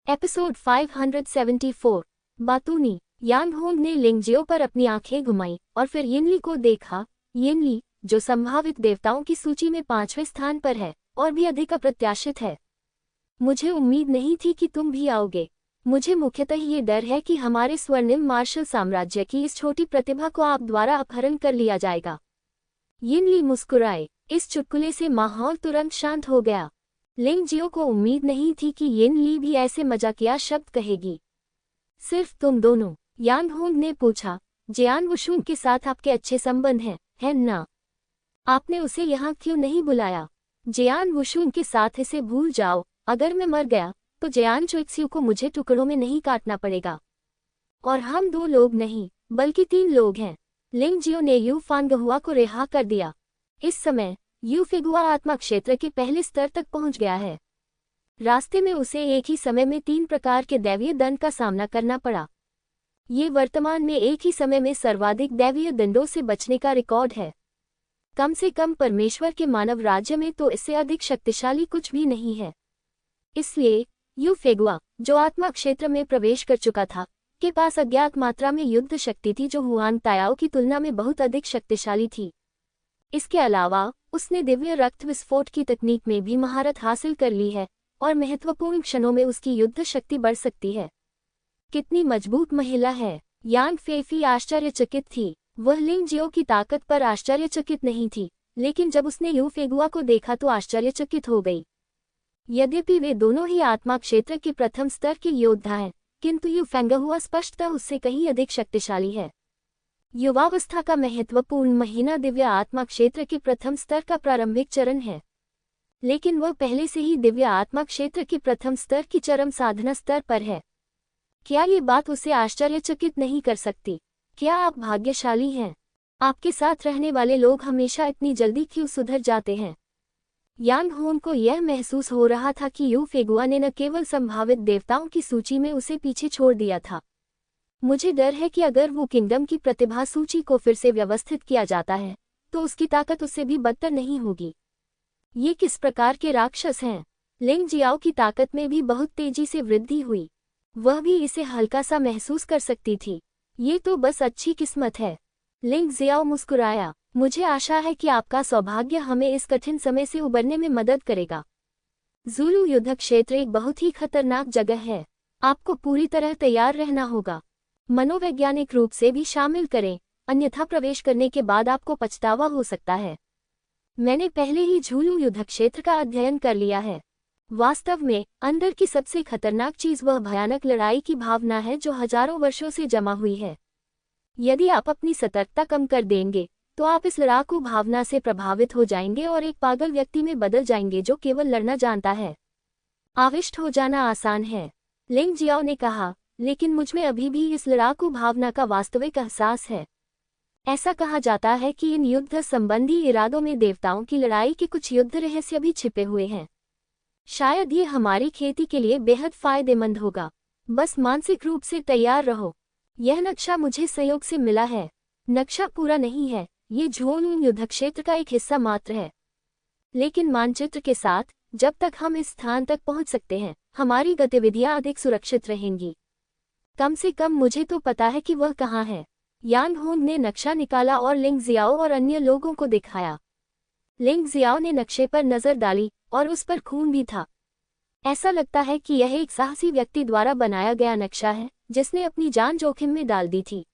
Episode 574। बातूनी। यांग Hong ने लिंगजियो पर अपनी आंखें घुमाई और फिर यिनली को देखा। यिनली, जो संभावित देवताओं की सूची में 5वें स्थान पर है और भी अधिक अप्रत्याशित है। मुझे उम्मीद नहीं थी कि तुम भी आओगे। मुझे मुख्यतः ये डर है कि हमारे स्वर्णिम मार्शल साम्राज्य की इस छोटी प्रतिभा को आप द्वारा अपहरण कर लिया जाएगा। यिनली मुस्कुराए। इस चुटकुले से माहौल तुरंत शांत हो गया। लिंगजियो को उम्मीद नहीं थी कि यिनली भी ऐसे मजाकिया शब्द कहेगी। सिर्फ तुम दोनों? यांग होंग ने पूछा। जियान वुशुन के साथ आपके अच्छे संबंध हैं, है ना? आपने उसे यहाँ क्यों नहीं बुलाया? जियान वुशुन के साथ इसे भूल जाओ। अगर मैं मर गया तो जियान चुइक्सियू को मुझे टुकड़ों में नहीं काटना पड़ेगा। और हम 2 लोग नहीं बल्कि 3 लोग हैं। लिंगजियो ने यू फांगहुआ को रिहा कर दिया। इस समय यू फेगुआ आत्मा क्षेत्र के पहले स्तर तक पहुंच गया है। रास्ते में उसे एक ही समय में 3 प्रकार के दैवीय दंड का सामना करना पड़ा। ये वर्तमान में एक ही समय में सर्वाधिक दैवीय दंडों से बचने का रिकॉर्ड है। कम से कम परमेश्वर के मानव राज्य में तो इससे अधिक शक्तिशाली कुछ भी नहीं है। इसलिए यू फेगुआ, जो आत्मा क्षेत्र में प्रवेश कर चुका था, के पास अज्ञात मात्रा में युद्ध शक्ति थी जो हुआंग तायाओ की तुलना में बहुत अधिक शक्तिशाली थी। इसके अलावा उसने दिव्य रक्त विस्फोट की तकनीक में भी महारत हासिल कर ली है और महत्वपूर्ण क्षणों में उसकी युद्ध शक्ति बढ़ सकती है। कितनी मजबूत महिला है! यांग फेफी आश्चर्यचकित थी। वह लिंगजियो की ताकत पर आश्चर्यचकित नहीं थी, लेकिन जब उसने यू फेगुआ को देखा तो आश्चर्यचकित हो गई। यद्यपि वे दोनों ही आत्मा क्षेत्र के प्रथम स्तर के योद्धा हैं, किंतु यू फेंगहुआ स्पष्टतः उससे कहीं अधिक शक्तिशाली है। युवावस्था का महत्वपूर्ण महीना दिव्य आत्मा क्षेत्र के प्रथम स्तर का प्रारंभिक चरण है, लेकिन वह पहले से ही दिव्य आत्मा क्षेत्र के प्रथम स्तर की चरम साधना स्तर पर है। क्या ये बात उसे आश्चर्यचकित नहीं कर सकती? क्या आप भाग्यशाली हैं? आपके साथ रहने वाले लोग हमेशा इतनी जल्दी क्यों सुधर जाते हैं? यांग होंग को यह महसूस हो रहा था कि यू फेगुआ ने न केवल संभावित देवताओं की सूची में उसे पीछे छोड़ दिया था। मुझे डर है कि अगर वो किंगडम की प्रतिभा सूची को फिर से व्यवस्थित किया जाता है तो उसकी ताकत उससे भी बदतर नहीं होगी। ये किस प्रकार के राक्षस हैं? लिंगजियाओ की ताकत में भी बहुत तेजी से वृद्धि हुई। वह भी इसे हल्का सा महसूस कर सकती थी। ये तो बस अच्छी किस्मत है। लिंगजियाओ मुस्कुराया। मुझे आशा है कि आपका सौभाग्य हमें इस कठिन समय से उबरने में मदद करेगा। ज़ुलू युद्ध क्षेत्र एक बहुत ही खतरनाक जगह है। आपको पूरी तरह तैयार रहना होगा। मनोवैज्ञानिक रूप से भी शामिल करें, अन्यथा प्रवेश करने के बाद आपको पछतावा हो सकता है। मैंने पहले ही झुलू युद्ध क्षेत्र का अध्ययन कर लिया है। वास्तव में अंदर की सबसे खतरनाक चीज वह भयानक लड़ाई की भावना है जो हजारों वर्षों से जमा हुई है। यदि आप अपनी सतर्कता कम कर देंगे तो आप इस लड़ाकू भावना से प्रभावित हो जाएंगे और एक पागल व्यक्ति में बदल जाएंगे जो केवल लड़ना जानता है। आविष्ट हो जाना आसान है, लिंगजियाओ ने कहा, लेकिन मुझमें अभी भी इस लड़ाकू भावना का वास्तविक एहसास है। ऐसा कहा जाता है कि इन युद्ध संबंधी इरादों में देवताओं की लड़ाई के कुछ युद्ध रहस्य भी छिपे हुए हैं। शायद ये हमारी खेती के लिए बेहद फायदेमंद होगा। बस मानसिक रूप से तैयार रहो। यह नक्शा मुझे संयोग से मिला है। नक्शा पूरा नहीं है, ये झोलू युद्ध क्षेत्र का एक हिस्सा मात्र है। लेकिन मानचित्र के साथ जब तक हम इस स्थान तक पहुंच सकते हैं, हमारी गतिविधियां अधिक सुरक्षित रहेंगी। कम से कम मुझे तो पता है कि वह कहाँ है। यांग होंग ने नक्शा निकाला और लिंगजियाओ और अन्य लोगों को दिखाया। लिंगजियाओ ने नक्शे पर नजर डाली और उस पर खून भी था। ऐसा लगता है कि यह एक साहसी व्यक्ति द्वारा बनाया गया नक्शा है जिसने अपनी जान जोखिम में डाल दी थी।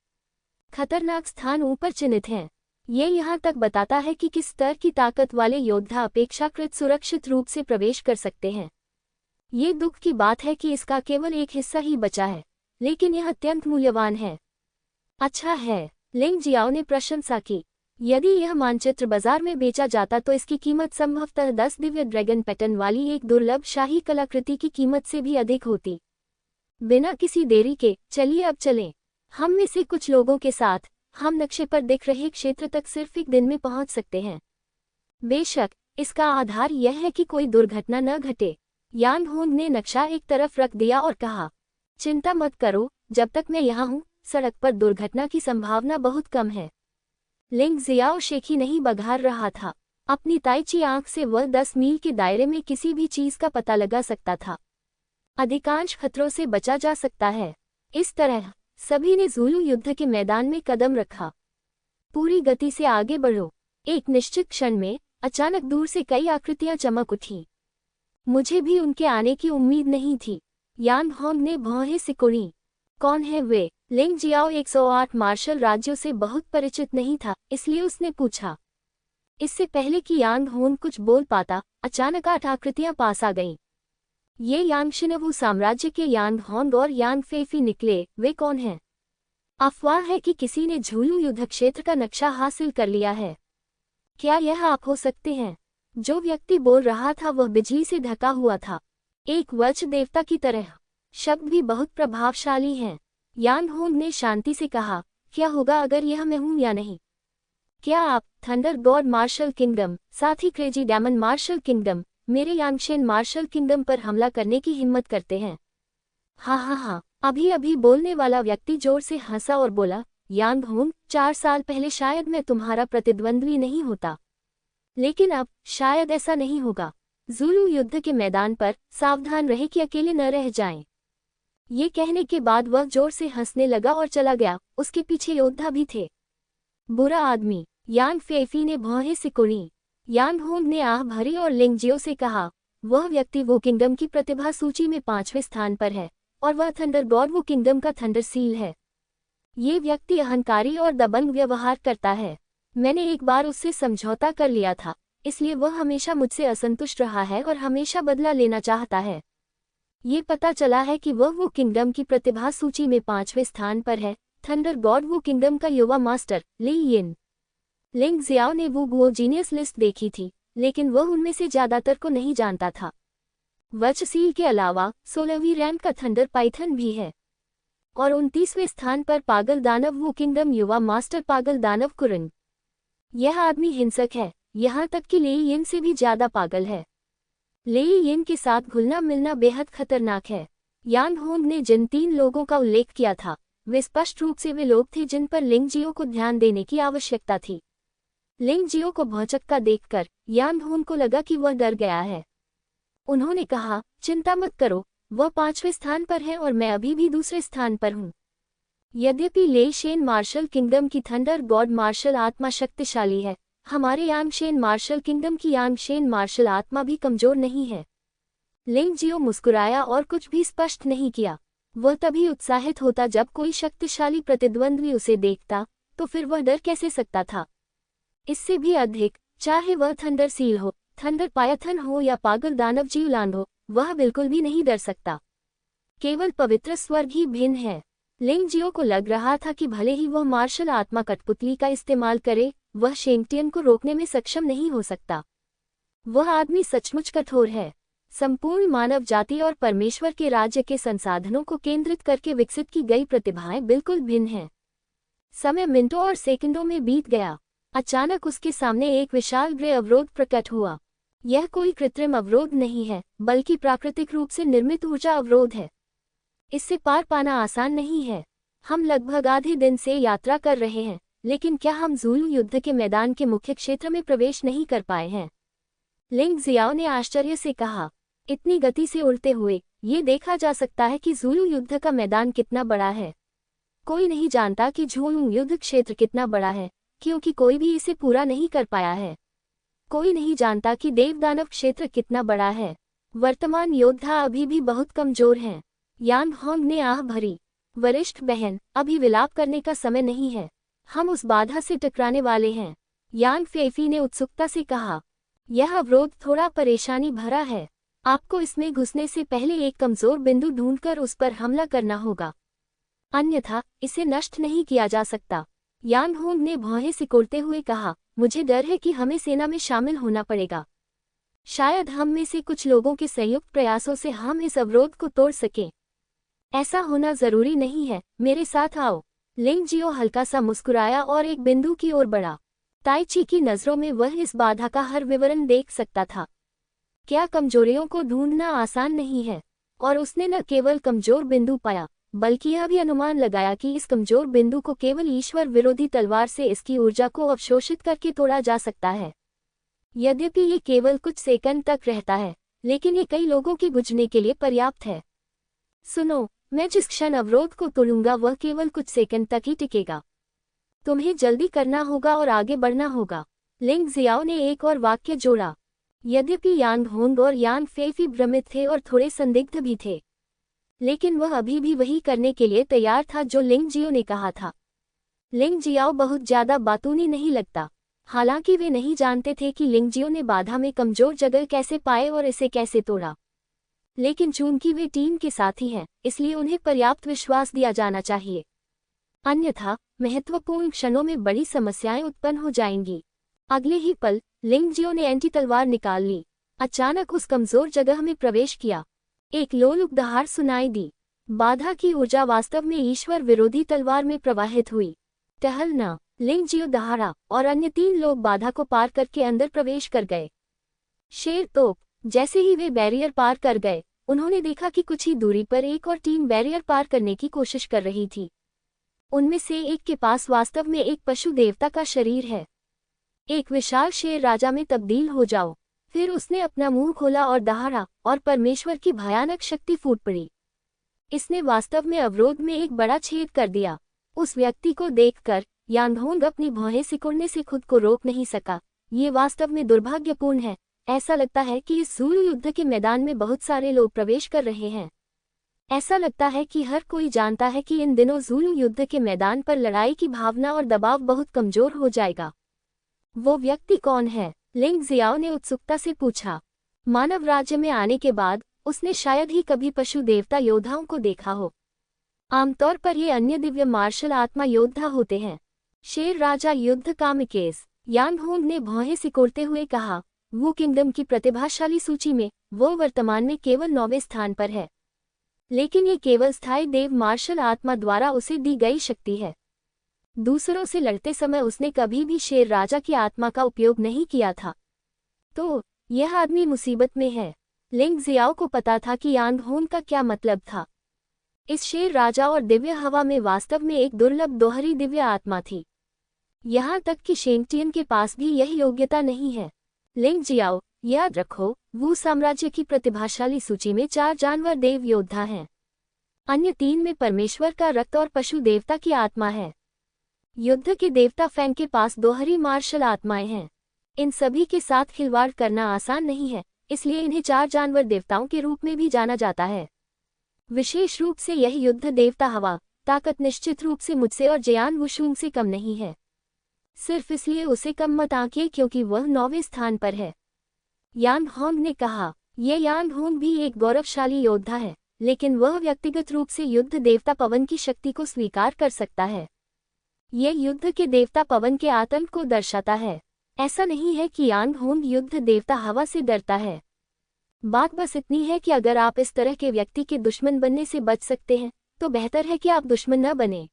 खतरनाक स्थान ऊपर चिन्हित हैं। ये यहाँ तक बताता है कि किस स्तर की ताकत वाले योद्धा अपेक्षाकृत सुरक्षित रूप से प्रवेश कर सकते हैं। ये दुख की बात है कि इसका केवल एक हिस्सा ही बचा है, लेकिन यह अत्यंत मूल्यवान है। अच्छा है, लिंगजियाओ ने प्रशंसा की। यदि यह मानचित्र बाजार में बेचा जाता तो इसकी कीमत संभवतः 10 दिव्य ड्रैगन पैटर्न वाली एक दुर्लभ शाही कलाकृति की कीमत से भी अधिक होती। बिना किसी देरी के चलिए अब चलें। हम में से कुछ लोगों के साथ हम नक्शे पर दिख रहे क्षेत्र तक सिर्फ एक दिन में पहुंच सकते हैं। बेशक इसका आधार यह है कि कोई दुर्घटना न घटे। यांग होंग ने नक्शा एक तरफ रख दिया और कहा, चिंता मत करो, जब तक मैं यहाँ हूँ सड़क पर दुर्घटना की संभावना बहुत कम है। लिंगजियाओ शेखी नहीं बघार रहा था। अपनी ताइची आंख से वह 10 मील के दायरे में किसी भी चीज का पता लगा सकता था। अधिकांश खतरों से बचा जा सकता है। इस तरह सभी ने ज़ुलू युद्ध के मैदान में कदम रखा। पूरी गति से आगे बढ़ो। एक निश्चित क्षण में अचानक दूर से कई आकृतियां चमक उठीं। मुझे भी उनके आने की उम्मीद नहीं थी। यान होंग ने भौहें सिकुड़ी। कौन है वे? लिंग जियाओ 108 मार्शल राज्यों से बहुत परिचित नहीं था, इसलिए उसने पूछा। इससे पहले कि यांग होंग कुछ बोल पाता, अचानक 8 आकृतियां पास आ गईं। ये यांग शिनवू साम्राज्य के यांग होंग और यांग फेफी निकले। वे कौन हैं? अफवाह है कि किसी ने झूलू युद्ध क्षेत्र का नक्शा हासिल कर लिया है। क्या यह आप हो सकते हैं? जो व्यक्ति बोल रहा था वह बिजली से ढका हुआ था, एक वज्र देवता की तरह। शब्द भी बहुत प्रभावशाली हैं। यांग होंग ने शांति से कहा, क्या होगा अगर यह मैं हूं या नहीं? क्या आप थंडर गॉड मार्शल किंगडम, साथ ही क्रेजी डेमन मार्शल किंगडम, मेरे यांगशेन मार्शल किंगडम पर हमला करने की हिम्मत करते हैं? हाँ हाँ हाँ, अभी अभी बोलने वाला व्यक्ति जोर से हंसा और बोला, यांग होंग, 4 साल पहले शायद मैं तुम्हारा प्रतिद्वंद्वी नहीं होता, लेकिन अब शायद ऐसा नहीं होगा। ज़ुलू युद्ध के मैदान पर सावधान रहे कि अकेले न रह जाएं। ये कहने के बाद वह जोर से हंसने लगा और चला गया। उसके पीछे योद्धा भी थे। बुरा आदमी, यांग फेफी ने भौहें सिकुड़ी। यांग होंग ने आह भरी और लिंगजियो से कहा, वह व्यक्ति वो किंगडम की प्रतिभा सूची में 5वें स्थान पर है, और वह थंडर गॉड वो किंगडम का थंडर सील है। ये व्यक्ति अहंकारी और दबंग व्यवहार करता है। मैंने एक बार उससे समझौता कर लिया था, इसलिए वह हमेशा मुझसे असंतुष्ट रहा है और हमेशा बदला लेना चाहता है। ये पता चला है कि वह वो किंगडम की प्रतिभा सूची में 5वें स्थान पर है। थंडर गॉड वो किंगडम का युवा मास्टर ली यिन। लिंग जियाओ ने वो गुओ जीनियस लिस्ट देखी थी, लेकिन वह उनमें से ज्यादातर को नहीं जानता था। वज्र सील के अलावा 16वीं रैंक का थंडर पाइथन भी है, और 29वें स्थान पर पागल दानव वो किंगडम युवा मास्टर पागल दानव कुरन। यह आदमी हिंसक है, यहाँ तक कि ली यिन से भी ज्यादा पागल है। ली यिन के साथ घुलना मिलना बेहद खतरनाक है। यांग होंग ने जिन 3 लोगों का उल्लेख किया था, वे स्पष्ट रूप से वे लोग थे जिन पर लिंगजियो को ध्यान देने की आवश्यकता थी। लिंगजियो को भौचक्का देखकर यांग होंग को लगा कि वह डर गया है। उन्होंने कहा, चिंता मत करो, वह 5वें स्थान पर है और मैं अभी भी दूसरे स्थान पर हूँ। यद्यपि ले शेन मार्शल किंगडम की थंडर गॉड मार्शल आत्मा शक्तिशाली है, हमारे यांगशेन मार्शल किंगडम की यांगशेन मार्शल आत्मा भी कमजोर नहीं है। लिंगजियो मुस्कुराया और कुछ भी स्पष्ट नहीं किया। वह तभी उत्साहित होता जब कोई शक्तिशाली प्रतिद्वंद्वी उसे देखता, तो फिर वह डर कैसे सकता था? इससे भी अधिक, चाहे वह थंडर सील हो, थंडर पायथन हो या पागल दानव जीवलांड हो, वह बिल्कुल भी नहीं डर सकता। केवल पवित्र स्वर्ग ही भिन्न है। लिंगजियो को लग रहा था कि भले ही वह मार्शल आत्मा कठपुतली का इस्तेमाल करे, वह शेंगटियन को रोकने में सक्षम नहीं हो सकता। वह आदमी सचमुच कठोर है। संपूर्ण मानव जाति और परमेश्वर के राज्य के संसाधनों को केंद्रित करके विकसित की गई प्रतिभाएं बिल्कुल भिन्न हैं। समय मिनटों और सेकंडों में बीत गया। अचानक उसके सामने एक विशाल ग्रे अवरोध प्रकट हुआ। यह कोई कृत्रिम अवरोध नहीं है, बल्कि प्राकृतिक रूप से निर्मित ऊर्जा अवरोध है। इससे पार पाना आसान नहीं है। हम लगभग आधे दिन से यात्रा कर रहे हैं, लेकिन क्या हम ज़ुलू युद्ध के मैदान के मुख्य क्षेत्र में प्रवेश नहीं कर पाए हैं? लिंग जियाओ ने आश्चर्य से कहा। इतनी गति से उड़ते हुए ये देखा जा सकता है कि ज़ुलू युद्ध का मैदान कितना बड़ा है। कोई नहीं जानता कि ज़ुलू युद्ध क्षेत्र कितना बड़ा है, क्योंकि कोई भी इसे पूरा नहीं कर पाया है। कोई नहीं जानता कि देवदानव क्षेत्र कितना बड़ा है। वर्तमान योद्धा अभी भी बहुत कमजोर हैं। यांग होंग ने आह भरी। वरिष्ठ बहन, अभी विलाप करने का समय नहीं है। हम उस बाधा से टकराने वाले हैं। यांग फेफी ने उत्सुकता से कहा। यह अवरोध थोड़ा परेशानी भरा है। आपको इसमें घुसने से पहले एक कमजोर बिंदु ढूंढकर उस पर हमला करना होगा, अन्यथा इसे नष्ट नहीं किया जा सकता। यांग होंग ने भौहें सिकोड़ते हुए कहा, मुझे डर है कि हमें सेना में शामिल होना पड़ेगा। शायद हम में से कुछ लोगों के संयुक्त प्रयासों से हम इस अवरोध को तोड़ सकें। ऐसा होना जरूरी नहीं है, मेरे साथ आओ। लिंगजियो हल्का सा मुस्कुराया और एक बिंदु की ओर बढ़ा। ताइची की नजरों में वह इस बाधा का हर विवरण देख सकता था। क्या कमजोरियों को ढूंढना आसान नहीं है? और उसने न केवल कमजोर बिंदु पाया, बल्कि यह भी अनुमान लगाया कि इस कमजोर बिंदु को केवल ईश्वर विरोधी तलवार से इसकी ऊर्जा को अवशोषित करके तोड़ा जा सकता है। यद्यपि ये केवल कुछ सेकंड तक रहता है, लेकिन ये कई लोगों की बुझने के लिए पर्याप्त है। सुनो, मैं जिस क्षण अवरोध को तोड़ूंगा वह केवल कुछ सेकंड तक ही टिकेगा। तुम्हें जल्दी करना होगा और आगे बढ़ना होगा। लिंग जियाओ ने एक और वाक्य जोड़ा। यद्यपि यांग होंग और यांग फेफी भ्रमित थे और थोड़े संदिग्ध भी थे, लेकिन वह अभी भी वही करने के लिए तैयार था जो लिंग जियो ने कहा था। लिंग जियाओ बहुत ज्यादा बातूनी नहीं लगता। हालांकि वे नहीं जानते थे कि लिंग जियो ने बाधा में कमजोर जगह कैसे पाए और इसे कैसे तोड़ा। लेकिन चूंकि वे टीम के साथी हैं, इसलिए उन्हें पर्याप्त विश्वास दिया जाना चाहिए, अन्यथा महत्वपूर्ण क्षणों में बड़ी समस्याएं उत्पन्न हो जाएंगी। अगले ही पल लिंग जियो ने एंटी तलवार निकाल ली। अचानक उस कमजोर जगह में प्रवेश किया। एक लोलुप दहाड़ सुनाई दी। बाधा की ऊर्जा वास्तव में ईश्वर विरोधी तलवार में प्रवाहित हुई। टहलना। लिंग जियो दहाड़ा और अन्य 3 लोग बाधा को पार करके अंदर प्रवेश कर गए। शेर तोप। जैसे ही वे बैरियर पार कर गए, उन्होंने देखा कि कुछ ही दूरी पर एक और टीम बैरियर पार करने की कोशिश कर रही थी। उनमें से एक के पास वास्तव में एक पशु देवता का शरीर है। एक विशाल शेर राजा में तब्दील हो जाओ। फिर उसने अपना मुंह खोला और दहाड़ा और परमेश्वर की भयानक शक्ति फूट पड़ी। इसने वास्तव में अवरोध में एक बड़ा छेद कर दिया। उस व्यक्ति को देखकर यांगहोंग अपनी भौहें सिकुड़ने से खुद को रोक नहीं सका। ये वास्तव में दुर्भाग्यपूर्ण है। ऐसा लगता है कि इस ज़ूलू युद्ध के मैदान में बहुत सारे लोग प्रवेश कर रहे हैं। ऐसा लगता है कि हर कोई जानता है कि इन दिनों ज़ूलू युद्ध के मैदान पर लड़ाई की भावना और दबाव बहुत कमजोर हो जाएगा। वो व्यक्ति कौन है? लिंग जियाओ ने उत्सुकता से पूछा। मानव राज्य में आने के बाद उसने शायद ही कभी पशु देवता योद्धाओं को देखा हो। आमतौर पर ये अन्य दिव्य मार्शल आत्मा योद्धा होते हैं। शेर राजा युद्ध कामिकेज। यांगहोंग ने भौहें सिकोड़ते हुए कहा। वू किंगडम की प्रतिभाशाली सूची में वो वर्तमान में केवल 9वें स्थान पर है, लेकिन ये केवल स्थायी देव मार्शल आत्मा द्वारा उसे दी गई शक्ति है। दूसरों से लड़ते समय उसने कभी भी शेर राजा की आत्मा का उपयोग नहीं किया था। तो यह आदमी मुसीबत में है। लिंग जियाओ को पता था कि यांगहोंग का क्या मतलब था। इस शेर राजा और दिव्य हवा में वास्तव में एक दुर्लभ दोहरी दिव्य आत्मा थी। यहाँ तक कि शेंगटियन के पास भी यह योग्यता नहीं है। लिंग जियाओ, याद रखो, वू साम्राज्य की प्रतिभाशाली सूची में 4 जानवर देव योद्धा हैं। अन्य 3 में परमेश्वर का रक्त और पशु देवता की आत्मा है। युद्ध के देवता फैंग के पास दोहरी मार्शल आत्माएं हैं। इन सभी के साथ खिलवाड़ करना आसान नहीं है, इसलिए इन्हें 4 जानवर देवताओं के रूप में भी जाना जाता है। विशेष रूप से यह युद्ध देवता हवा ताकत निश्चित रूप से मुझसे और जयान वुशुंग से कम नहीं है। सिर्फ इसलिए उसे कम मत आंकिए क्योंकि वह 9वें स्थान पर है। यांगहोंग ने कहा। यह यांगहोंग भी एक गौरवशाली योद्धा है, लेकिन वह व्यक्तिगत रूप से युद्ध देवता पवन की शक्ति को स्वीकार कर सकता है। यह युद्ध के देवता पवन के आतंक को दर्शाता है। ऐसा नहीं है कि यांगहोंग युद्ध देवता हवा से डरता है। बात बस इतनी है कि अगर आप इस तरह के व्यक्ति के दुश्मन बनने से बच सकते हैं, तो बेहतर है कि आप दुश्मन न बने।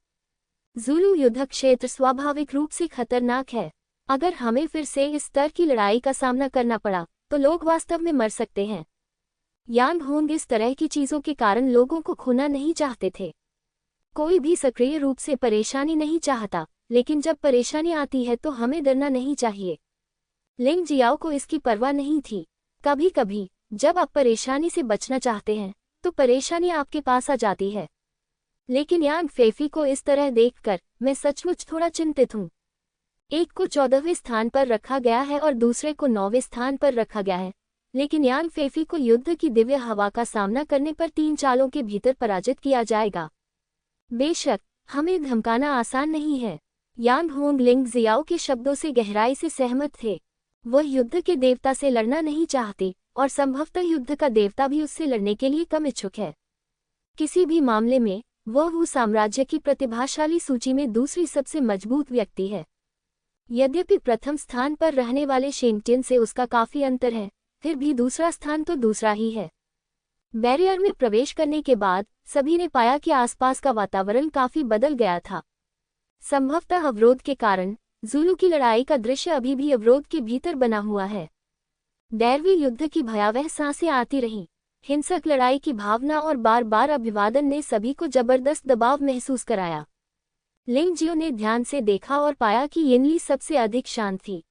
ज़ूलू युद्ध क्षेत्र स्वाभाविक रूप से खतरनाक है। अगर हमें फिर से इस स्तर की लड़ाई का सामना करना पड़ा, तो लोग वास्तव में मर सकते हैं। यांगहोंग इस तरह की चीजों के कारण लोगों को खोना नहीं चाहते थे। कोई भी सक्रिय रूप से परेशानी नहीं चाहता, लेकिन जब परेशानी आती है तो हमें डरना नहीं चाहिए। लिंग जियाओ को इसकी परवाह नहीं थी। कभी कभी जब आप परेशानी से बचना चाहते हैं, तो परेशानी आपके पास आ जाती है। लेकिन यांग फेफी को इस तरह देखकर मैं सचमुच थोड़ा चिंतित हूँ। एक को 14वें स्थान पर रखा गया है और दूसरे को 9वें स्थान पर रखा गया है, लेकिन यांग फेफी को युद्ध की दिव्य हवा का सामना करने पर 3 चालों के भीतर पराजित किया जाएगा। बेशक हमें धमकाना आसान नहीं है। यांगहोंग लिंग जियाओ के शब्दों से गहराई से सहमत थे। वह युद्ध के देवता से लड़ना नहीं चाहते और संभवतः युद्ध का देवता भी उससे लड़ने के लिए कम इच्छुक है। किसी भी मामले में वह वू साम्राज्य की प्रतिभाशाली सूची में दूसरी सबसे मजबूत व्यक्ति है। यद्यपि प्रथम स्थान पर रहने वाले शेंगटियन से उसका काफी अंतर है, फिर भी दूसरा स्थान तो दूसरा ही है। बैरियर में प्रवेश करने के बाद सभी ने पाया कि आसपास का वातावरण काफी बदल गया था। संभवतः अवरोध के कारण ज़ूलू की लड़ाई का दृश्य अभी भी अवरोध के भीतर बना हुआ है। दैरवी युद्ध की भयावह सांसें आती रहीं। हिंसक लड़ाई की भावना और बार बार अभिवादन ने सभी को जबरदस्त दबाव महसूस कराया। लिंग जियो ने ध्यान से देखा और पाया कि यिनली सबसे अधिक शांत थी।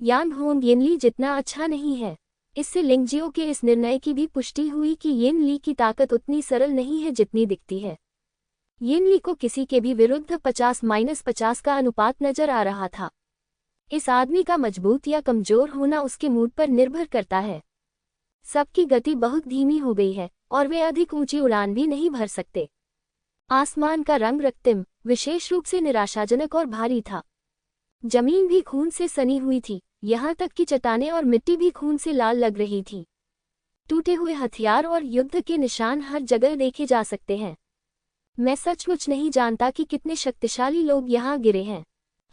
यांगहोंग यिनली जितना अच्छा नहीं है। इससे लिंगजियो के इस निर्णय की भी पुष्टि हुई कि येन ली की ताकत उतनी सरल नहीं है जितनी दिखती है। येन ली को किसी के भी विरुद्ध 50-50 का अनुपात नजर आ रहा था। इस आदमी का मजबूत या कमजोर होना उसके मूड पर निर्भर करता है। सबकी गति बहुत धीमी हो गई है और वे अधिक ऊंची उड़ान भी नहीं भर सकते। आसमान का रंग रक्तिम, विशेष रूप से निराशाजनक और भारी था। जमीन भी खून से सनी हुई थी, यहाँ तक कि चट्टानें और मिट्टी भी खून से लाल लग रही थी। टूटे हुए हथियार और युद्ध के निशान हर जगह देखे जा सकते हैं। मैं सचमुच नहीं जानता कि कितने शक्तिशाली लोग यहाँ गिरे हैं।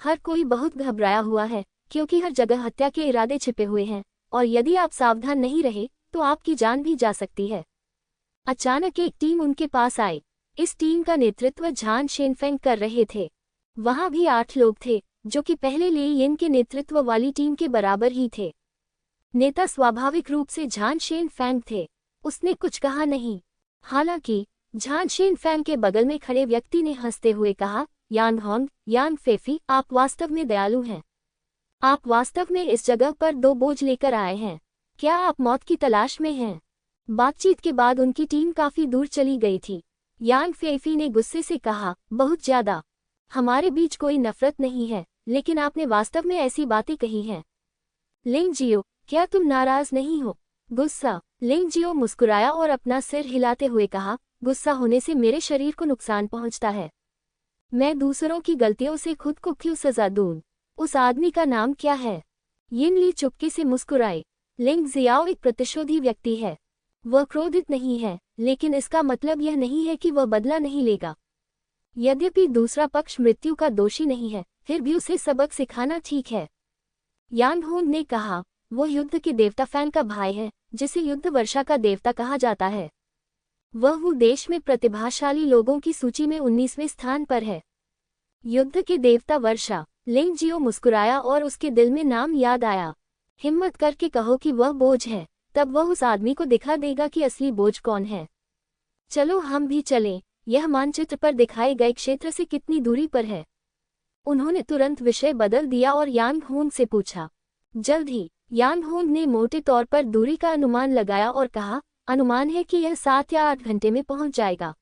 हर कोई बहुत घबराया हुआ है क्योंकि हर जगह हत्या के इरादे छिपे हुए हैं और यदि आप सावधान नहीं रहे तो आपकी जान भी जा सकती है। अचानक एक टीम उनके पास आई। इस टीम का नेतृत्व झान शेनफेंग कर रहे थे। वहां भी 8 लोग थे जो कि पहले ले येन के नेतृत्व वाली टीम के बराबर ही थे। नेता स्वाभाविक रूप से झान शेनफेंग थे। उसने कुछ कहा नहीं। हालांकि झान शेनफेंग के बगल में खड़े व्यक्ति ने हंसते हुए कहा, यान होंग, यान फेफी, आप वास्तव में दयालु हैं। आप वास्तव में इस जगह पर 2 बोझ लेकर आए हैं। क्या आप मौत की तलाश में हैं? बातचीत के बाद उनकी टीम काफी दूर चली गई थी। यान फेफी ने गुस्से से कहा, बहुत ज्यादा। हमारे बीच कोई नफरत नहीं है, लेकिन आपने वास्तव में ऐसी बातें कही हैं। लिंगजियो, क्या तुम नाराज नहीं हो? गुस्सा। लिंगजियो मुस्कुराया और अपना सिर हिलाते हुए कहा, गुस्सा होने से मेरे शरीर को नुकसान पहुंचता है। मैं दूसरों की गलतियों से खुद को क्यों सजा दूं? उस आदमी का नाम क्या है? येन ली चुपके से मुस्कुराए। लिंग जियाओ एक प्रतिशोधी व्यक्ति है। वह क्रोधित नहीं है, लेकिन इसका मतलब यह नहीं है कि वह बदला नहीं लेगा। यद्यपि दूसरा पक्ष मृत्यु का दोषी नहीं है, फिर भी उसे सबक सिखाना ठीक है। यान होंग ने कहा, वो युद्ध के देवता फैन का भाई है, जिसे युद्ध वर्षा का देवता कहा जाता है। वह देश में प्रतिभाशाली लोगों की सूची में 19वें स्थान पर है। युद्ध के देवता वर्षा। लिंगजियो मुस्कुराया और उसके दिल में नाम याद आया। हिम्मत करके कहो कि वह बोझ है, तब वह उस आदमी को दिखा देगा कि असली बोझ कौन है। चलो हम भी चलें। यह मानचित्र पर दिखाए गए क्षेत्र से कितनी दूरी पर है? उन्होंने तुरंत विषय बदल दिया और यान होंग से पूछा। जल्द ही। यान होंग ने मोटे तौर पर दूरी का अनुमान लगाया और कहा, अनुमान है कि यह 7 या 8 घंटे में पहुंच जाएगा।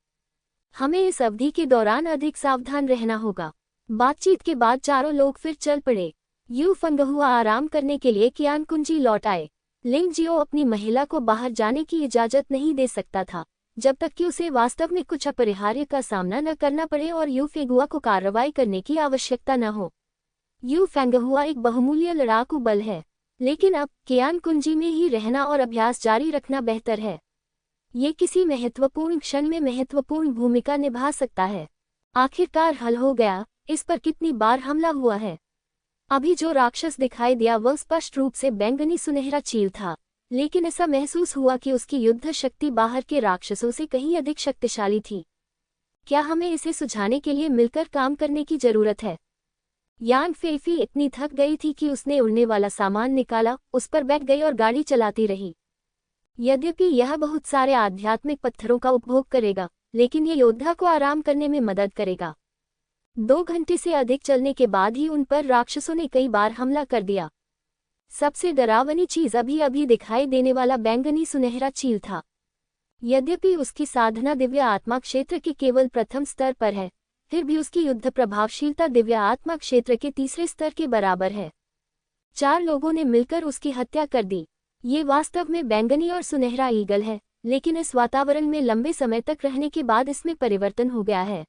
हमें इस अवधि के दौरान अधिक सावधान रहना होगा। बातचीत के बाद चारों लोग फिर चल पड़े। यू फंगहुआ आराम करने के लिए कियान कुंजी लौट आए। लिंगजियो अपनी महिला को बाहर जाने की इजाजत नहीं दे सकता था जब तक कि उसे वास्तव में कुछ अपरिहार्य का सामना न करना पड़े और यू फेंगुआ को कार्रवाई करने की आवश्यकता न हो। यू फेंगहुआ एक बहुमूल्य लड़ाकू बल है, लेकिन अब कियान कुंजी में ही रहना और अभ्यास जारी रखना बेहतर है। ये किसी महत्वपूर्ण क्षण में महत्वपूर्ण भूमिका निभा सकता है। आखिरकार हल हो गया। इस पर कितनी बार हमला हुआ है? अभी जो राक्षस दिखाई दिया वह स्पष्ट रूप से बैंगनी सुनहरा चील था, लेकिन ऐसा महसूस हुआ कि उसकी युद्ध शक्ति बाहर के राक्षसों से कहीं अधिक शक्तिशाली थी। क्या हमें इसे सुझाने के लिए मिलकर काम करने की जरूरत है? यान फेफी इतनी थक गई थी कि उसने उड़ने वाला सामान निकाला, उस पर बैठ गई और गाड़ी चलाती रही। यद्यपि यह बहुत सारे आध्यात्मिक पत्थरों का उपभोग करेगा, लेकिन ये योद्धा को आराम करने में मदद करेगा। 2 घंटे से अधिक चलने के बाद ही उन पर राक्षसों ने कई बार हमला कर दिया। सबसे डरावनी चीज अभी अभी दिखाई देने वाला बैंगनी सुनहरा चील था। यद्यपि उसकी साधना दिव्य आत्मा क्षेत्र के केवल प्रथम स्तर पर है, फिर भी उसकी युद्ध प्रभावशीलता दिव्य आत्मा क्षेत्र के तीसरे स्तर के बराबर है। 4 लोगों ने मिलकर उसकी हत्या कर दी। ये वास्तव में बैंगनी और सुनहरा ईगल है, लेकिन इस वातावरण में लंबे समय तक रहने के बाद इसमें परिवर्तन हो गया है।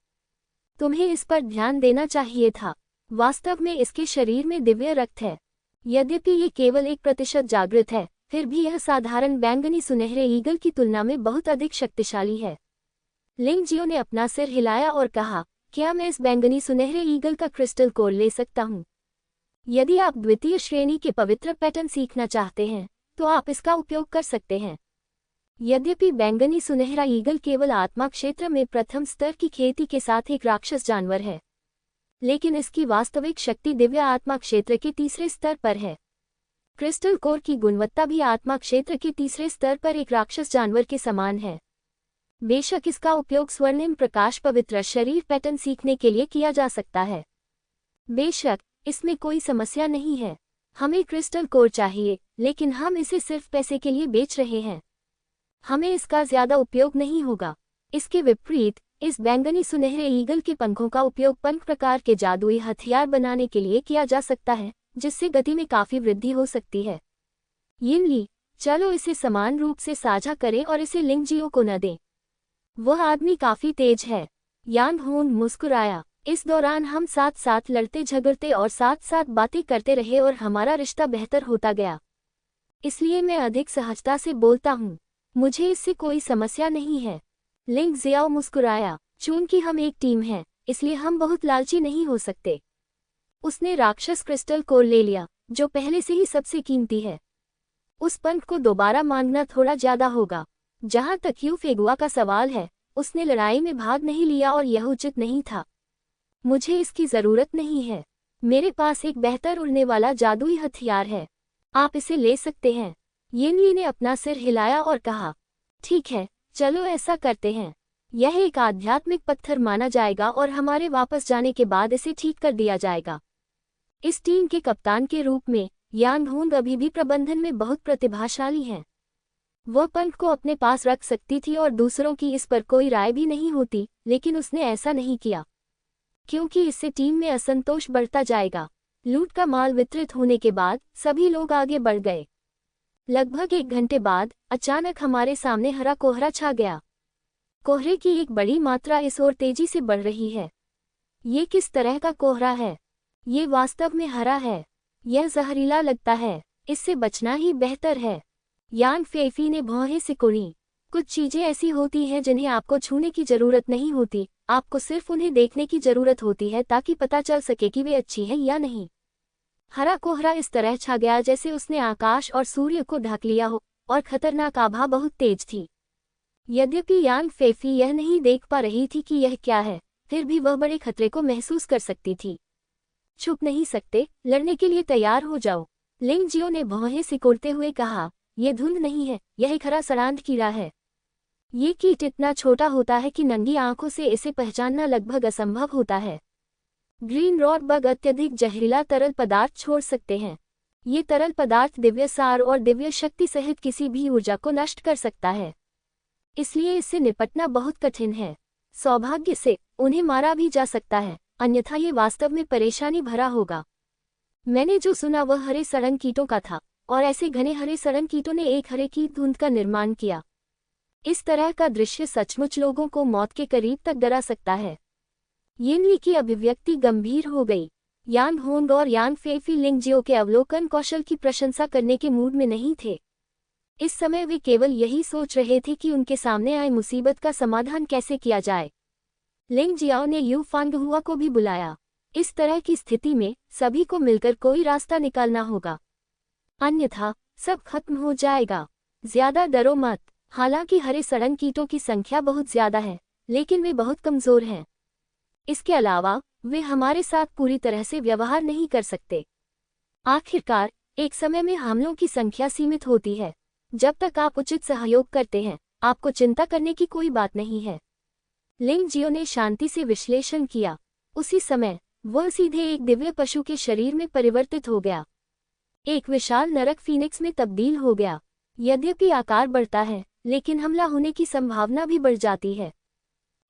तुम्हें इस पर ध्यान देना चाहिए था। वास्तव में इसके शरीर में दिव्य रक्त है। यद्यपि ये केवल 1% जागृत है, फिर भी यह साधारण बैंगनी सुनहरे ईगल की तुलना में बहुत अधिक शक्तिशाली है। लिंगजियो ने अपना सिर हिलाया और कहा, क्या मैं इस बैंगनी सुनहरे ईगल का क्रिस्टल कोर ले सकता हूँ? यदि आप द्वितीय श्रेणी के पवित्र पैटर्न सीखना चाहते हैं, तो आप इसका उपयोग कर सकते हैं। यद्यपि बैंगनी सुनहरा ईगल केवल आत्मा क्षेत्र में प्रथम स्तर की खेती के साथ एक राक्षस जानवर है, लेकिन इसकी वास्तविक शक्ति दिव्य आत्मा क्षेत्र के तीसरे स्तर पर है। क्रिस्टल कोर की गुणवत्ता भी आत्मा क्षेत्र के तीसरे स्तर पर एक राक्षस जानवर के समान है। बेशक इसका उपयोग स्वर्णिम प्रकाश पवित्र शरीर पैटर्न सीखने के लिए किया जा सकता है। बेशक इसमें कोई समस्या नहीं है। हमें क्रिस्टल कोर चाहिए, लेकिन हम इसे सिर्फ पैसे के लिए बेच रहे हैं। हमें इसका ज्यादा उपयोग नहीं होगा। इसके विपरीत इस बैंगनी सुनहरे ईगल के पंखों का उपयोग पंख प्रकार के जादुई हथियार बनाने के लिए किया जा सकता है, जिससे गति में काफी वृद्धि हो सकती है। यिनली, चलो इसे समान रूप से साझा करें और इसे लिंगजियो को न दें। वह आदमी काफी तेज है। यांग होंग मुस्कुराया। इस दौरान हम साथ साथ लड़ते झगड़ते और साथ साथ बातें करते रहे और हमारा रिश्ता बेहतर होता गया। इसलिए मैं अधिक सहजता से बोलता हूँ। मुझे इससे कोई समस्या नहीं है। लिंग जियाओ मुस्कुराया। चूंकि हम एक टीम हैं, इसलिए हम बहुत लालची नहीं हो सकते। उसने राक्षस क्रिस्टल कोर ले लिया, जो पहले से ही सबसे कीमती है। उस पंख को दोबारा मांगना थोड़ा ज्यादा होगा। जहां तक यू फेगुआ का सवाल है, उसने लड़ाई में भाग नहीं लिया और यह उचित नहीं था। मुझे इसकी जरूरत नहीं है। मेरे पास एक बेहतर उड़ने वाला जादुई हथियार है। आप इसे ले सकते हैं। यिनली ने अपना सिर हिलाया और कहा, ठीक है, चलो ऐसा करते हैं। यह एक आध्यात्मिक पत्थर माना जाएगा और हमारे वापस जाने के बाद इसे ठीक कर दिया जाएगा। इस टीम के कप्तान के रूप में यांग होंग अभी भी प्रबंधन में बहुत प्रतिभाशाली हैं। वह पंख को अपने पास रख सकती थी और दूसरों की इस पर कोई राय भी नहीं होती, लेकिन उसने ऐसा नहीं किया, क्योंकि इससे टीम में असंतोष बढ़ता जाएगा। लूट का माल वितरित होने के बाद सभी लोग आगे बढ़ गए। लगभग 1 घंटे बाद अचानक हमारे सामने हरा कोहरा छा गया। कोहरे की एक बड़ी मात्रा इस ओर तेजी से बढ़ रही है। ये किस तरह का कोहरा है? ये वास्तव में हरा है। यह जहरीला लगता है। इससे बचना ही बेहतर है। यांग फेफी ने भौहें सिकुड़ी। कुछ चीजें ऐसी होती हैं जिन्हें आपको छूने की जरूरत नहीं होती, आपको सिर्फ उन्हें देखने की जरूरत होती है ताकि पता चल सके कि वे अच्छी हैं या नहीं। हरा कोहरा इस तरह छा गया जैसे उसने आकाश और सूर्य को ढक लिया हो, और खतरनाक आभा बहुत तेज थी। यद्यपि यांग फेफी यह नहीं देख पा रही थी कि यह क्या है, फिर भी वह बड़े खतरे को महसूस कर सकती थी। छुप नहीं सकते, लड़ने के लिए तैयार हो जाओ, लिंगजियो ने भौहें सिकोड़ते हुए कहा। यह धुंध नहीं है, यह एक हरा सड़ांध कीड़ा है। ये कीट इतना छोटा होता है कि नंगी आंखों से इसे पहचानना लगभग असंभव होता है। ग्रीन रॉड बग अत्यधिक जहरीला तरल पदार्थ छोड़ सकते हैं। ये तरल पदार्थ दिव्य सार और दिव्य शक्ति सहित किसी भी ऊर्जा को नष्ट कर सकता है, इसलिए इससे निपटना बहुत कठिन है। सौभाग्य से उन्हें मारा भी जा सकता है, अन्यथा ये वास्तव में परेशानी भरा होगा। मैंने जो सुना वह हरे सड़न कीटों का था, और ऐसे घने हरे सड़न कीटों ने एक हरे कीट धुंध का निर्माण किया। इस तरह का दृश्य सचमुच लोगों को मौत के करीब तक डरा सकता है। यिनली की अभिव्यक्ति गंभीर हो गई। यांग होंग और यांग फेफी लिंगजियो के अवलोकन कौशल की प्रशंसा करने के मूड में नहीं थे। इस समय वे केवल यही सोच रहे थे कि उनके सामने आए मुसीबत का समाधान कैसे किया जाए। लिंगजियाओ ने यू फांगहुआ को भी बुलाया। इस तरह की स्थिति में सभी को मिलकर कोई रास्ता निकालना होगा, अन्यथा सब खत्म हो जाएगा। ज्यादा डरो मत। हालांकि हरे सड़न कीटों की संख्या बहुत ज्यादा है, लेकिन वे बहुत कमजोर हैं। इसके अलावा वे हमारे साथ पूरी तरह से व्यवहार नहीं कर सकते। आखिरकार एक समय में हमलों की संख्या सीमित होती है। जब तक आप उचित सहयोग करते हैं, आपको चिंता करने की कोई बात नहीं है। लिंगजियो ने शांति से विश्लेषण किया। उसी समय वह सीधे एक दिव्य पशु के शरीर में परिवर्तित हो गया। एक विशाल नरक फीनिक्स में तब्दील हो गया। यद्यपि आकार बढ़ता है, लेकिन हमला होने की संभावना भी बढ़ जाती है।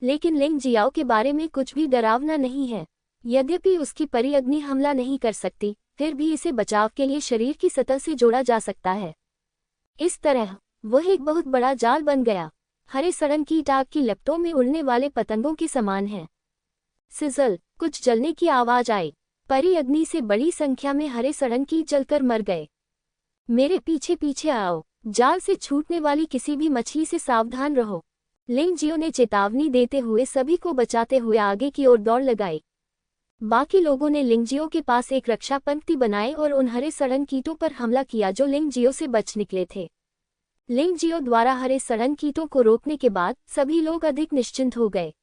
लेकिन लिंगजियाओ के बारे में कुछ भी डरावना नहीं है। यद्यपि उसकी परी अग्नि हमला नहीं कर सकती, फिर भी इसे बचाव के लिए शरीर की सतह से जोड़ा जा सकता है। इस तरह वह एक बहुत बड़ा जाल बन गया। हरे सड़न कीट आग की लपटों में उड़ने वाले पतंगों के समान है। सिजल, कुछ जलने की आवाज आई। परी अग्नि से बड़ी संख्या में हरे सड़न कीट जलकर मर गए। मेरे पीछे पीछे आओ। जाल से छूटने वाली किसी भी मछली से सावधान रहो। लिंगजियो ने चेतावनी देते हुए सभी को बचाते हुए आगे की ओर दौड़ लगाई। बाकी लोगों ने लिंगजियो के पास एक रक्षा पंक्ति बनाई और उन हरे सड़न कीटों पर हमला किया जो लिंगजियो से बच निकले थे। लिंगजियो द्वारा हरे सड़न कीटों को रोकने के बाद सभी लोग अधिक निश्चिंत हो गए।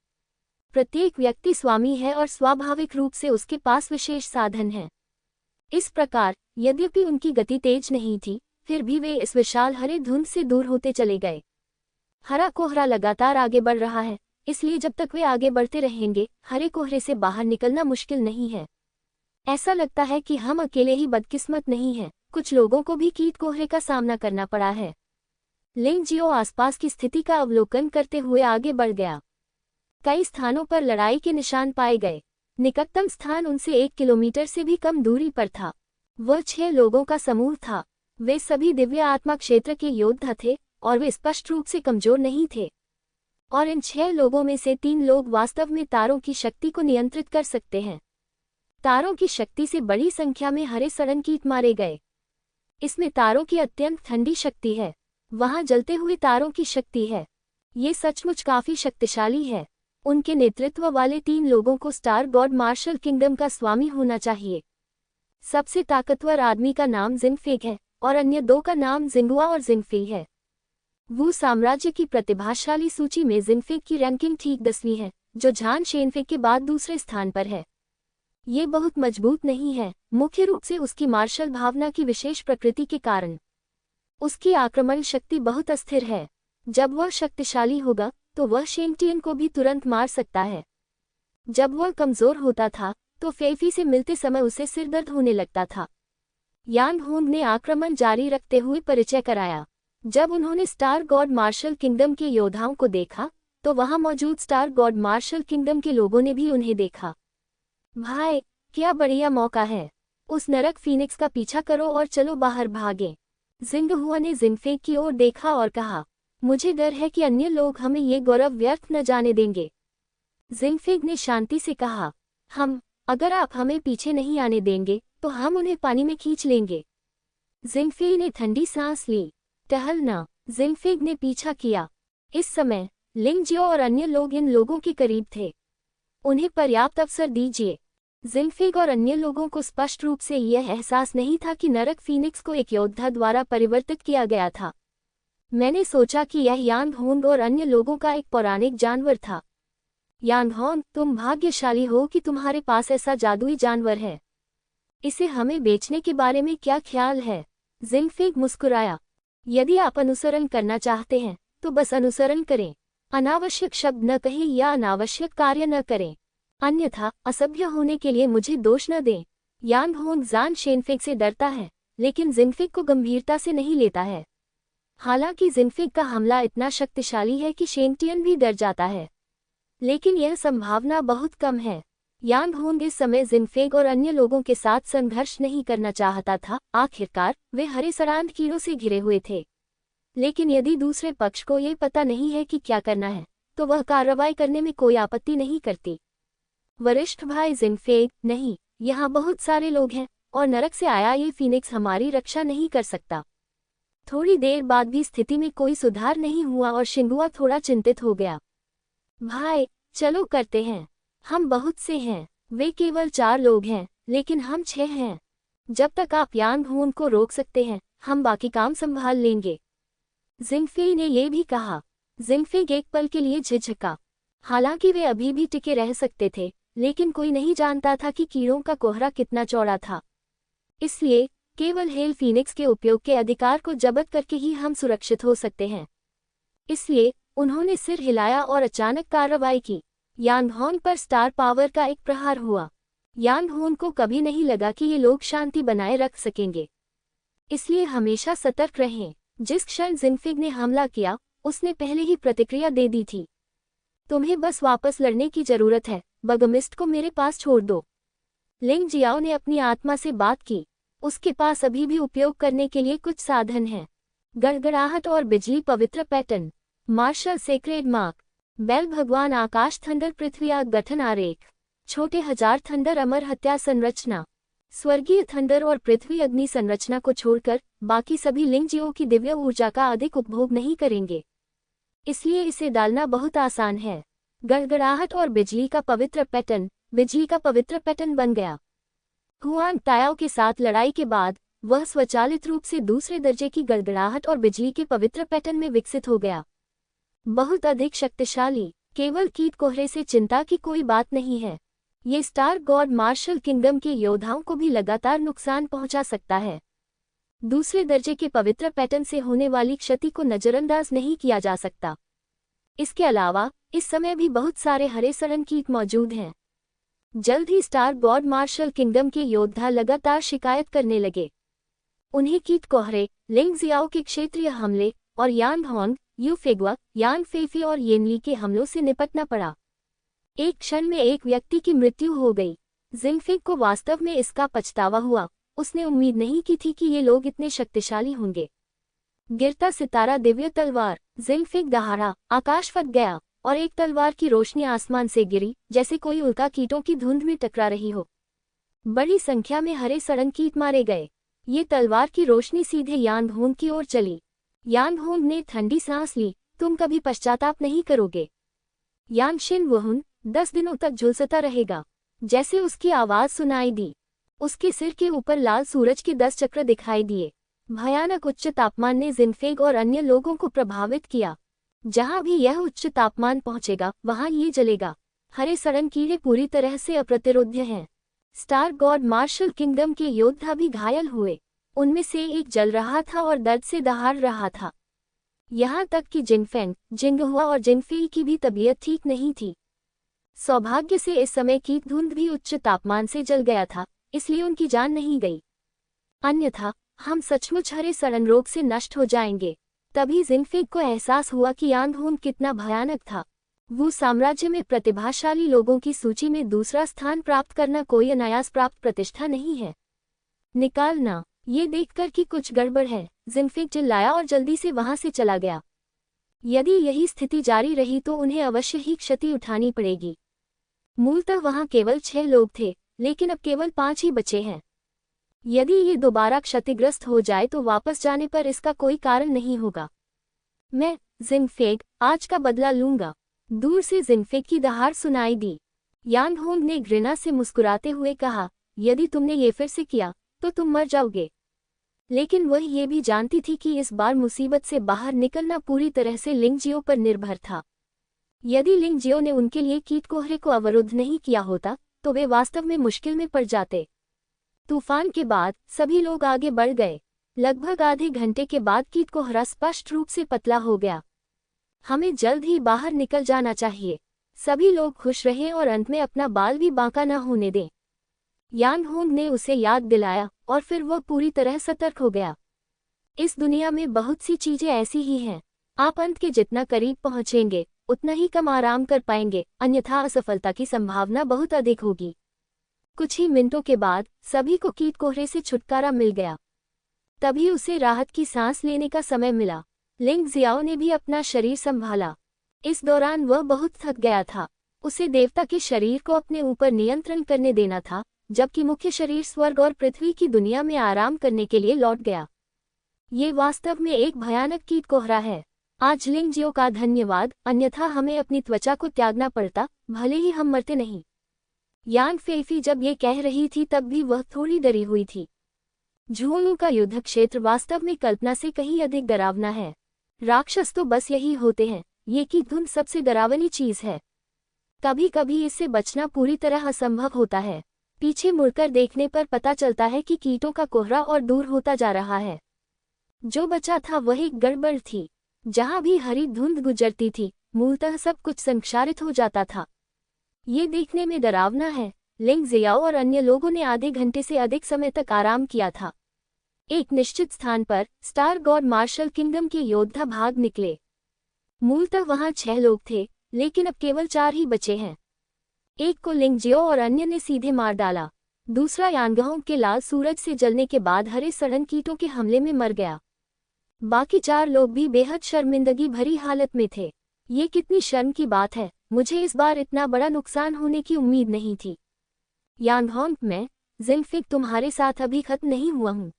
प्रत्येक व्यक्ति स्वामी है और स्वाभाविक रूप से उसके पास विशेष साधन है। इस प्रकार यद्यपि उनकी गति तेज नहीं थी, फिर भी वे इस विशाल हरे धुंध से दूर होते चले गए। हरा कोहरा लगातार आगे बढ़ रहा है, इसलिए जब तक वे आगे बढ़ते रहेंगे, हरे कोहरे से बाहर निकलना मुश्किल नहीं है। ऐसा लगता है कि हम अकेले ही बदकिस्मत नहीं हैं, कुछ लोगों को भी कीट कोहरे का सामना करना पड़ा है। लिंग जियो आसपास की स्थिति का अवलोकन करते हुए आगे बढ़ गया। कई स्थानों पर लड़ाई के निशान पाए गए। निकटतम स्थान उनसे 1 किलोमीटर से भी कम दूरी पर था। वह 6 लोगों का समूह था। वे सभी दिव्य आत्मा क्षेत्र के योद्धा थे और वे स्पष्ट रूप से कमजोर नहीं थे। और इन 6 लोगों में से 3 लोग वास्तव में तारों की शक्ति को नियंत्रित कर सकते हैं। तारों की शक्ति से बड़ी संख्या में हरे सड़नकीट मारे गए। इसमें तारों की अत्यंत ठंडी शक्ति है। वहां जलते हुए तारों की शक्ति है। ये सचमुच काफी शक्तिशाली है। उनके नेतृत्व वाले 3 लोगों को स्टार गॉड मार्शल किंगडम का स्वामी होना चाहिए। सबसे ताकतवर आदमी का नाम जिंगफेग है और अन्य 2 का नाम जिंगुआ और जिंगफेई है। वू साम्राज्य की प्रतिभाशाली सूची में जिंगफेग की रैंकिंग ठीक 10वीं है, जो झान शेनफेग के बाद दूसरे स्थान पर है। ये बहुत मजबूत नहीं है, मुख्य रूप से उसकी मार्शल भावना की विशेष प्रकृति के कारण। उसकी आक्रमण शक्ति बहुत अस्थिर है। जब वह शक्तिशाली होगा तो वह शेंगटियन को भी तुरंत मार सकता है। जब वह कमजोर होता था तो फेफी से मिलते समय उसे सिरदर्द होने लगता था। यान होंग ने आक्रमण जारी रखते हुए परिचय कराया। जब उन्होंने स्टार गॉड मार्शल किंगडम के योद्धाओं को देखा तो वहां मौजूद स्टार गॉड मार्शल किंगडम के लोगों ने भी उन्हें देखा। भाई, क्या बढ़िया मौका है। उस नरक फीनिक्स का पीछा करो और चलो बाहर भागें। जिंगहुआ ने जिंगफेग की ओर देखा और कहा, मुझे डर है कि अन्य लोग हमें ये गौरव व्यर्थ न जाने देंगे। जिंगफेग ने शांति से कहा, अगर आप हमें पीछे नहीं आने देंगे तो हम उन्हें पानी में खींच लेंगे। जिंगफेई ने ठंडी सांस ली। टहलना। जिंगफेग ने पीछा किया। इस समय लिंग जियो और अन्य लोग इन लोगों के करीब थे। उन्हें पर्याप्त अवसर दीजिए। जिंगफेग और अन्य लोगों को स्पष्ट रूप से यह एहसास नहीं था कि नरक फीनिक्स को एक योद्धा द्वारा परिवर्तित किया गया था। मैंने सोचा कि यह यांग होंग और अन्य लोगों का एक पौराणिक जानवर था। यांग होंग, तुम भाग्यशाली हो कि तुम्हारे पास ऐसा जादुई जानवर है। इसे हमें बेचने के बारे में क्या ख्याल है? जिंगफेग मुस्कुराया। यदि आप अनुसरण करना चाहते हैं तो बस अनुसरण करें। अनावश्यक शब्द न कहें या अनावश्यक कार्य न करें, अन्यथा असभ्य होने के लिए मुझे दोष न दें। यांग होंग झान शेनफेग से डरता है, लेकिन जिंगफेग को गंभीरता से नहीं लेता है। हालांकि जिंगफेग का हमला इतना शक्तिशाली है कि शेंगटियन भी डर जाता है, लेकिन यह संभावना बहुत कम है। यांग होंग इस समय जिंगफेग और अन्य लोगों के साथ संघर्ष नहीं करना चाहता था। आखिरकार वे हरे सड़ांध कीड़ों से घिरे हुए थे। लेकिन यदि दूसरे पक्ष को ये पता नहीं है कि क्या करना है तो वह कार्रवाई करने में कोई आपत्ति नहीं करती। वरिष्ठ भाई जिंगफेग, नहीं, यहाँ बहुत सारे लोग हैं और नरक से आया ये फीनिक्स हमारी रक्षा नहीं कर सकता। थोड़ी देर बाद भी स्थिति में कोई सुधार नहीं हुआ और शिंगुआ थोड़ा चिंतित हो गया। भाई, चलो करते हैं। हम बहुत से हैं। वे केवल 4 लोग हैं, लेकिन हम 6 हैं। जब तक आप यांग होंग को रोक सकते हैं, हम बाकी काम संभाल लेंगे। जिंगफेई ने यह भी कहा। जिंगफेग एक पल के लिए झिझका। हालांकि वे अभी भी टिके रह सकते थे, लेकिन कोई नहीं जानता था कि कीड़ों का कोहरा कितना चौड़ा था। इसलिए केवल हेल फीनिक्स के उपयोग के अधिकार को जब्त करके ही हम सुरक्षित हो सकते हैं। इसलिए उन्होंने सिर हिलाया और अचानक कार्रवाई की। यांग होंग पर स्टार पावर का एक प्रहार हुआ। यांग होंग को कभी नहीं लगा कि ये लोग शांति बनाए रख सकेंगे, इसलिए हमेशा सतर्क रहें। जिस क्षण जिंगफेग ने हमला किया, उसने पहले ही प्रतिक्रिया दे दी थी। तुम्हें बस वापस लड़ने की जरूरत है, बगमिस्ट को मेरे पास छोड़ दो। लिंग जियाओ ने अपनी आत्मा से बात की। उसके पास अभी भी उपयोग करने के लिए कुछ साधन हैं। गड़गड़ाहट और बिजली पवित्र पैटर्न, मार्शल सेक्रेड मार्क, बेल भगवान आकाश थंडर पृथ्वी आग गठन आरेख, छोटे हजार थंडर अमर हत्या संरचना, स्वर्गीय थंडर और पृथ्वी अग्नि संरचना को छोड़कर बाकी सभी लिंग जियो की दिव्य ऊर्जा का अधिक उपभोग नहीं करेंगे, इसलिए इसे डालना बहुत आसान है। गड़गड़ाहट और बिजली का पवित्र पैटर्न बन गया। हुआंग तायाओ के साथ लड़ाई के बाद वह स्वचालित रूप से दूसरे दर्जे की गड़गड़ाहट और बिजली के पवित्र पैटर्न में विकसित हो गया। बहुत अधिक शक्तिशाली। केवल कीट कोहरे से चिंता की कोई बात नहीं है। ये स्टार गॉड मार्शल किंगडम के योद्धाओं को भी लगातार नुकसान पहुंचा सकता है। दूसरे दर्जे के पवित्र पैटर्न से होने वाली क्षति को नजरअंदाज नहीं किया जा सकता। इसके अलावा इस समय भी बहुत सारे हरे सड़न कीट मौजूद हैं। जल्द ही स्टार गॉड मार्शल किंगडम के योद्धा लगातार शिकायत करने लगे। उन्हें कीट कोहरे, लिंग जियाओ के क्षेत्रीय हमले और यान होंग, यू फेगुआ, यान फेफी और येनली के हमलों से निपटना पड़ा। एक क्षण में एक व्यक्ति की मृत्यु हो गई। जिनफिग को वास्तव में इसका पछतावा हुआ। उसने उम्मीद नहीं की थी कि ये लोग इतने शक्तिशाली होंगे। गिरता सितारा, दिव्य तलवार। जिनफिग दहाड़ा, आकाश फट गया और एक तलवार की रोशनी आसमान से गिरी, जैसे कोई उल्का कीटों की धुंध में टकरा रही हो। बड़ी संख्या में हरे सड़न कीट मारे गए। ये तलवार की रोशनी सीधे यानहोंग की ओर चली। यानहोंग ने ठंडी सांस ली। तुम कभी पश्चाताप नहीं करोगे। यानशिन वहुन 10 दिनों तक झुलसता रहेगा। जैसे उसकी आवाज सुनाई दी, उसके सिर के ऊपर लाल सूरज के 10 चक्र दिखाई दिए। भयानक उच्च तापमान ने जिनफिग और अन्य लोगों को प्रभावित किया। जहां भी यह उच्च तापमान पहुंचेगा वहां ये जलेगा। हरे सड़न कीड़े पूरी तरह से अप्रतिरोध्य हैं। स्टार गॉड मार्शल किंगडम के योद्धा भी घायल हुए। उनमें से एक जल रहा था और दर्द से दहाड़ रहा था। यहाँ तक कि जिनफेंग, जिंगहुआ और जिनफेई की भी तबीयत ठीक नहीं थी। सौभाग्य से इस समय की धुंध भी उच्च तापमान से जल गया था, इसलिए उनकी जान नहीं गई। अन्यथा हम सचमुच हरे सड़न रोग से नष्ट हो जाएंगे। तभी जिनफिग को एहसास हुआ कि यानहोंग कितना भयानक था। वो साम्राज्य में प्रतिभाशाली लोगों की सूची में दूसरा स्थान प्राप्त करना कोई अनायास प्राप्त प्रतिष्ठा नहीं है। निकालना। ये देखकर कि कुछ गड़बड़ है, जिनफिग चिल्लाया और जल्दी से वहां से चला गया। यदि यही स्थिति जारी रही तो उन्हें अवश्य ही क्षति उठानी पड़ेगी। मूलतः वहां केवल 6 लोग थे, लेकिन अब केवल 5 ही बचे हैं। यदि ये दोबारा क्षतिग्रस्त हो जाए तो वापस जाने पर इसका कोई कारण नहीं होगा। मैं, जिनफिग, आज का बदला लूंगा। दूर से जिनफिग की दहाड़ सुनाई दी। यानहोंग ने घृणा से मुस्कुराते हुए कहा, यदि तुमने ये फिर से किया तो तुम मर जाओगे। लेकिन वह ये भी जानती थी कि इस बार मुसीबत से बाहर निकलना पूरी तरह से लिंगजियो पर निर्भर था। यदि लिंगजियो ने उनके लिए कीट कोहरे को अवरुद्ध नहीं किया होता तो वे वास्तव में मुश्किल में पड़ जाते। तूफान के बाद सभी लोग आगे बढ़ गए। लगभग आधे घंटे के बाद कीट कोहरा स्पष्ट रूप से पतला हो गया। हमें जल्द ही बाहर निकल जाना चाहिए। सभी लोग खुश रहे और अंत में अपना बाल भी बांका न होने दें। यानहोंग ने उसे याद दिलाया और फिर वह पूरी तरह सतर्क हो गया। इस दुनिया में बहुत सी चीजें ऐसी ही हैं। आप अंत के जितना करीब पहुंचेंगे उतना ही कम आराम कर पाएंगे, अन्यथा असफलता की संभावना बहुत अधिक होगी। कुछ ही मिनटों के बाद सभी को कीट कोहरे से छुटकारा मिल गया। तभी उसे राहत की सांस लेने का समय मिला। लिंग जियाओ ने भी अपना शरीर संभाला। इस दौरान वह बहुत थक गया था। उसे देवता के शरीर को अपने ऊपर नियंत्रण करने देना था, जबकि मुख्य शरीर स्वर्ग और पृथ्वी की दुनिया में आराम करने के लिए लौट गया। ये वास्तव में एक भयानक कीट कोहरा है। आज लिंगजियो का धन्यवाद, अन्यथा हमें अपनी त्वचा को त्यागना पड़ता, भले ही हम मरते नहीं। यान फेफी जब ये कह रही थी तब भी वह थोड़ी डरी हुई थी। झूलू का युद्ध क्षेत्र वास्तव में कल्पना से कहीं अधिक डरावना है। राक्षस तो बस यही होते हैं, ये की धुंध सबसे डरावनी चीज है। कभी कभी इससे बचना पूरी तरह असंभव होता है। पीछे मुड़कर देखने पर पता चलता है कि कीटों का कोहरा और दूर होता जा रहा है। जो बचा था वह एक गड़बड़ थी। जहां भी हरी धुंध गुजरती थी, मूलतः सब कुछ संक्षारित हो जाता था। ये देखने में डरावना है। लिंग जियाओ और अन्य लोगों ने आधे घंटे से अधिक समय तक आराम किया था। एक निश्चित स्थान पर स्टार गॉड मार्शल किंगडम के योद्धा भाग निकले। मूलतः वहां 6 लोग थे, लेकिन अब केवल 4 ही बचे हैं। एक को लिंगजियो और अन्य ने सीधे मार डाला। दूसरा यानगहोंग के लाल सूरज से जलने के बाद हरे सड़न कीटों के हमले में मर गया। बाकी 4 लोग भी बेहद शर्मिंदगी भरी हालत में थे। ये कितनी शर्म की बात है, मुझे इस बार इतना बड़ा नुकसान होने की उम्मीद नहीं थी। यानगहोंग, मैं, जिनफिग, तुम्हारे साथ अभी खत्म नहीं हुआ हूँ।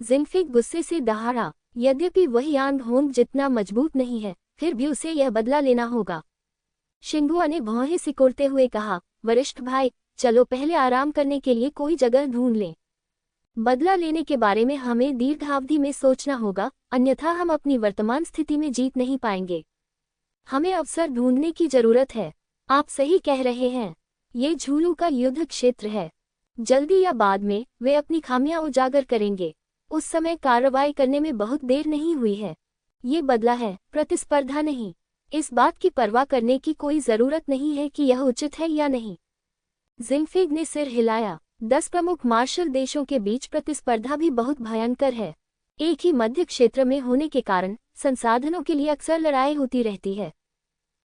जिनफिग गुस्से से दहाड़ा। यद्यपि वह यानगहोंग जितना मजबूत नहीं है, फिर भी उसे यह बदला लेना होगा। शिंगुआ ने भौहें सिकोड़ते हुए कहा, वरिष्ठ भाई, चलो पहले आराम करने के लिए कोई जगह ढूंढ लें। बदला लेने के बारे में हमें दीर्घावधि में सोचना होगा, अन्यथा हम अपनी वर्तमान स्थिति में जीत नहीं पाएंगे। हमें अवसर ढूंढने की जरूरत है। आप सही कह रहे हैं। ये झूलू का युद्ध क्षेत्र है। जल्दी या बाद में वे अपनी खामियां उजागर करेंगे। उस समय कार्रवाई करने में बहुत देर नहीं हुई है। ये बदला है, प्रतिस्पर्धा नहीं। इस बात की परवाह करने की कोई जरूरत नहीं है कि यह उचित है या नहीं। जिनफिग ने सिर हिलाया। 10 प्रमुख मार्शल देशों के बीच प्रतिस्पर्धा भी बहुत भयंकर है। एक ही मध्य क्षेत्र में होने के कारण संसाधनों के लिए अक्सर लड़ाई होती रहती है,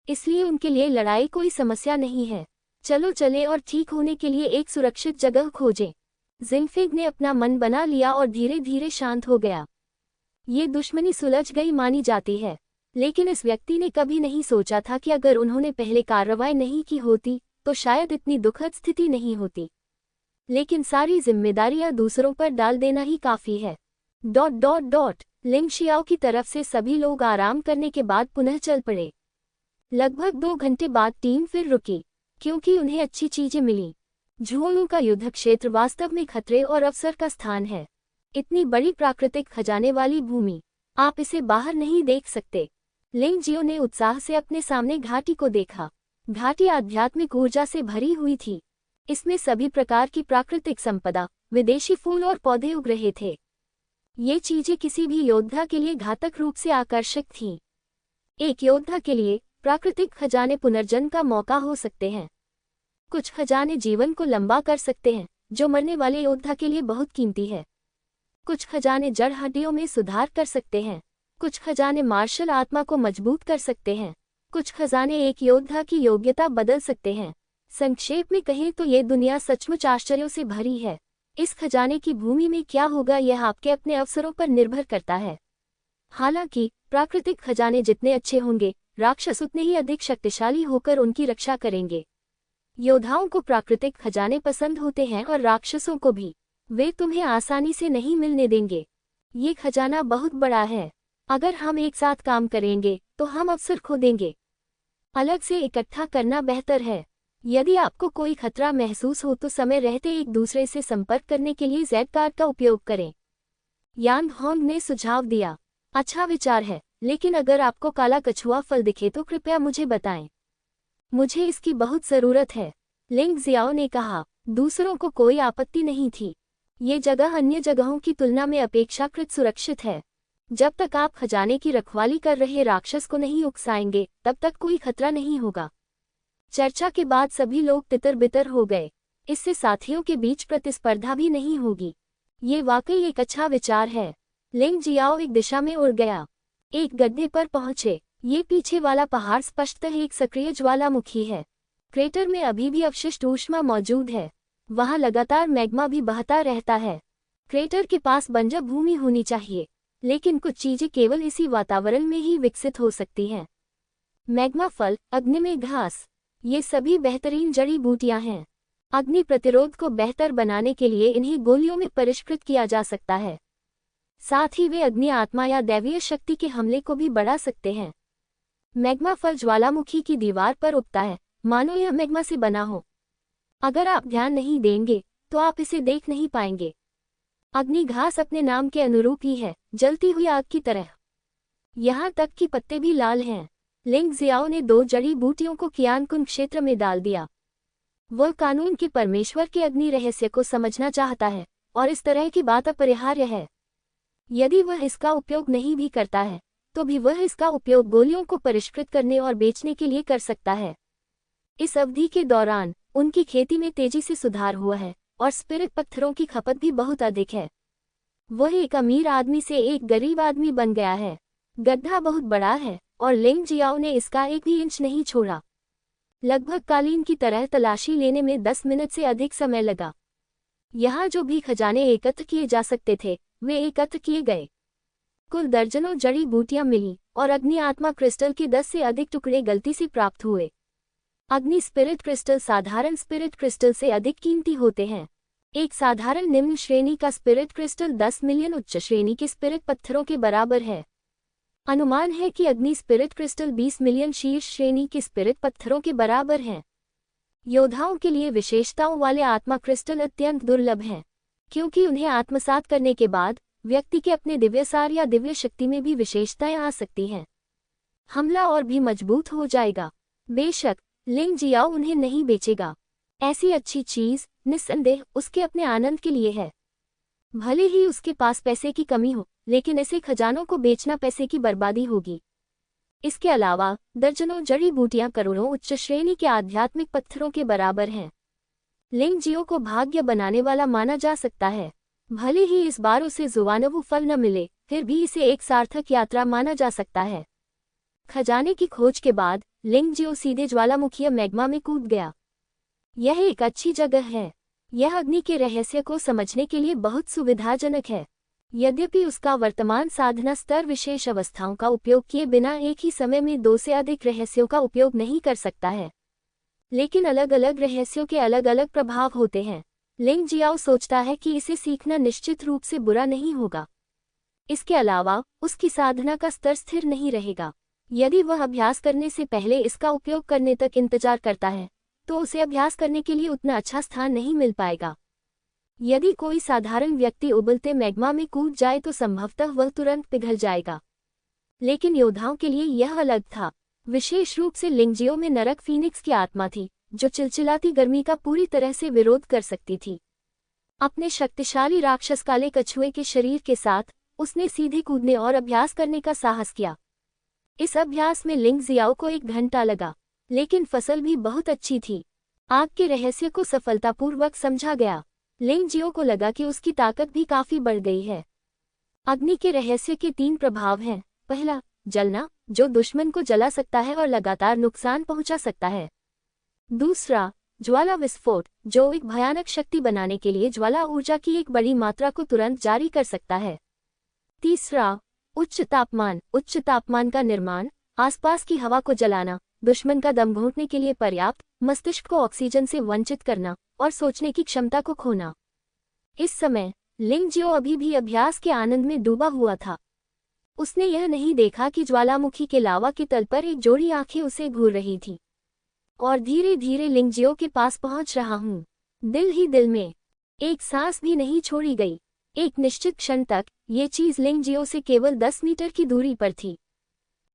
इसलिए उनके लिए लड़ाई कोई समस्या नहीं है। चलो चले और ठीक होने के लिए एक सुरक्षित जगह खोजें। जिनफिग ने अपना मन बना लिया और धीरे धीरे शांत हो गया। ये दुश्मनी सुलझ गई मानी जाती है, लेकिन इस व्यक्ति ने कभी नहीं सोचा था कि अगर उन्होंने पहले कार्रवाई नहीं की होती तो शायद इतनी दुखद स्थिति नहीं होती। लेकिन सारी जिम्मेदारियां दूसरों पर डाल देना ही काफी है। ... लिंग शियाओ की तरफ से सभी लोग आराम करने के बाद पुनः चल पड़े। लगभग 2 घंटे बाद टीम फिर रुकी, क्योंकि उन्हें अच्छी चीजें मिली। झुओलू का युद्ध क्षेत्र वास्तव में खतरे और अवसर का स्थान है। इतनी बड़ी प्राकृतिक खजाने वाली भूमि, आप इसे बाहर नहीं देख सकते। लिंग जियो ने उत्साह से अपने सामने घाटी को देखा। घाटी आध्यात्मिक ऊर्जा से भरी हुई थी। इसमें सभी प्रकार की प्राकृतिक संपदा, विदेशी फूल और पौधे उग रहे थे। ये चीजें किसी भी योद्धा के लिए घातक रूप से आकर्षक थीं। एक योद्धा के लिए प्राकृतिक खजाने पुनर्जन्म का मौका हो सकते हैं। कुछ खजाने जीवन को लंबा कर सकते हैं, जो मरने वाले योद्धा के लिए बहुत कीमती है। कुछ खजाने जड़ हड्डियों में सुधार कर सकते हैं। कुछ खजाने मार्शल आत्मा को मजबूत कर सकते हैं। कुछ खजाने एक योद्धा की योग्यता बदल सकते हैं। संक्षेप में कहें तो ये दुनिया सचमुच आश्चर्यों से भरी है। इस खजाने की भूमि में क्या होगा यह आपके अपने अवसरों पर निर्भर करता है। हालांकि प्राकृतिक खजाने जितने अच्छे होंगे, राक्षस उतने ही अधिक शक्तिशाली होकर उनकी रक्षा करेंगे। योद्धाओं को प्राकृतिक खजाने पसंद होते हैं और राक्षसों को भी। वे तुम्हें आसानी से नहीं मिलने देंगे। ये खजाना बहुत बड़ा है। अगर हम एक साथ काम करेंगे तो हम अवसर खो देंगे। अलग से इकट्ठा करना बेहतर है। यदि आपको कोई खतरा महसूस हो तो समय रहते एक दूसरे से संपर्क करने के लिए जेड कार्ड का उपयोग करें। यान होंग ने सुझाव दिया। अच्छा विचार है, लेकिन अगर आपको काला कछुआ फल दिखे तो कृपया मुझे बताएं। मुझे इसकी बहुत ज़रूरत है, लिंग जियाओ ने कहा। दूसरों को कोई आपत्ति नहीं थी। ये जगह अन्य जगहों की तुलना में अपेक्षाकृत सुरक्षित है। जब तक आप खजाने की रखवाली कर रहे राक्षस को नहीं उकसाएंगे, तब तक कोई खतरा नहीं होगा। चर्चा के बाद सभी लोग तितर बितर हो गए। इससे साथियों के बीच प्रतिस्पर्धा भी नहीं होगी। ये वाकई एक अच्छा विचार है। लिंग जियाओ एक दिशा में उड़ गया। एक गड्ढे पर पहुंचे। ये पीछे वाला पहाड़ स्पष्टतः एक सक्रिय ज्वालामुखी है। क्रेटर में अभी भी अवशिष्ट ऊष्मा मौजूद है। वहां लगातार मैग्मा भी बहता रहता है। क्रेटर के पास बंजर भूमि होनी चाहिए, लेकिन कुछ चीजें केवल इसी वातावरण में ही विकसित हो सकती हैं। मैग्मा फल, अग्निमय घास, ये सभी बेहतरीन जड़ी बूटियां हैं। अग्नि प्रतिरोध को बेहतर बनाने के लिए इन्हें गोलियों में परिष्कृत किया जा सकता है। साथ ही वे अग्नि आत्मा या दैवीय शक्ति के हमले को भी बढ़ा सकते हैं। मैग्मा फल ज्वालामुखी की दीवार पर उगता है, मानो यह मैग्मा से बना हो। अगर आप ध्यान नहीं देंगे तो आप इसे देख नहीं पाएंगे। अग्नि घास अपने नाम के अनुरूप ही है, जलती हुई आग की तरह। यहाँ तक कि पत्ते भी लाल हैं। लिंग जियाओ ने 2 जड़ी बूटियों को कियानकुन क्षेत्र में डाल दिया। वह कानून के परमेश्वर के अग्नि रहस्य को समझना चाहता है, और इस तरह की बात अपरिहार्य है। यदि वह इसका उपयोग नहीं भी करता है, तो भी वह इसका उपयोग गोलियों को परिष्कृत करने और बेचने के लिए कर सकता है। इस अवधि के दौरान उनकी खेती में तेजी से सुधार हुआ है, और स्पिरिट पत्थरों की खपत भी बहुत अधिक है। वह एक अमीर आदमी से एक गरीब आदमी बन गया है। गड्ढा बहुत बड़ा है, और लिंग जियाओ ने इसका एक भी इंच नहीं छोड़ा। लगभग कालीन की तरह तलाशी लेने में 10 मिनट से अधिक समय लगा। यहाँ जो भी खजाने एकत्र किए जा सकते थे, वे एकत्र किए गए। कुल दर्जनों जड़ी बूटियां मिली, और अग्नि आत्मा क्रिस्टल के 10 से अधिक टुकड़े गलती से प्राप्त हुए। अग्नि स्पिरिट क्रिस्टल साधारण स्पिरिट क्रिस्टल से अधिक कीमती होते हैं। एक साधारण निम्न श्रेणी का स्पिरिट क्रिस्टल 10 मिलियन उच्च श्रेणी के स्पिरिट पत्थरों के बराबर है। अनुमान है कि अग्नि स्पिरिट क्रिस्टल 20 मिलियन शीर्ष श्रेणी के स्पिरिट पत्थरों के बराबर हैं। योद्धाओं के लिए विशेषताओं वाले आत्मा क्रिस्टल अत्यंत दुर्लभ हैं, क्योंकि उन्हें आत्मसात करने के बाद व्यक्ति के अपने दिव्यसार या दिव्य शक्ति में भी विशेषताएं आ सकती हैं। हमला और भी मजबूत हो जाएगा। बेशक लिंग जियाओ उन्हें नहीं बेचेगा। ऐसी अच्छी चीज निस्संदेह उसके अपने आनंद के लिए है। भले ही उसके पास पैसे की कमी हो, लेकिन ऐसे खजानों को बेचना पैसे की बर्बादी होगी। इसके अलावा दर्जनों जड़ी बूटियां करोड़ों उच्च श्रेणी के आध्यात्मिक पत्थरों के बराबर हैं। लिंग जियो को भाग्य बनाने वाला माना जा सकता है। भले ही इस बार उसे जुवानवु फल न मिले, फिर भी इसे एक सार्थक यात्रा माना जा सकता है। खजाने की खोज के बाद लिंग जियो सीधे ज्वालामुखी मैग्मा में कूद गया। यह एक अच्छी जगह है। यह अग्नि के रहस्य को समझने के लिए बहुत सुविधाजनक है। यद्यपि उसका वर्तमान साधना स्तर विशेष अवस्थाओं का उपयोग किए बिना एक ही समय में 2 से अधिक रहस्यों का उपयोग नहीं कर सकता है, लेकिन अलग अलग रहस्यों के अलग अलग प्रभाव होते हैं। लिंग जियाओ सोचता है कि इसे सीखना निश्चित रूप से बुरा नहीं होगा। इसके अलावा उसकी साधना का स्तर स्थिर नहीं रहेगा। यदि वह अभ्यास करने से पहले इसका उपयोग करने तक इंतजार करता है, तो उसे अभ्यास करने के लिए उतना अच्छा स्थान नहीं मिल पाएगा। यदि कोई साधारण व्यक्ति उबलते मैग्मा में कूद जाए तो संभवतः वह तुरंत पिघल जाएगा, लेकिन योद्धाओं के लिए यह अलग था। विशेष रूप से लिंग जियो में नरक फीनिक्स की आत्मा थी, जो चिलचिलाती गर्मी का पूरी तरह से विरोध कर सकती थी। अपने शक्तिशाली राक्षस काले कछुए के शरीर के साथ उसने सीधे कूदने और अभ्यास करने का साहस किया। इस अभ्यास में लिंग जियाओ को 1 घंटा लगा, लेकिन फसल भी बहुत अच्छी थी। आग के रहस्य को सफलतापूर्वक समझा गया। लिंग जियो को लगा कि उसकी ताकत भी काफी बढ़ गई है। अग्नि के रहस्य के 3 प्रभाव हैं। पहला, जलना, जो दुश्मन को जला सकता है और लगातार नुकसान पहुंचा सकता है। दूसरा, ज्वाला विस्फोट, जो एक भयानक शक्ति बनाने के लिए ज्वाला ऊर्जा की एक बड़ी मात्रा को तुरंत जारी कर सकता है। तीसरा, उच्च तापमान का निर्माण, आसपास की हवा को जलाना, दुश्मन का दम घोंटने के लिए पर्याप्त, मस्तिष्क को ऑक्सीजन से वंचित करना और सोचने की क्षमता को खोना। इस समय लिंग जियो अभी भी अभ्यास के आनंद में डूबा हुआ था। उसने यह नहीं देखा कि ज्वालामुखी के लावा के तल पर एक जोड़ी आंखें उसे घूर रही थी। और धीरे धीरे लिंग जियो के पास पहुंच रहा हूँ। दिल ही दिल में एक सांस भी नहीं छोड़ी गई। एक निश्चित क्षण तक ये चीज लिंग जियो से केवल 10 मीटर की दूरी पर थी।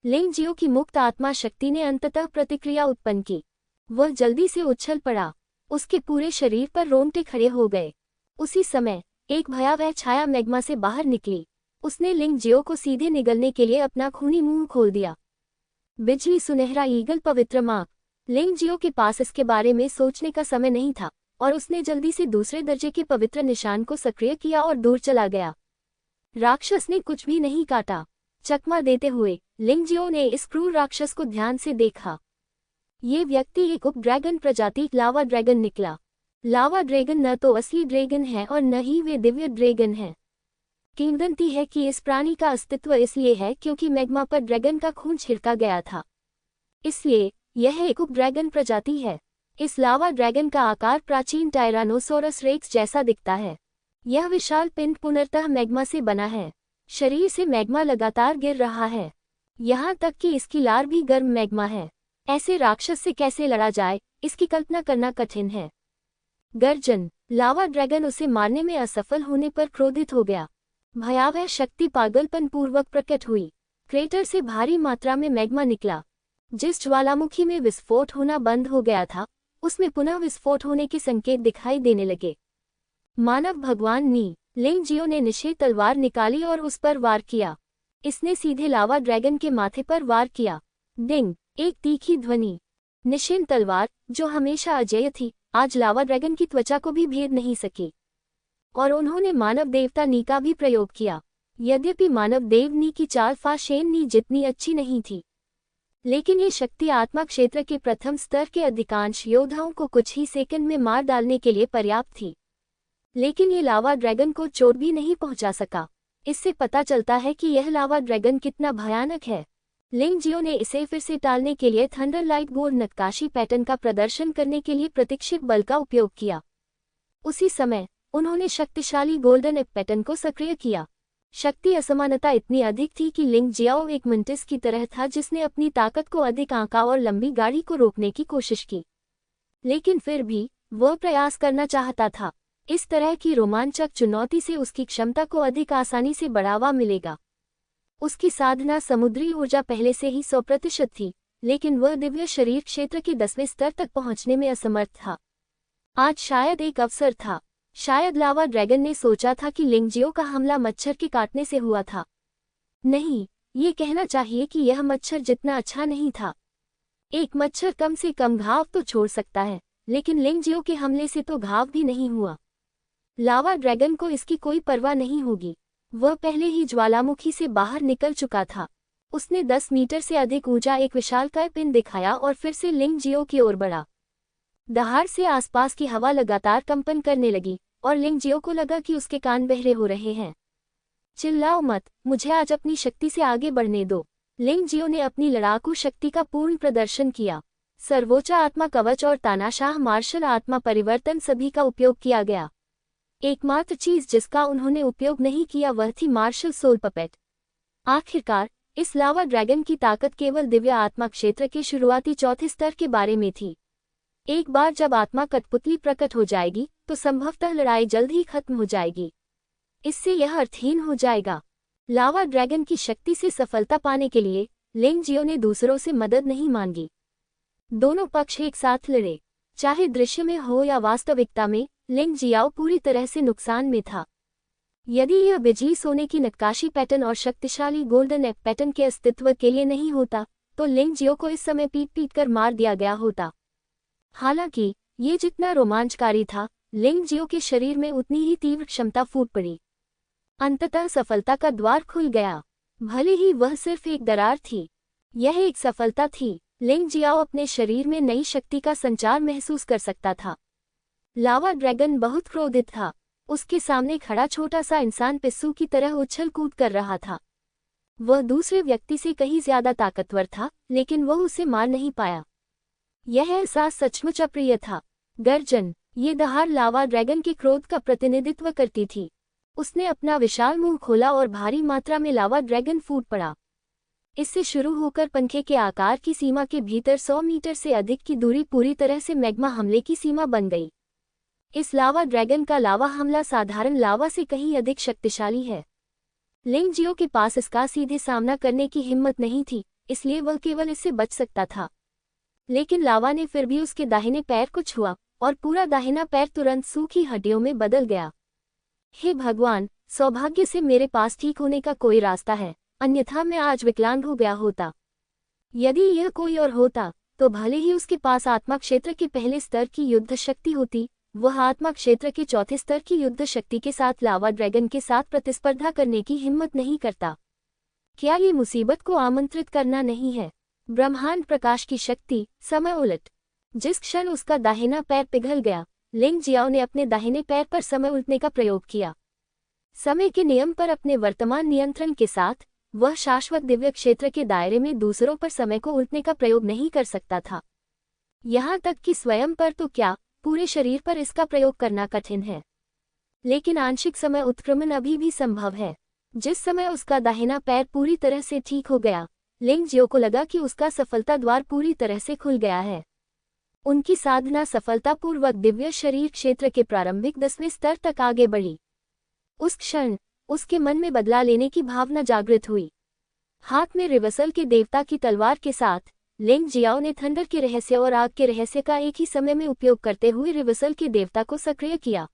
लिंग जियो की मुक्त आत्मा शक्ति ने अंततः प्रतिक्रिया उत्पन्न की। वह जल्दी से उछल पड़ा। उसके पूरे शरीर पर रोंगटे खड़े हो गए। उसी समय एक भयावह छाया मैग्मा से बाहर निकली। उसने लिंग जियो को सीधे निगलने के लिए अपना खूनी मुंह खोल दिया। बिजली सुनहरा ईगल पवित्र माँ। लिंग जियो के पास इसके बारे में सोचने का समय नहीं था और उसने जल्दी से दूसरे दर्जे के पवित्र निशान को सक्रिय किया और दूर चला गया। राक्षस ने कुछ भी नहीं काटा। चकमा देते हुए लिंग जियो ने इस क्रूर राक्षस को ध्यान से देखा। ये व्यक्ति एक उप ड्रैगन प्रजाति लावा ड्रैगन निकला। लावा ड्रैगन न तो असली ड्रैगन है और न ही वे दिव्य ड्रैगन है। किंवदंती है कि इस प्राणी का अस्तित्व इसलिए है क्योंकि मैग्मा पर ड्रैगन का खून छिड़का गया था, इसलिए यह एक उप ड्रैगन प्रजाति है। इस लावा ड्रैगन का आकार प्राचीन टायरानोसोरस रेक्स जैसा दिखता है। यह विशाल पिंड पुनर्तः मैग्मा से बना है। शरीर से मैग्मा लगातार गिर रहा है, यहाँ तक कि इसकी लार भी गर्म मैग्मा है। ऐसे राक्षस से कैसे लड़ा जाए, इसकी कल्पना करना कठिन है। गर्जन। लावा ड्रैगन उसे मारने में असफल होने पर क्रोधित हो गया। भयावह शक्ति पागलपन पूर्वक प्रकट हुई। क्रेटर से भारी मात्रा में मैग्मा निकला। जिस ज्वालामुखी में विस्फोट होना बंद हो गया था, उसमें पुनः विस्फोट होने के संकेत दिखाई देने लगे। मानव भगवान नी। लिंग जियो ने निषेध तलवार निकाली और उस पर वार किया। इसने सीधे लावा ड्रैगन के माथे पर वार किया। डिंग। एक तीखी ध्वनि। निषेध तलवार, जो हमेशा अजेय थी, आज लावा ड्रैगन की त्वचा को भी भेद नहीं सकी। और उन्होंने मानव देवता नी का भी प्रयोग किया। यद्यपि मानव देव नी की चाल फाशेन नी जितनी अच्छी नहीं थी, लेकिन ये शक्ति आत्मा क्षेत्र के प्रथम स्तर के अधिकांश योद्धाओं को कुछ ही सेकंड में मार डालने के लिए पर्याप्त थी। लेकिन ये लावा ड्रैगन को चोट भी नहीं पहुंचा सका। इससे पता चलता है कि यह लावा ड्रैगन कितना भयानक है। लिंग जियो ने इसे फिर से टालने के लिए थंडर लाइट गोल्ड नक्काशी पैटर्न का प्रदर्शन करने के लिए प्रतीक्षित बल का उपयोग किया। उसी समय उन्होंने शक्तिशाली गोल्डन एप पैटर्न को सक्रिय किया। शक्ति असमानता इतनी अधिक थी कि लिंग जियाओ एक मंटिस की तरह था जिसने अपनी ताकत को अधिक आंका और लंबी गाड़ी को रोकने की कोशिश की, लेकिन फिर भी वह प्रयास करना चाहता था। इस तरह की रोमांचक चुनौती से उसकी क्षमता को अधिक आसानी से बढ़ावा मिलेगा। उसकी साधना समुद्री ऊर्जा पहले से ही 100% थी, लेकिन वह दिव्य शरीर क्षेत्र के 10वें स्तर तक पहुंचने में असमर्थ था। आज शायद एक अवसर था। शायद लावा ड्रैगन ने सोचा था कि लिंग जियो का हमला मच्छर के काटने से हुआ था। नहीं, ये कहना चाहिए कि यह मच्छर जितना अच्छा नहीं था। एक मच्छर कम से कम घाव तो छोड़ सकता है, लेकिन लिंग जियो के हमले से तो घाव भी नहीं हुआ। लावा ड्रैगन को इसकी कोई परवाह नहीं होगी। वह पहले ही ज्वालामुखी से बाहर निकल चुका था। उसने 10 मीटर से अधिक ऊंचा एक विशालकाय पिन दिखाया और फिर से लिंग जियो की ओर बढ़ा। दहाड़ से आसपास की हवा लगातार कंपन करने लगी और लिंग जियो को लगा कि उसके कान बहरे हो रहे हैं। चिल्लाओ मत, मुझे आज अपनी शक्ति से आगे बढ़ने दो। लिंग जियो ने अपनी लड़ाकू शक्ति का पूर्ण प्रदर्शन किया। सर्वोच्च आत्मा कवच और तानाशाह मार्शल आत्मा परिवर्तन सभी का उपयोग किया गया। एकमात्र चीज जिसका उन्होंने उपयोग नहीं किया वह थी मार्शल सोल पपेट। आखिरकार इस लावा ड्रैगन की ताकत केवल दिव्य आत्मा क्षेत्र के शुरुआती चौथे स्तर के बारे में थी। एक बार जब आत्मा कठपुतली प्रकट हो जाएगी तो संभवतः लड़ाई जल्द ही खत्म हो जाएगी। इससे यह अर्थहीन हो जाएगा। लावा ड्रैगन की शक्ति से सफलता पाने के लिए लिंग जियो ने दूसरों से मदद नहीं मांगी। दोनों पक्ष एक साथ लड़े, चाहे दृश्य में हो या वास्तविकता में। लिंग जियाओ पूरी तरह से नुकसान में था। यदि यह बिजली सोने की नक्काशी पैटर्न और शक्तिशाली गोल्डन एग पैटर्न के अस्तित्व के लिए नहीं होता तो लिंग जियो को इस समय पीट कर मार दिया गया होता। हालांकि ये जितना रोमांचकारी था, लिंग जियो के शरीर में उतनी ही तीव्र क्षमता फूट पड़ी। अंततः सफलता का द्वार खुल गया। भले ही वह सिर्फ एक दरार थी, यह एक सफलता थी। लिंग जियाओ अपने शरीर में नई शक्ति का संचार महसूस कर सकता था। लावा ड्रैगन बहुत क्रोधित था। उसके सामने खड़ा छोटा सा इंसान पिस्सू की तरह उछल कूद कर रहा था। वह दूसरे व्यक्ति से कहीं ज्यादा ताकतवर था, लेकिन वह उसे मार नहीं पाया। यह एहसास सचमुच अप्रिय था। गर्जन, ये दहाड़ लावा ड्रैगन के क्रोध का प्रतिनिधित्व करती थी। उसने अपना विशाल मुंह खोला और भारी मात्रा में लावा ड्रैगन फूट पड़ा। इससे शुरू होकर पंखे के आकार की सीमा के भीतर 100 मीटर से अधिक की दूरी पूरी तरह से मैग्मा हमले की सीमा बन गई। इस लावा ड्रैगन का लावा हमला साधारण लावा से कहीं अधिक शक्तिशाली है। लिंग जियो के पास इसका सीधे सामना करने की हिम्मत नहीं थी, इसलिए वह केवल इससे बच सकता था। लेकिन लावा ने फिर भी उसके दाहिने पैर को छुआ और पूरा दाहिना पैर तुरंत सूखी हड्डियों में बदल गया। हे भगवान, सौभाग्य से मेरे पास ठीक होने का कोई रास्ता है, अन्यथा मैं आज विकलांग हो गया होता। यदि यह कोई और होता तो भले ही उसके पास आत्मा क्षेत्र के पहले स्तर की युद्ध शक्ति होती, वह आत्मा क्षेत्र के चौथे स्तर की युद्ध शक्ति के साथ लावा ड्रैगन के साथ प्रतिस्पर्धा करने की हिम्मत नहीं करता। क्या ये मुसीबत को आमंत्रित करना नहीं है? ब्रह्मांड प्रकाश की शक्ति, समय उलट। जिस क्षण उसका दाहिना पैर पिघल गया, लिंग जियाओ ने अपने दाहिने पैर पर समय उल्टने का प्रयोग किया। समय के नियम पर अपने वर्तमान नियंत्रण के साथ वह शाश्वत दिव्य क्षेत्र के दायरे में दूसरों पर समय को उल्टने का प्रयोग नहीं कर सकता था। यहाँ तक कि स्वयं पर तो क्या, पूरे शरीर पर इसका प्रयोग करना कठिन है। लेकिन आंशिक समय उत्क्रमण अभी भी संभव है। जिस समय उसका दाहिना पैर पूरी तरह से ठीक हो गया, लिंग जियो को लगा कि उसका सफलता द्वार पूरी तरह से खुल गया है। उनकी साधना सफलतापूर्वक दिव्य शरीर क्षेत्र के प्रारंभिक 10वें स्तर तक आगे बढ़ी। उस क्षण उसके मन में बदला लेने की भावना जागृत हुई। हाथ में रिवर्सल के देवता की तलवार के साथ लिंग जियाओ ने थंडर के रहस्य और आग के रहस्य का एक ही समय में उपयोग करते हुए रिवर्सल के देवता को सक्रिय किया।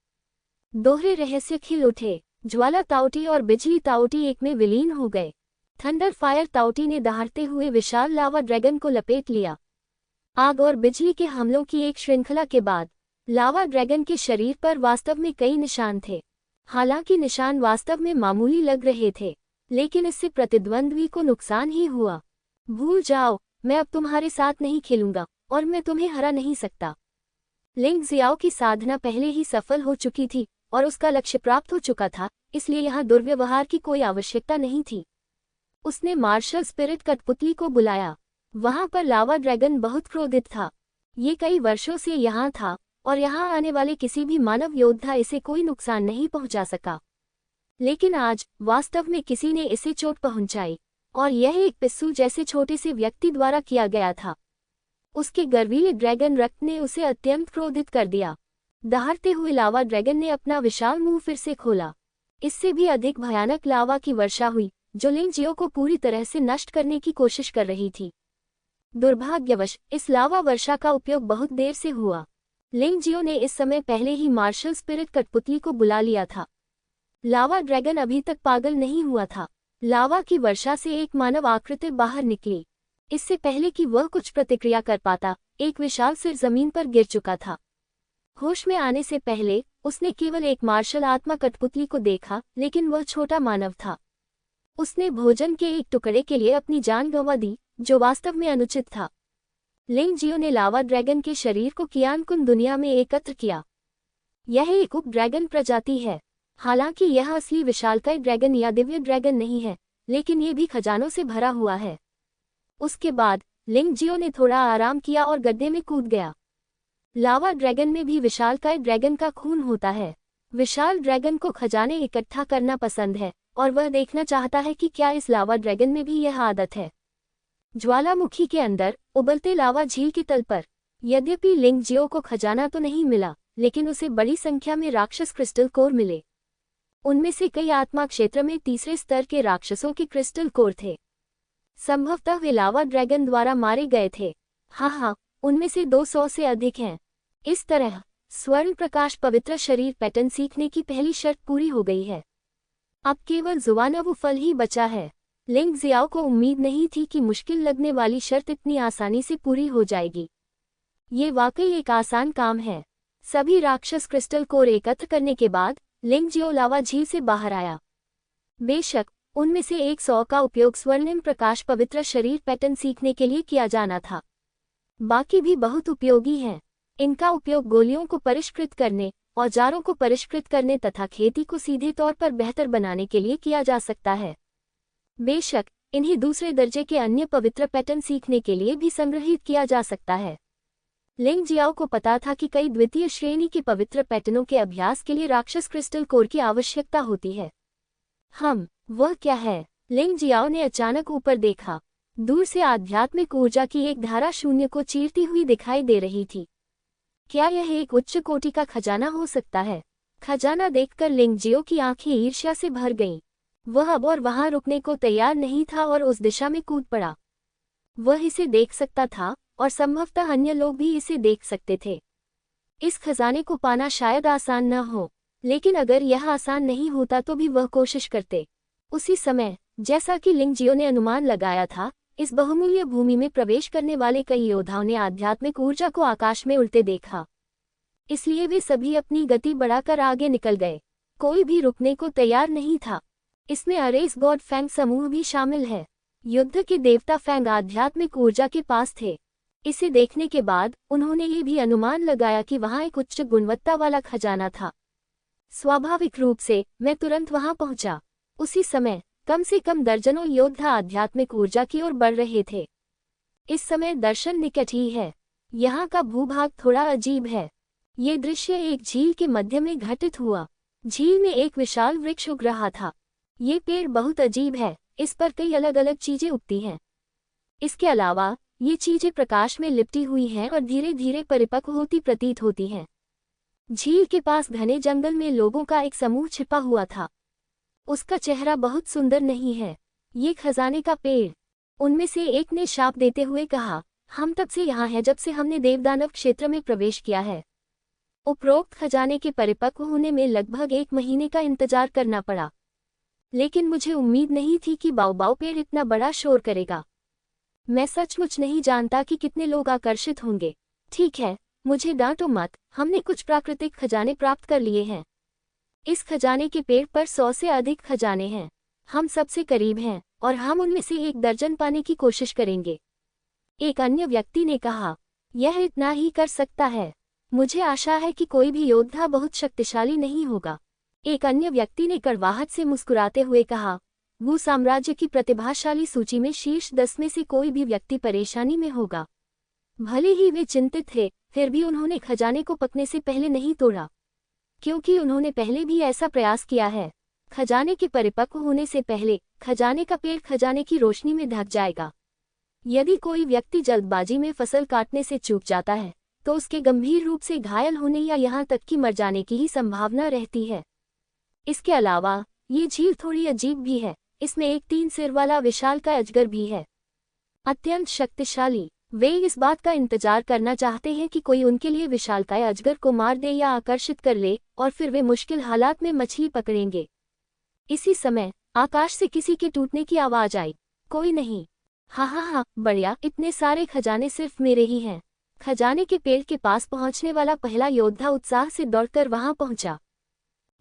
दोहरे रहस्य खिल उठे। ज्वाला ताओटी और बिजली ताओटी एक में विलीन हो गए। थंडर फायर ताओटी ने दहाड़ते हुए विशाल लावा ड्रैगन को लपेट लिया। आग और बिजली के हमलों की एक श्रृंखला के बाद लावा ड्रैगन के शरीर पर वास्तव में कई निशान थे। हालांकि निशान वास्तव में मामूली लग रहे थे, लेकिन इससे प्रतिद्वंद्वी को नुकसान ही हुआ। भूल जाओ, मैं अब तुम्हारे साथ नहीं खेलूंगा और मैं तुम्हें हरा नहीं सकता। लिंग जियाओ की साधना पहले ही सफल हो चुकी थी और उसका लक्ष्य प्राप्त हो चुका था, इसलिए यहाँ दुर्व्यवहार की कोई आवश्यकता नहीं थी। उसने मार्शल स्पिरिट कठपुतली को बुलाया। वहां पर लावा ड्रैगन बहुत क्रोधित था। ये कई वर्षों से यहाँ था और यहाँ आने वाले किसी भी मानव योद्धा इसे कोई नुकसान नहीं पहुंचा सका। लेकिन आज वास्तव में किसी ने इसे चोट पहुंचाई, और यह एक पिस्सू जैसे छोटे से व्यक्ति द्वारा किया गया था। उसके गर्वीले ड्रैगन रक्त ने उसे अत्यंत क्रोधित कर दिया। दहाड़ते हुए लावा ड्रैगन ने अपना विशाल मुंह फिर से खोला। इससे भी अधिक भयानक लावा की वर्षा हुई, जो लिंग जियो को पूरी तरह से नष्ट करने की कोशिश कर रही थी। दुर्भाग्यवश इस लावा वर्षा का उपयोग बहुत देर से हुआ। लिंग जियो ने इस समय पहले ही मार्शल स्पिरिट कठपुतली को बुला लिया था। लावा ड्रैगन अभी तक पागल नहीं हुआ था। लावा की वर्षा से एक मानव आकृति बाहर निकली। इससे पहले कि वह कुछ प्रतिक्रिया कर पाता, एक विशाल सिर जमीन पर गिर चुका था। होश में आने से पहले उसने केवल एक मार्शल आत्मा कठपुतली को देखा, लेकिन वह छोटा मानव था। उसने भोजन के एक टुकड़े के लिए अपनी जान गंवा दी, जो वास्तव में अनुचित था। लिंग जियो ने लावा ड्रैगन के शरीर को कियानकुन दुनिया में एकत्र किया। यह एक उप ड्रैगन प्रजाति है। हालांकि यह असली विशालकाय ड्रैगन या दिव्य ड्रैगन नहीं है, लेकिन ये भी खजानों से भरा हुआ है। उसके बाद लिंग जियो ने थोड़ा आराम किया और गड्ढे में कूद गया। लावा ड्रैगन में भी विशालकाय ड्रैगन का खून होता है। विशाल ड्रैगन को खजाने इकट्ठा करना पसंद है और वह देखना चाहता है कि क्या इस लावा ड्रैगन में भी यह आदत है। ज्वालामुखी के अंदर उबलते लावा झील के तल पर यद्यपि लिंग जियो को खजाना तो नहीं मिला, लेकिन उसे बड़ी संख्या में राक्षस क्रिस्टल कोर मिले। उनमें से कई आत्मा क्षेत्र में तीसरे स्तर के राक्षसों के क्रिस्टल कोर थे। संभवतः वे लावा ड्रैगन द्वारा मारे गए थे। हाँ, उनमें से 200 से अधिक हैं। इस तरह स्वर्ण प्रकाश पवित्र शरीर पैटर्न सीखने की पहली शर्त पूरी हो गई है। अब केवल जुवानवु फल ही बचा है। लिंग जियाओ को उम्मीद नहीं थी कि मुश्किल लगने वाली शर्त इतनी आसानी से पूरी हो जाएगी। ये वाकई एक आसान काम है। सभी राक्षस क्रिस्टल कोर एकत्र करने के बाद लिंग जियो लावा झील से बाहर आया। बेशक उनमें से 100 का उपयोग स्वर्णिम प्रकाश पवित्र शरीर पैटर्न सीखने के लिए किया जाना था। बाकी भी बहुत उपयोगी हैं। इनका उपयोग गोलियों को परिष्कृत करने, औजारों को परिष्कृत करने तथा खेती को सीधे तौर पर बेहतर बनाने के लिए किया जा सकता है। बेशक इन्हें दूसरे दर्जे के अन्य पवित्र पैटर्न सीखने के लिए भी संग्रहित किया जा सकता है। लिंग जियाओ को पता था कि कई द्वितीय श्रेणी के पवित्र पैटर्नों के अभ्यास के लिए राक्षस क्रिस्टल कोर की आवश्यकता होती है। वह क्या है? लिंग जियाओ ने अचानक ऊपर देखा। दूर से आध्यात्मिक ऊर्जा की एक धारा शून्य को चीरती हुई दिखाई दे रही थी। क्या यह एक उच्च कोटि का खजाना हो सकता है? खजाना देखकर लिंग जियो की आंखें ईर्ष्या से भर गईं। वह अब और वहां रुकने को तैयार नहीं था और उस दिशा में कूद पड़ा। वह इसे देख सकता था और संभवतः अन्य लोग भी इसे देख सकते थे। इस खजाने को पाना शायद आसान न हो, लेकिन अगर यह आसान नहीं होता तो भी वह कोशिश करते। उसी समय, जैसा कि लिंग जियो ने अनुमान लगाया था, इस बहुमूल्य भूमि में प्रवेश करने वाले कई योद्धाओं ने आध्यात्मिक ऊर्जा को आकाश में उड़ते देखा। इसलिए वे सभी अपनी गति बढ़ाकर आगे निकल गए। कोई भी रुकने को तैयार नहीं था। इसमें अरेस गॉड फैंग समूह भी शामिल है। युद्ध के देवता फैंग आध्यात्मिक ऊर्जा के पास थे। इसे देखने के बाद उन्होंने ये भी अनुमान लगाया कि वहां एक उच्च गुणवत्ता वाला खजाना था। स्वाभाविक रूप से मैं तुरंत वहां पहुंचा। उसी समय कम से कम दर्जनों योद्धा आध्यात्मिक ऊर्जा की ओर बढ़ रहे थे। इस समय दर्शन निकट ही है। यहाँ का भूभाग थोड़ा अजीब है। ये दृश्य एक झील के मध्य में घटित हुआ। झील में एक विशाल वृक्ष उग रहा था। ये पेड़ बहुत अजीब है। इस पर कई अलग अलग चीजें उगती हैं। इसके अलावा ये चीजें प्रकाश में लिपटी हुई हैं और धीरे धीरे परिपक्व होती प्रतीत होती हैं। झील के पास घने जंगल में लोगों का एक समूह छिपा हुआ था। उसका चेहरा बहुत सुंदर नहीं है। ये खजाने का पेड़। उनमें से एक ने शाप देते हुए कहा, हम तब से यहाँ हैं जब से हमने देवदानव क्षेत्र में प्रवेश किया है। उपरोक्त खजाने के परिपक्व होने में लगभग 1 महीने का इंतजार करना पड़ा, लेकिन मुझे उम्मीद नहीं थी कि बाओबाओ पेड़ इतना बड़ा शोर करेगा। मैं सचमुच नहीं जानता कि कितने लोग आकर्षित होंगे। ठीक है, मुझे डांटो मत, हमने कुछ प्राकृतिक खजाने प्राप्त कर लिए हैं। इस खजाने के पेड़ पर 100 से अधिक खजाने हैं। हम सबसे करीब हैं और हम उनमें से 1 दर्जन पाने की कोशिश करेंगे। एक अन्य व्यक्ति ने कहा, यह इतना ही कर सकता है। मुझे आशा है कि कोई भी योद्धा बहुत शक्तिशाली नहीं होगा। एक अन्य व्यक्ति ने कड़वाहट से मुस्कुराते हुए कहा, वो साम्राज्य की प्रतिभाशाली सूची में शीर्ष 10 में से कोई भी व्यक्ति परेशानी में होगा। भले ही वे चिंतित थे, फिर भी उन्होंने खजाने को पकने से पहले नहीं तोड़ा, क्योंकि उन्होंने पहले भी ऐसा प्रयास किया है। खजाने के परिपक्व होने से पहले खजाने का पेड़ खजाने की रोशनी में ढक जाएगा। यदि कोई व्यक्ति जल्दबाजी में फसल काटने से चूक जाता है, तो उसके गंभीर रूप से घायल होने या यहाँ तक कि मर जाने की ही संभावना रहती है। इसके अलावा ये झील थोड़ी अजीब भी है। इसमें एक 3 सिर वाला विशालकाय अजगर भी है, अत्यंत शक्तिशाली। वे इस बात का इंतजार करना चाहते हैं कि कोई उनके लिए विशालकाय अजगर को मार दे या आकर्षित कर ले, और फिर वे मुश्किल हालात में मछली पकड़ेंगे। इसी समय आकाश से किसी के टूटने की आवाज आई। कोई नहीं। हाँ, बढ़िया, इतने सारे खजाने सिर्फ मेरे ही हैं। खजाने के पेड़ के पास पहुंचने वाला पहला योद्धा उत्साह से दौड़कर वहां पहुंचा।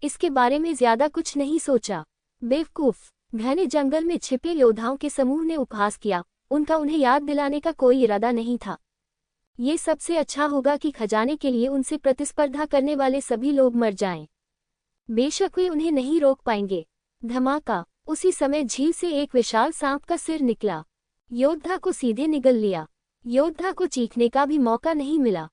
इसके बारे में ज्यादा कुछ नहीं सोचा। बेवकूफ! घने जंगल में छिपे योद्धाओं के समूह ने उपहास किया। उनका उन्हें याद दिलाने का कोई इरादा नहीं था। ये सबसे अच्छा होगा कि खजाने के लिए उनसे प्रतिस्पर्धा करने वाले सभी लोग मर जाएं। बेशक वे उन्हें नहीं रोक पाएंगे। धमाका! उसी समय झील से एक विशाल सांप का सिर निकला। योद्धा को सीधे निगल लिया। योद्धा को चीखने का भी मौका नहीं मिला।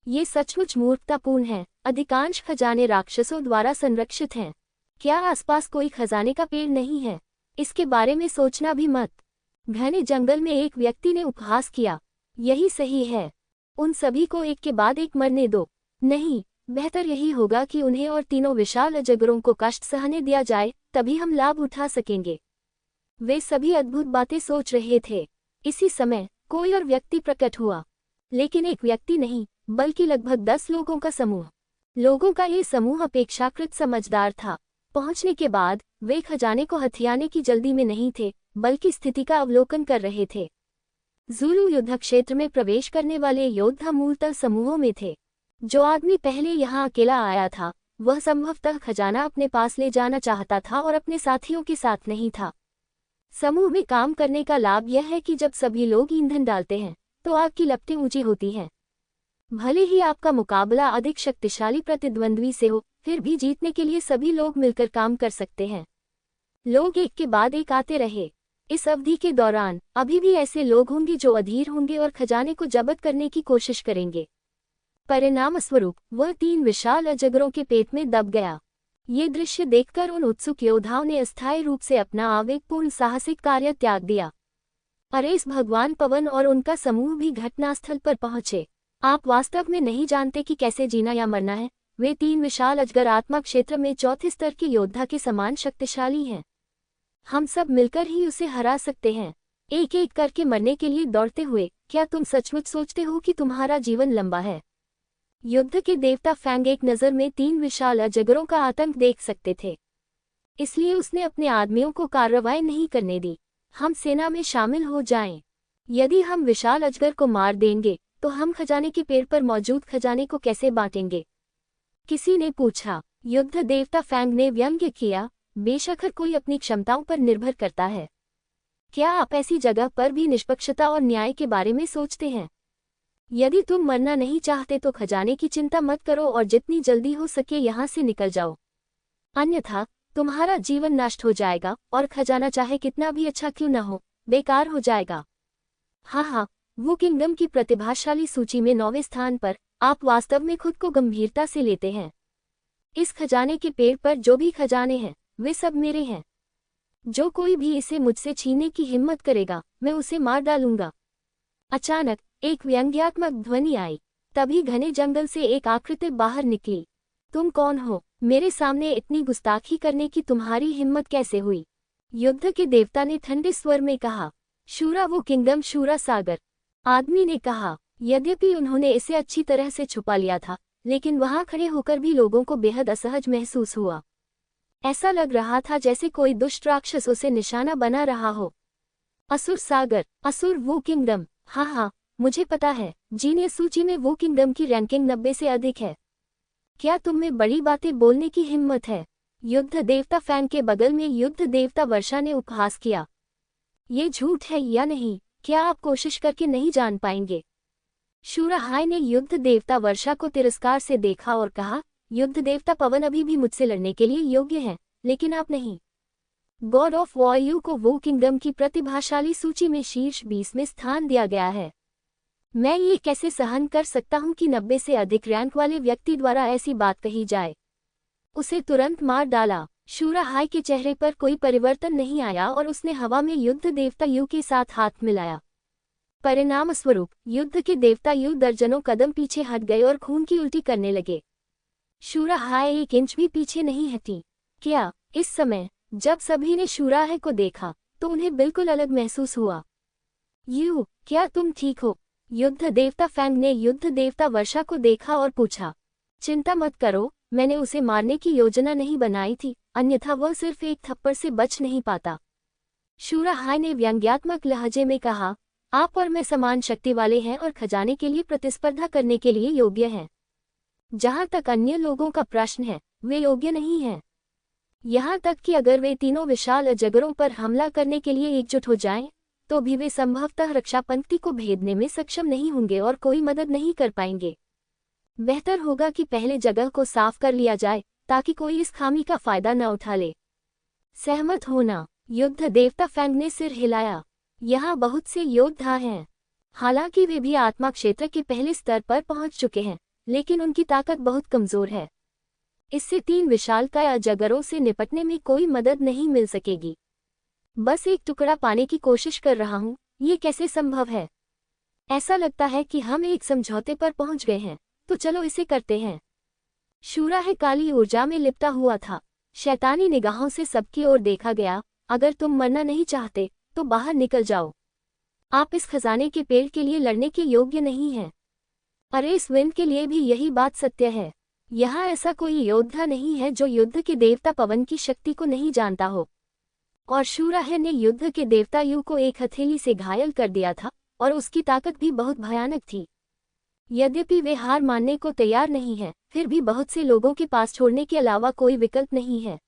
ये सचमुच मूर्खतापूर्ण है। अधिकांश खजाने राक्षसों द्वारा संरक्षित हैं। क्या आसपास कोई खजाने का पेड़ नहीं है? इसके बारे में सोचना भी मत। घने जंगल में एक व्यक्ति ने उपहास किया। यही सही है। उन सभी को एक के बाद एक मरने दो। नहीं, बेहतर यही होगा कि उन्हें और तीनों विशाल अजगरों को कष्ट सहने दिया जाए, तभी हम लाभ उठा सकेंगे। वे सभी अद्भुत बातें सोच रहे थे। इसी समय कोई और व्यक्ति प्रकट हुआ, लेकिन एक व्यक्ति नहीं, बल्कि लगभग 10 लोगों का समूह। लोगों का ये समूह अपेक्षाकृत समझदार था। पहुंचने के बाद वे खजाने को हथियाने की जल्दी में नहीं थे, बल्कि स्थिति का अवलोकन कर रहे थे। ज़ुलू युद्ध क्षेत्र में प्रवेश करने वाले योद्धा मूलतः समूहों में थे। जो आदमी पहले यहाँ अकेला आया था, वह संभवतः खजाना अपने पास ले जाना चाहता था और अपने साथियों के साथ नहीं था। समूह में काम करने का लाभ यह है कि जब सभी लोग ईंधन डालते हैं, तो आग की लपटें ऊंची होती हैं। भले ही आपका मुकाबला अधिक शक्तिशाली प्रतिद्वंद्वी से हो, फिर भी जीतने के लिए सभी लोग मिलकर काम कर सकते हैं। लोग एक के बाद एक आते रहे। इस अवधि के दौरान अभी भी ऐसे लोग होंगे जो अधीर होंगे और खजाने को जब्त करने की कोशिश करेंगे। परिणामस्वरूप वह 3 विशाल अजगरों के पेट में दब गया। ये दृश्य देखकर उन उत्सुक योद्धाओं ने अस्थायी रूप से अपना आवेगपूर्ण साहसिक कार्य त्याग दिया। अरेस भगवान पवन और उनका समूह भी घटनास्थल पर पहुंचे। आप वास्तव में नहीं जानते कि कैसे जीना या मरना है। वे 3 विशाल अजगर आत्मा क्षेत्र में चौथे स्तर के योद्धा के समान शक्तिशाली हैं। हम सब मिलकर ही उसे हरा सकते हैं, एक एक करके मरने के लिए दौड़ते हुए। क्या तुम सचमुच सोचते हो कि तुम्हारा जीवन लंबा है? युद्ध के देवता फैंग एक नज़र में 3 विशाल अजगरों का आतंक देख सकते थे, इसलिए उसने अपने आदमियों को कार्रवाई नहीं करने दी। हम सेना में शामिल हो जाएं। यदि हम विशाल अजगर को मार देंगे तो हम खजाने के पेड़ पर मौजूद खजाने को कैसे बांटेंगे? किसी ने पूछा। युद्ध देवता फैंग ने व्यंग्य किया, बेशक हर कोई अपनी क्षमताओं पर निर्भर करता है। क्या आप ऐसी जगह पर भी निष्पक्षता और न्याय के बारे में सोचते हैं? यदि तुम मरना नहीं चाहते तो खजाने की चिंता मत करो और जितनी जल्दी हो सके यहाँ से निकल जाओ। अन्यथा तुम्हारा जीवन नष्ट हो जाएगा और खजाना चाहे कितना भी अच्छा क्यों न हो, बेकार हो जाएगा। हाँ, वो किंगडम की प्रतिभाशाली सूची में 9वें स्थान पर। आप वास्तव में खुद को गंभीरता से लेते हैं। इस खजाने के पेड़ पर जो भी खजाने हैं, वे सब मेरे हैं। जो कोई भी इसे मुझसे छीनने की हिम्मत करेगा, मैं उसे मार डालूंगा। अचानक एक व्यंग्यात्मक ध्वनि आई। तभी घने जंगल से एक आकृति बाहर निकली। तुम कौन हो? मेरे सामने इतनी गुस्ताखी करने की तुम्हारी हिम्मत कैसे हुई? युद्ध के देवता ने ठंडे स्वर में कहा। शूरा वो किंगडम शूरा सागर, आदमी ने कहा। यद्यपि उन्होंने इसे अच्छी तरह से छुपा लिया था, लेकिन वहां खड़े होकर भी लोगों को बेहद असहज महसूस हुआ। ऐसा लग रहा था जैसे कोई दुष्ट राक्षस उसे निशाना बना रहा हो। असुर सागर, असुर वो किंगडम। हाँ, मुझे पता है। जीनियस सूची में वो किंगडम की रैंकिंग 90 से अधिक है। क्या तुम में बड़ी बातें बोलने की हिम्मत है? युद्ध देवता फैंग के बगल में युद्ध देवता वर्षा ने उपहास किया। ये झूठ है या नहीं, क्या आप कोशिश करके नहीं जान पाएंगे? शूरा हाय ने युद्ध देवता वर्षा को तिरस्कार से देखा और कहा, युद्ध देवता पवन अभी भी मुझसे लड़ने के लिए योग्य हैं, लेकिन आप नहीं। गॉड ऑफ वॉर को वो किंगडम की प्रतिभाशाली सूची में शीर्ष 20 में स्थान दिया गया है। मैं ये कैसे सहन कर सकता हूँ कि 90 से अधिक रैंक वाले व्यक्ति द्वारा ऐसी बात कही जाए। उसे तुरंत मार डाला। शूरा हाय के चेहरे पर कोई परिवर्तन नहीं आया और उसने हवा में युद्ध देवता यू के साथ हाथ मिलाया। परिणामस्वरूप युद्ध के देवता यू दर्जनों कदम पीछे हट गए और खून की उल्टी करने लगे। शूरा हाय 1 इंच भी पीछे नहीं हटी। क्या इस समय जब सभी ने शूरा हाय को देखा तो उन्हें बिल्कुल अलग महसूस हुआ। यू, क्या तुम ठीक हो? युद्ध देवता फैंग ने युद्ध देवता वर्षा को देखा और पूछा। चिंता मत करो, मैंने उसे मारने की योजना नहीं बनाई थी, अन्यथा वह सिर्फ एक थप्पड़ से बच नहीं पाता। शूरा हाय ने व्यंग्यात्मक लहजे में कहा। आप और मैं समान शक्ति वाले हैं और खजाने के लिए प्रतिस्पर्धा करने के लिए योग्य हैं। जहां तक अन्य लोगों का प्रश्न है, वे योग्य नहीं हैं। यहाँ तक कि अगर वे तीनों विशाल अजगरों पर हमला करने के लिए एकजुट हो जाएं, तो भी वे संभवतः रक्षा पंक्ति को भेदने में सक्षम नहीं होंगे और कोई मदद नहीं कर पाएंगे। बेहतर होगा कि पहले जगह को साफ कर लिया जाए ताकि कोई इस खामी का फायदा न उठा ले। सहमत होना। युद्ध देवता फैंग ने सिर हिलाया। यहाँ बहुत से योद्धा हैं। हालांकि वे भी आत्मा क्षेत्र के पहले स्तर पर पहुंच चुके हैं, लेकिन उनकी ताकत बहुत कमजोर है। इससे 3 विशालकाय अजगरों से निपटने में कोई मदद नहीं मिल सकेगी। बस एक टुकड़ा पाने की कोशिश कर रहा हूँ, ये कैसे संभव है? ऐसा लगता है कि हम एक समझौते पर पहुंच गए हैं, तो चलो इसे करते हैं। शूरा है काली ऊर्जा में लिपटा हुआ था। शैतानी निगाहों से सबकी ओर देखा गया। अगर तुम मरना नहीं चाहते तो बाहर निकल जाओ। आप इस खजाने के पेड़ के लिए लड़ने के योग्य नहीं हैं। अरे इस विंड के लिए भी यही बात सत्य है। यहाँ ऐसा कोई योद्धा नहीं है जो युद्ध के देवता पवन की शक्ति को नहीं जानता हो। और शूराह ने युद्ध के देवता यू को एक हथेली से घायल कर दिया था और उसकी ताकत भी बहुत भयानक थी। यद्यपि वे हार मानने को तैयार नहीं हैं, फिर भी बहुत से लोगों के पास छोड़ने के अलावा कोई विकल्प नहीं है।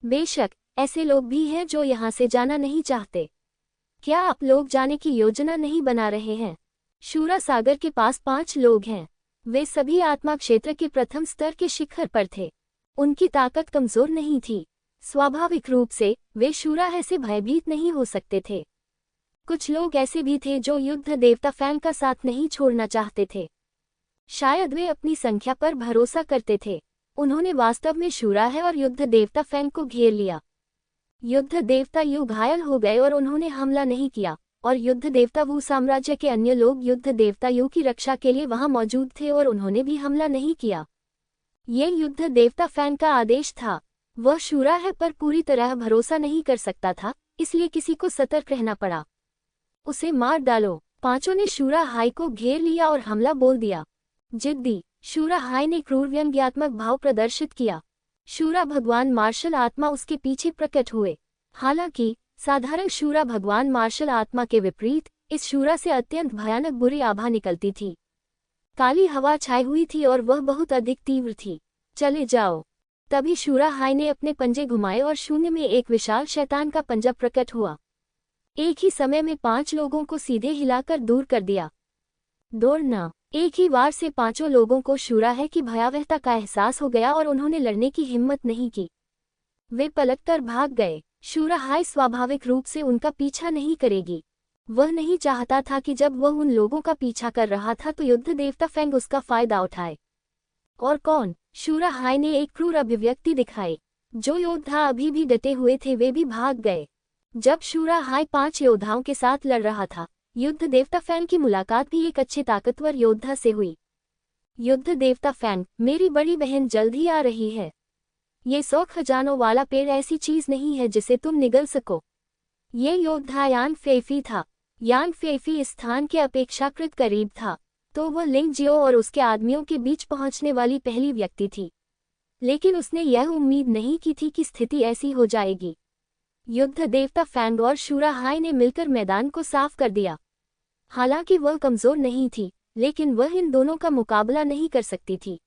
बेशक ऐसे लोग भी हैं जो यहाँ से जाना नहीं चाहते। क्या आप लोग जाने की योजना नहीं बना रहे हैं? शूरा सागर के पास 5 लोग हैं। वे सभी आत्मा क्षेत्र के प्रथम स्तर के शिखर पर थे। उनकी ताकत कमजोर नहीं थी। स्वाभाविक रूप से वे शूराह से भयभीत नहीं हो सकते थे। कुछ लोग ऐसे भी थे जो युद्ध देवता फैंग का साथ नहीं छोड़ना चाहते थे। शायद वे अपनी संख्या पर भरोसा करते थे। उन्होंने वास्तव में शूराह और युद्ध देवता फैंग को घेर लिया। युद्ध देवता यू घायल हो गए और उन्होंने हमला नहीं किया, और युद्ध देवता वू साम्राज्य के अन्य लोग युद्ध देवता यू की रक्षा के लिए वहां मौजूद थे और उन्होंने भी हमला नहीं किया। ये युद्ध देवता फैंग का आदेश था। वह शूराह पर पूरी तरह भरोसा नहीं कर सकता था, इसलिए किसी को सतर्क रहना पड़ा। उसे मार डालो। 5 ने शूरा हाई को घेर लिया और हमला बोल दिया। जिद्दी शूरा हाई ने क्रूर व्यंग्यात्मक भाव प्रदर्शित किया। शूरा भगवान मार्शल आत्मा उसके पीछे प्रकट हुए। हालांकि साधारण शूरा भगवान मार्शल आत्मा के विपरीत इस शूरा से अत्यंत भयानक बुरी आभा निकलती थी। काली हवा छाई हुई थी और वह बहुत अधिक तीव्र थी। चले जाओ। तभी शूरा हाई ने अपने पंजे घुमाए और शून्य में एक विशाल शैतान का पंजा प्रकट हुआ। एक ही समय में 5 लोगों को सीधे हिलाकर दूर कर दिया। दौड़ना। एक ही वार से 5 लोगों को शूराह की भयावहता का एहसास हो गया और उन्होंने लड़ने की हिम्मत नहीं की। वे पलटकर भाग गए। शूराह स्वाभाविक रूप से उनका पीछा नहीं करेगी। वह नहीं चाहता था कि जब वह उन लोगों का पीछा कर रहा था तो युद्ध देवता फैंग उसका फायदा उठाए। और कौन? शूराह ने एक क्रूर अभिव्यक्ति दिखाई। जो योद्धा अभी भी डटे हुए थे वे भी भाग गए। जब शूराह 5 योद्धाओं के साथ लड़ रहा था, युद्ध देवता फैंग की मुलाकात भी एक अच्छे ताकतवर योद्धा से हुई। युद्ध देवता फैंग, मेरी बड़ी बहन जल्द ही आ रही है। ये 100 खजानों वाला पेड़ ऐसी चीज नहीं है जिसे तुम निगल सको। ये योद्धा यान फेफी था। यान फेफी इस स्थान के अपेक्षाकृत करीब था, तो वह लिंग जियो और उसके आदमियों के बीच पहुंचने वाली पहली व्यक्ति थी। लेकिन उसने यह उम्मीद नहीं की थी कि स्थिति ऐसी हो जाएगी। युद्ध देवता फैंग और शूराह ने मिलकर मैदान को साफ कर दिया। हालांकि वह कमजोर नहीं थी, लेकिन वह इन दोनों का मुकाबला नहीं कर सकती थी।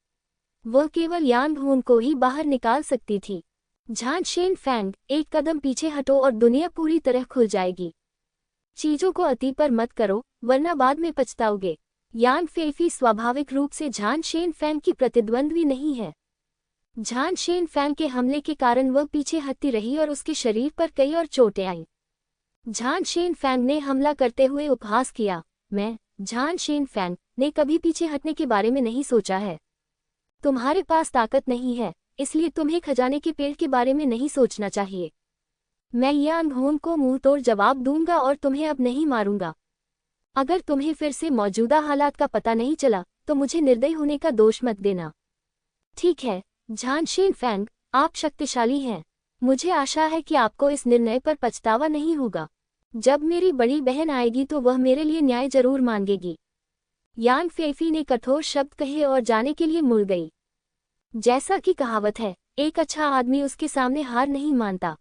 वह केवल यान भून को ही बाहर निकाल सकती थी। झांगशेन फैंग, एक कदम पीछे हटो और दुनिया पूरी तरह खुल जाएगी। चीजों को अति पर मत करो, वरना बाद में पछताओगे। यान फेफी स्वाभाविक रूप से झांगशेन फैंग की प्रतिद्वंद्वी नहीं है। झांगशेन फैंग के हमले के कारण वह पीछे हटती रही और उसके शरीर पर कई और चोटें आईं। झांगशेन फैंग ने हमला करते हुए उपहास किया। मैं, झांगशेन फैंग, ने कभी पीछे हटने के बारे में नहीं सोचा है। तुम्हारे पास ताकत नहीं है, इसलिए तुम्हें खजाने के पेड़ के बारे में नहीं सोचना चाहिए। मैं यान भून को मुंह तोड़ जवाब दूंगा और तुम्हें अब नहीं मारूंगा। अगर तुम्हें फिर से मौजूदा हालात का पता नहीं चला तो मुझे निर्दयी होने का दोष मत देना। ठीक है झांगशेन फैंग, आप शक्तिशाली हैं। मुझे आशा है कि आपको इस निर्णय पर पछतावा नहीं होगा। जब मेरी बड़ी बहन आएगी तो वह मेरे लिए न्याय जरूर मांगेगी। यान फेफी ने कठोर शब्द कहे और जाने के लिए मुड़ गई। जैसा कि कहावत है, एक अच्छा आदमी उसके सामने हार नहीं मानता।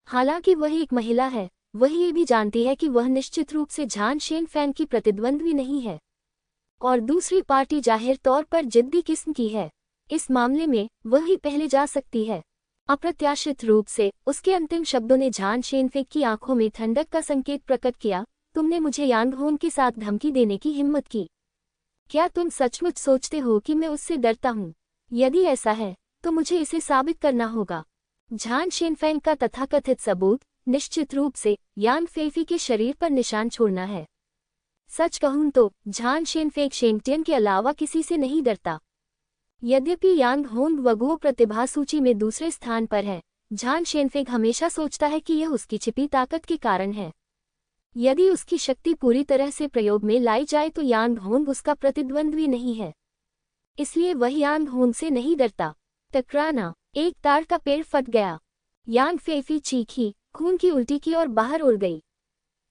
हालांकि वह एक महिला है, वह ये भी जानती है कि वह निश्चित रूप से झान शेन फैंग की प्रतिद्वंद्वी नहीं है और दूसरी पार्टी जाहिर तौर पर जिद्दी किस्म की है। इस मामले में वह ही पहले जा सकती है। अप्रत्याशित रूप से उसके अंतिम शब्दों ने झान शेनफेंग की आंखों में ठंडक का संकेत प्रकट किया। तुमने मुझे यांग होन के साथ धमकी देने की हिम्मत की। क्या तुम सचमुच सोचते हो कि मैं उससे डरता हूँ? यदि ऐसा है तो मुझे इसे साबित करना होगा। झान शेनफेंग का तथाकथित सबूत निश्चित रूप से यांग फेफी के शरीर पर निशान छोड़ना है। सच कहूं तो झान शेनफेंग शेंगटियन के अलावा किसी से नहीं डरता। यद्यपि यांग होंग वगुओ प्रतिभा सूची में दूसरे स्थान पर है, झान शेनफेंग हमेशा सोचता है कि यह उसकी छिपी ताकत के कारण है। यदि उसकी शक्ति पूरी तरह से प्रयोग में लाई जाए तो यांग होंग उसका प्रतिद्वंद्वी नहीं है, इसलिए वह यांग होंग से नहीं डरता। टकराना। एक ताड़ का पेड़ फट गया। यांग फेफी चीखी, खून की उल्टी की और बाहर उड़ गई।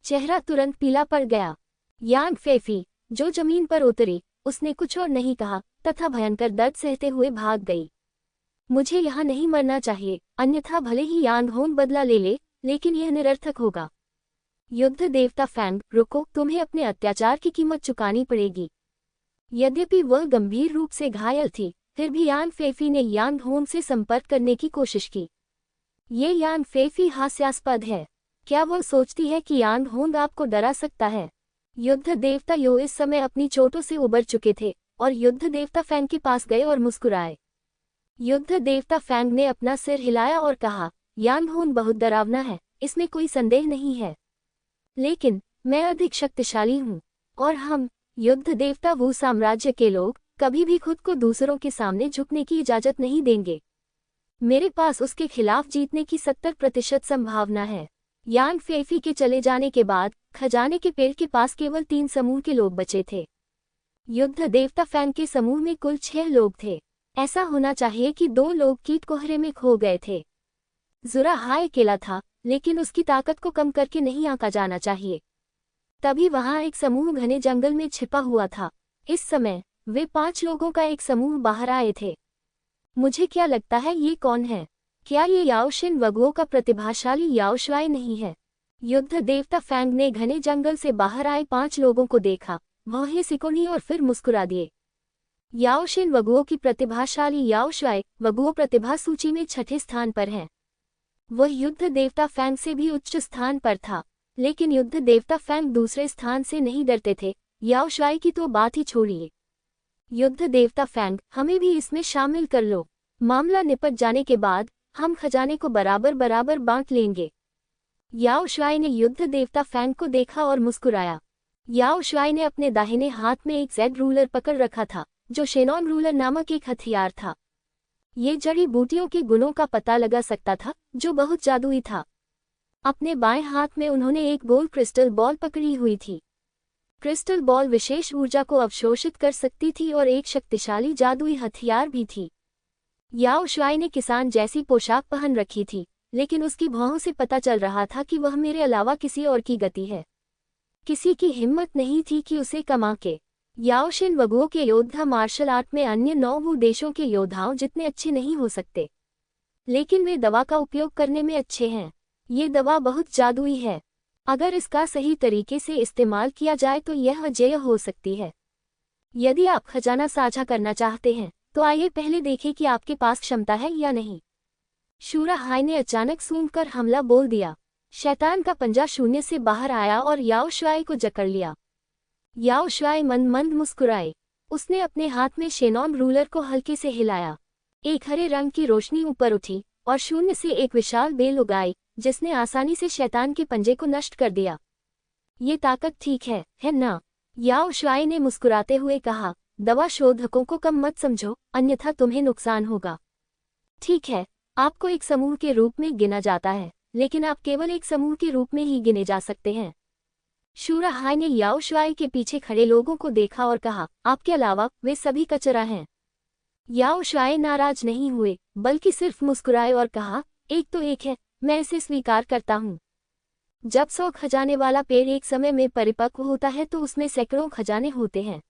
चेहरा तुरंत पीला पड़ गया। यांग फेफी जो जमीन पर उतरी, उसने कुछ और नहीं कहा तथा भयंकर दर्द सहते हुए भाग गई। मुझे यहाँ नहीं मरना चाहिए, अन्यथा भले ही यांग होंग बदला ले ले, लेकिन यह निरर्थक होगा। युद्ध देवता फैंग, रुको, तुम्हें अपने अत्याचार की कीमत चुकानी पड़ेगी। यद्यपि वह गंभीर रूप से घायल थी, फिर भी यांग फेफी ने यांग होंग से संपर्क करने की कोशिश की। ये यांग फेफी हास्यास्पद है। क्या वह सोचती है कि यांग होंग आपको डरा सकता है? युद्ध देवता यो इस समय अपनी चोटों से उबर चुके थे और युद्ध देवता फैंग के पास गए और मुस्कुराए। युद्ध देवता फैंग ने अपना सिर हिलाया और कहा, यांग होंग बहुत डरावना है, इसमें कोई संदेह नहीं है, लेकिन मैं अधिक शक्तिशाली हूँ और हम युद्ध देवता वू साम्राज्य के लोग कभी भी खुद को दूसरों के सामने झुकने की इजाजत नहीं देंगे। मेरे पास उसके खिलाफ जीतने की 70% संभावना है। यांग फेफी के चले जाने के बाद खजाने के पेड़ के पास केवल 3 समूह के लोग बचे थे। युद्ध देवता फैंग के समूह में कुल 6 लोग थे। ऐसा होना चाहिए कि 2 लोग कीट कोहरे में खो गए थे। जुरा हाय अकेला था, लेकिन उसकी ताकत को कम करके नहीं आंका जाना चाहिए। तभी वहां एक समूह घने जंगल में छिपा हुआ था। इस समय वे 5 लोगों का एक समूह बाहर आए थे। मुझे क्या लगता है ये कौन है? क्या ये याओशिन वगुओं का प्रतिभाशाली याओशुआई नहीं है? युद्ध देवता फैंग ने घने जंगल से बाहर आए 5 लोगों को देखा, वह सिकुड़ी और फिर मुस्कुरा दिए। याओशिन वगुओं की प्रतिभाशाली याओशुआई वगुओं प्रतिभा सूची में 6ठे स्थान पर है। वह युद्ध देवता फैंग से भी उच्च स्थान पर था, लेकिन युद्ध देवता फैंग दूसरे स्थान से नहीं डरते थे। याओशुआई की तो बात ही छोड़िए। युद्ध देवता फैंग, हमें भी इसमें शामिल कर लो। मामला निपट जाने के बाद हम खजाने को बराबर बराबर बांट लेंगे। याओशुआई ने युद्ध देवता फैंग को देखा और मुस्कुराया। याओशुआई ने अपने दाहिने हाथ में एक जेड रूलर पकड़ रखा था, जो शेनॉन रूलर नामक एक हथियार था। ये जड़ी बूटियों के गुणों का पता लगा सकता था, जो बहुत जादुई था। अपने बाएं हाथ में उन्होंने एक गोल क्रिस्टल बॉल पकड़ी हुई थी। क्रिस्टल बॉल विशेष ऊर्जा को अवशोषित कर सकती थी और एक शक्तिशाली जादुई हथियार भी थी। याओशुआई ने किसान जैसी पोशाक पहन रखी थी, लेकिन उसकी भौहों से पता चल रहा था कि वह मेरे अलावा किसी और की गति है। किसी की हिम्मत नहीं थी कि उसे कमा के। याओशिन वगुओं के योद्धा मार्शल आर्ट में अन्य 9 वू देशों के योद्धाओं जितने अच्छे नहीं हो सकते, लेकिन वे दवा का उपयोग करने में अच्छे हैं। ये दवा बहुत जादुई है। अगर इसका सही तरीके से इस्तेमाल किया जाए तो यह अजेय हो सकती है। यदि आप खजाना साझा करना चाहते हैं तो आइए पहले देखें कि आपके पास क्षमता है या नहीं। शूरा हाय ने अचानक सूंघकर हमला बोल दिया। शैतान का पंजा शून्य से बाहर आया और याओशुआई को जकड़ लिया। याओशुआई मंद मंद मुस्कुराए। उसने अपने हाथ में शेनॉन रूलर को हल्के से हिलाया। एक हरे रंग की रोशनी ऊपर उठी और शून्य से एक विशाल बेल उगाई, जिसने आसानी से शैतान के पंजे को नष्ट कर दिया। ये ताकत ठीक है ना? याओशुआई ने मुस्कुराते हुए कहा, दवा शोधकों को कम मत समझो, अन्यथा तुम्हें नुकसान होगा। ठीक है, आपको एक समूह के रूप में गिना जाता है, लेकिन आप केवल एक समूह के रूप में ही गिने जा सकते हैं। शूरा हाय ने याओशुआई के पीछे खड़े लोगों को देखा और कहा, आपके अलावा वे सभी कचरा हैं। याओशुआई नाराज नहीं हुए, बल्कि सिर्फ मुस्कुराए और कहा, एक तो एक है, मैं इसे स्वीकार करता हूँ। जब 100 खजाने वाला पेड़ एक समय में परिपक्व होता है तो उसमें सैकड़ों खजाने होते हैं।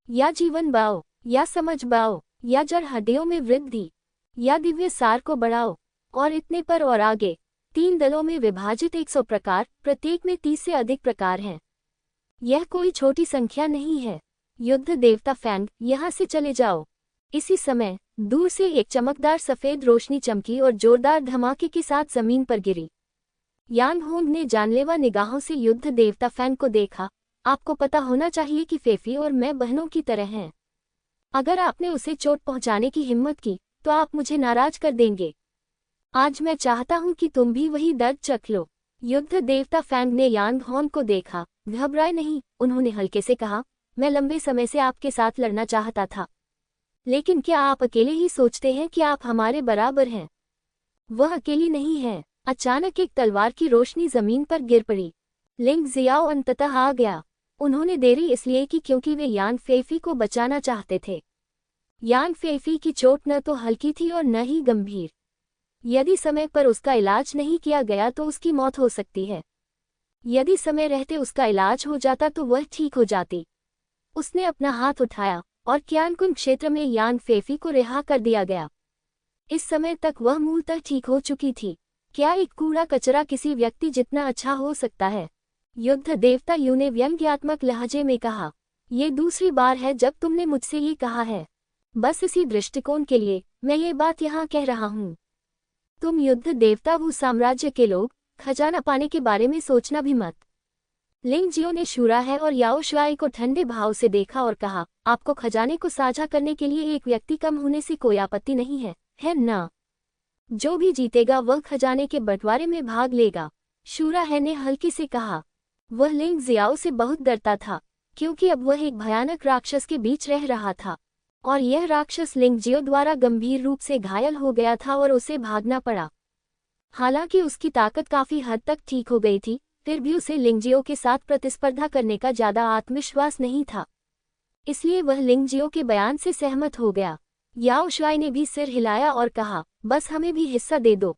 या जीवन बाओ, या समझ बाओ, या जड़ हड्डियों में वृद्धि, या दिव्य सार को बढ़ाओ, और इतने पर और आगे। 3 दलों में विभाजित 100 प्रकार, प्रत्येक में 30 से अधिक प्रकार हैं। यह कोई छोटी संख्या नहीं है। युद्ध देवता फैंग, यहाँ से चले जाओ। इसी समय दूर से एक चमकदार सफेद रोशनी चमकी और जोरदार धमाके के साथ जमीन पर गिरी। यांग होंग ने जानलेवा निगाहों से युद्ध देवता फैंग को देखा। आपको पता होना चाहिए कि फेफी और मैं बहनों की तरह हैं। अगर आपने उसे चोट पहुंचाने की हिम्मत की तो आप मुझे नाराज कर देंगे। आज मैं चाहता हूं कि तुम भी वही दर्द चख लो। युद्ध देवता फैंग ने यांग होंग को देखा। घबराए नहीं, उन्होंने हल्के से कहा, मैं लंबे समय से आपके साथ लड़ना चाहता था, लेकिन क्या आप अकेले ही सोचते हैं कि आप हमारे बराबर हैं? वह अकेली नहीं है। अचानक एक तलवार की रोशनी जमीन पर गिर पड़ी। लिंग जियाओ अंततः आ गया। उन्होंने देरी इसलिए की क्योंकि वे यान फेफी को बचाना चाहते थे। यान फेफी की चोट न तो हल्की थी और न ही गंभीर। यदि समय पर उसका इलाज नहीं किया गया तो उसकी मौत हो सकती है। यदि समय रहते उसका इलाज हो जाता तो वह ठीक हो जाती। उसने अपना हाथ उठाया और क्यानकुन क्षेत्र में यान फेफी को रिहा कर दिया गया। इस समय तक वह मूलतः ठीक हो चुकी थी। क्या एक कूड़ा कचरा किसी व्यक्ति जितना अच्छा हो सकता है? युद्ध देवता यू ने व्यंग्यात्मक लहजे में कहा, ये दूसरी बार है जब तुमने मुझसे ये कहा है। बस इसी दृष्टिकोण के लिए मैं ये बात यहाँ कह रहा हूँ। तुम युद्ध देवता भू साम्राज्य के लोग, खजाना पाने के बारे में सोचना भी मत। लिंग जियो ने शूरा है और याओ शुआई को ठंडे भाव से देखा और कहा, आपको खजाने को साझा करने के लिए एक व्यक्ति कम होने से कोई आपत्ति नहीं है ना? जो भी जीतेगा वह खजाने के बंटवारे में भाग लेगा। शूरा है ने हल्के से कहा। वह लिंग जियाओ से बहुत डरता था, क्योंकि अब वह एक भयानक राक्षस के बीच रह रहा था, और यह राक्षस लिंग जियो द्वारा गंभीर रूप से घायल हो गया था और उसे भागना पड़ा। हालांकि उसकी ताकत काफी हद तक ठीक हो गई थी, फिर भी उसे लिंगजियो के साथ प्रतिस्पर्धा करने का ज्यादा आत्मविश्वास नहीं था। इसलिए वह लिंगजियो के बयान से सहमत हो गया। याओ शुआई ने भी सिर हिलाया और कहा, बस हमें भी हिस्सा दे दो।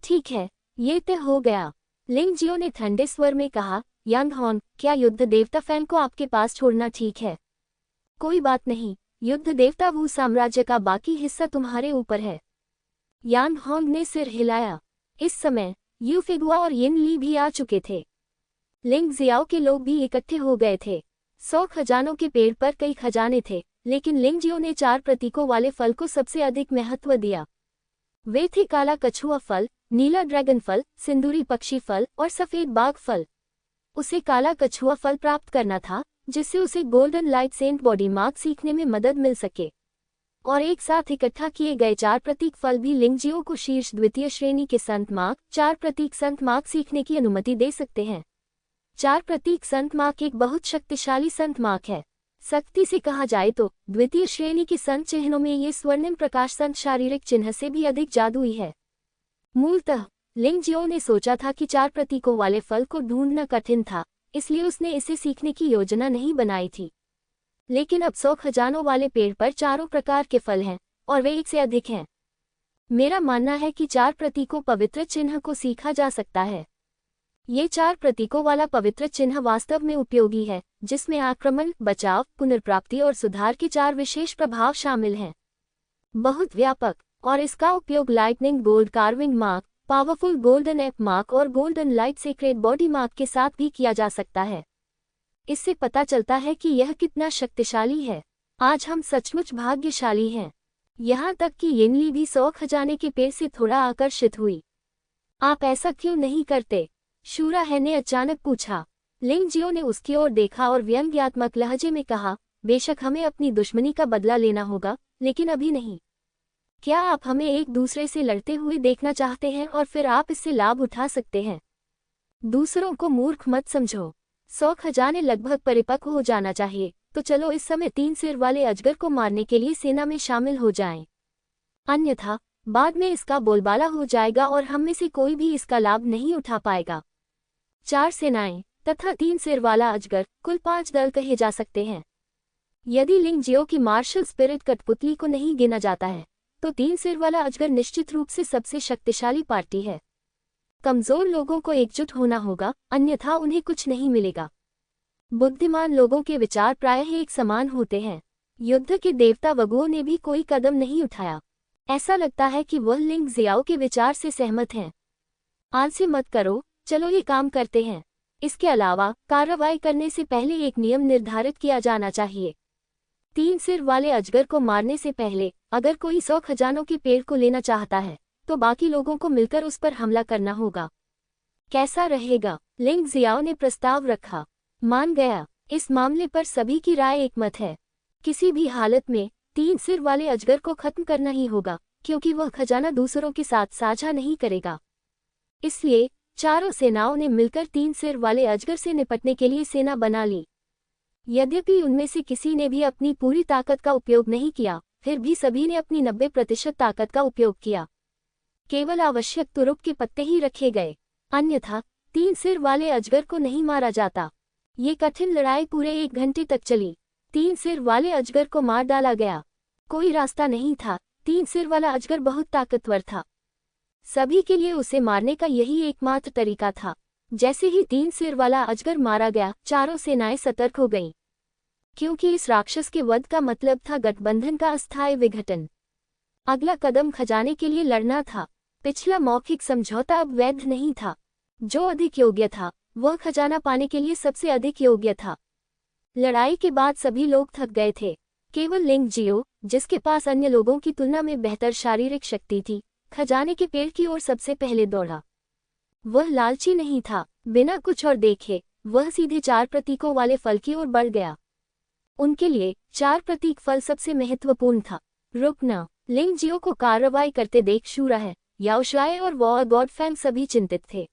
ठीक है, ये तय हो गया। लिंगजियो ने ठंडे स्वर में कहा, यांग होंग, क्या युद्ध देवता फैंग को आपके पास छोड़ना ठीक है? कोई बात नहीं, युद्ध देवता वू साम्राज्य का बाकी हिस्सा तुम्हारे ऊपर है। यांग होंग ने सिर हिलाया। इस समय यू फिगुआ और यिन ली भी आ चुके थे। लिंग जियाओ के लोग भी इकट्ठे हो गए थे। 100 खजानों के पेड़ पर कई खजाने थे, लेकिन लिंग जियो ने 4 प्रतीकों वाले फल को सबसे अधिक महत्व दिया। वे थे काला कछुआ फल, नीला ड्रैगन फल, सिंदूरी पक्षी फल और सफेद बाघ फल। उसे काला कछुआ फल प्राप्त करना था, जिससे उसे golden light scent body mark सीखने में मदद मिल सके, और एक साथ इकट्ठा किए गए 4 प्रतीक फल भी लिंगजियो को शीर्ष द्वितीय श्रेणी के संत मार्क 4 प्रतीक संत मार्क सीखने की अनुमति दे सकते हैं। 4 प्रतीक संत मार्क एक बहुत शक्तिशाली संत मार्क है। सख्ती से कहा जाए तो द्वितीय श्रेणी के संत चिन्हों में ये स्वर्णिम प्रकाश संत शारीरिक चिन्ह से भी अधिक जादुई है। मूलतः लिंगजियो ने सोचा था कि 4 प्रतीकों वाले फल को ढूंढना कठिन था, इसलिए उसने इसे सीखने की योजना नहीं बनाई थी। लेकिन अब 100 खजानों वाले पेड़ पर 4 प्रकार के फल हैं, और वे एक से अधिक हैं। मेरा मानना है कि 4 प्रतीकों पवित्र चिन्ह को सीखा जा सकता है। ये 4 प्रतीकों वाला पवित्र चिन्ह वास्तव में उपयोगी है, जिसमें आक्रमण, बचाव, पुनर्प्राप्ति और सुधार के 4 विशेष प्रभाव शामिल हैं। बहुत व्यापक, और इसका उपयोग lightning gold carving mark, powerful golden ape mark और golden light secret body mark के साथ भी किया जा सकता है। इससे पता चलता है कि यह कितना शक्तिशाली है। आज हम सचमुच भाग्यशाली हैं। यहाँ तक कि यिनली भी 100 खजाने के पेड़ से थोड़ा आकर्षित हुई। आप ऐसा क्यों नहीं करते? शूरा है ने अचानक पूछा। लिंगजियो ने उसकी ओर देखा और व्यंग्यात्मक लहजे में कहा, बेशक हमें अपनी दुश्मनी का बदला लेना होगा, लेकिन अभी नहीं। क्या आप हमें एक दूसरे से लड़ते हुए देखना चाहते हैं और फिर आप इससे लाभ उठा सकते हैं? दूसरों को मूर्ख मत समझो। 100 खजाने लगभग परिपक्व हो जाना चाहिए, तो चलो इस समय 3 सिर वाले अजगर को मारने के लिए सेना में शामिल हो जाएं। अन्यथा बाद में इसका बोलबाला हो जाएगा और हम में से कोई भी इसका लाभ नहीं उठा पाएगा। 4 सेनाएं तथा 3 सिर वाला अजगर, कुल 5 दल कहे जा सकते हैं। यदि लिंगजियो की मार्शल स्पिरिट कठपुतली को नहीं गिना जाता है, तो 3 सिर वाला अजगर निश्चित रूप से सबसे शक्तिशाली पार्टी है। कमजोर लोगों को एकजुट होना होगा, अन्यथा उन्हें कुछ नहीं मिलेगा। बुद्धिमान लोगों के विचार प्रायः एक समान होते हैं। युद्ध के देवता वगुओं ने भी कोई कदम नहीं उठाया। ऐसा लगता है कि वह लिंग जियाओ के विचार से सहमत हैं। आलसी मत करो, चलो ये काम करते हैं। इसके अलावा कार्रवाई करने से पहले एक नियम निर्धारित किया जाना चाहिए। 3 सिर वाले अजगर को मारने से पहले अगर कोई 100 खजानों के पेड़ को लेना चाहता है तो बाकी लोगों को मिलकर उस पर हमला करना होगा। कैसा रहेगा? लिंग जियाओ ने प्रस्ताव रखा। मान गया। इस मामले पर सभी की राय एकमत है। किसी भी हालत में 3 सिर वाले अजगर को खत्म करना ही होगा, क्योंकि वह खजाना दूसरों के साथ साझा नहीं करेगा। इसलिए चारों सेनाओं ने मिलकर 3 सिर वाले अजगर से निपटने के लिए सेना बना ली। यद्यपि उनमें से किसी ने भी अपनी पूरी ताकत का उपयोग नहीं किया, फिर भी सभी ने अपनी 90% ताकत का उपयोग किया। केवल आवश्यक तुरुप के पत्ते ही रखे गए, अन्यथा 3 सिर वाले अजगर को नहीं मारा जाता। ये कठिन लड़ाई पूरे 1 घंटे तक चली। 3 सिर वाले अजगर को मार डाला गया। कोई रास्ता नहीं था। 3 सिर वाला अजगर बहुत ताकतवर था। सभी के लिए उसे मारने का यही एकमात्र तरीका था। जैसे ही 3 सिर वाला अजगर मारा गया, चारों सेनाएं सतर्क हो गईं, क्योंकि इस राक्षस के वध का मतलब था गठबंधन का अस्थायी विघटन। अगला कदम खजाने के लिए लड़ना था। पिछला मौखिक समझौता अब वैध नहीं था। जो अधिक योग्य था वह खजाना पाने के लिए सबसे अधिक योग्य था। लड़ाई के बाद सभी लोग थक गए थे। केवल लिंग जियो, जिसके पास अन्य लोगों की तुलना में बेहतर शारीरिक शक्ति थी, खजाने के पेड़ की ओर सबसे पहले दौड़ा। वह लालची नहीं था। बिना कुछ और देखे वह सीधे 4 प्रतीकों वाले फल की ओर बढ़ गया। उनके लिए 4 प्रतीक फल सबसे महत्वपूर्ण था। रुकना। लिंग जियो को कार्रवाई करते देख शूरा है, याओशाय और वॉर गॉडफैंग सभी चिंतित थे।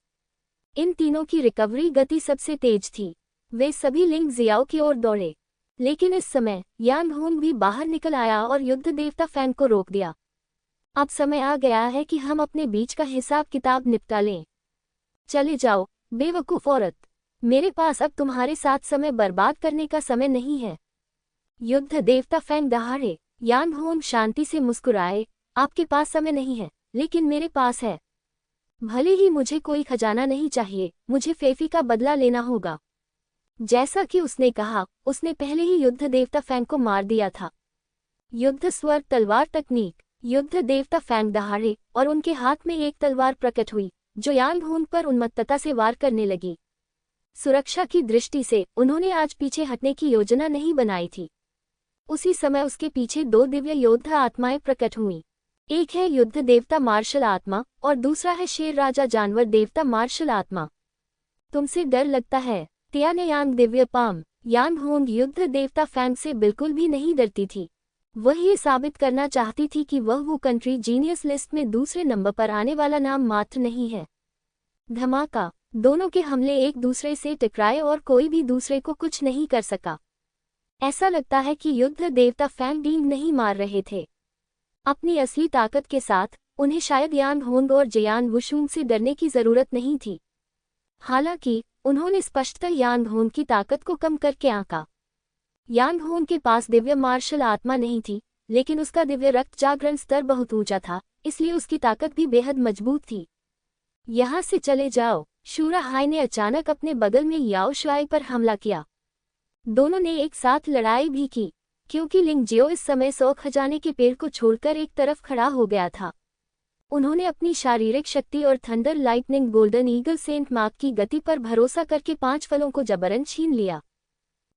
इन तीनों की रिकवरी गति सबसे तेज थी। वे सभी लिंग जियाओ की ओर दौड़े, लेकिन इस समय यान होंग भी बाहर निकल आया और युद्ध देवता फैंग को रोक दिया। अब समय आ गया है कि हम अपने बीच का हिसाब किताब निपटा लें। चले जाओ बेवकूफ औरत, मेरे पास अब तुम्हारे साथ समय बर्बाद करने का समय नहीं है। युद्ध देवता फैंग दहाड़े। यान होंग शांति से मुस्कुराए, आपके पास समय नहीं है, लेकिन मेरे पास है। भले ही मुझे कोई खजाना नहीं चाहिए, मुझे फेफी का बदला लेना होगा। जैसा कि उसने कहा, उसने पहले ही युद्ध देवता फैंग को मार दिया था। युद्ध स्वर तलवार तकनीक। युद्ध देवता फैंग दहाड़े और उनके हाथ में एक तलवार प्रकट हुई, जो यान होंग पर उन्मत्तता से वार करने लगी। सुरक्षा की दृष्टि से उन्होंने आज पीछे हटने की योजना नहीं बनाई थी। उसी समय उसके पीछे 2 दिव्य योद्धा आत्माएं प्रकट हुईं। एक है युद्ध देवता मार्शल आत्मा और दूसरा है शेर राजा जानवर देवता मार्शल आत्मा। तुमसे डर लगता है? त्यानयांग दिव्य पाम। यान होंग युद्ध देवता फैंग से बिल्कुल भी नहीं डरती थी। वह ये साबित करना चाहती थी कि वह वो कंट्री जीनियस लिस्ट में दूसरे नंबर पर आने वाला नाम मात्र नहीं है। धमाका। दोनों के हमले एक दूसरे से टकराए और कोई भी दूसरे को कुछ नहीं कर सका। ऐसा लगता है कि युद्ध देवता फैंग डींग नहीं मार रहे थे। अपनी असली ताकत के साथ उन्हें शायद यान होंग और जयान वुशुंग से डरने की जरूरत नहीं थी। हालांकि उन्होंने स्पष्टतः यान होंग की ताकत को कम करके आंका। यान होंग के पास दिव्य मार्शल आत्मा नहीं थी, लेकिन उसका दिव्य रक्त जागरण स्तर बहुत ऊंचा था, इसलिए उसकी ताकत भी बेहद मजबूत थी। यहाँ से चले जाओ। शूरा हाई ने अचानक अपने बगल में याओ शुआई पर हमला किया। दोनों ने एक साथ लड़ाई भी की, क्योंकि लिंग जियो इस समय 100 खजाने के पेड़ को छोड़कर एक तरफ खड़ा हो गया था। उन्होंने अपनी शारीरिक शक्ति और thunder lightning golden eagle saint mark की गति पर भरोसा करके 5 फलों को जबरन छीन लिया।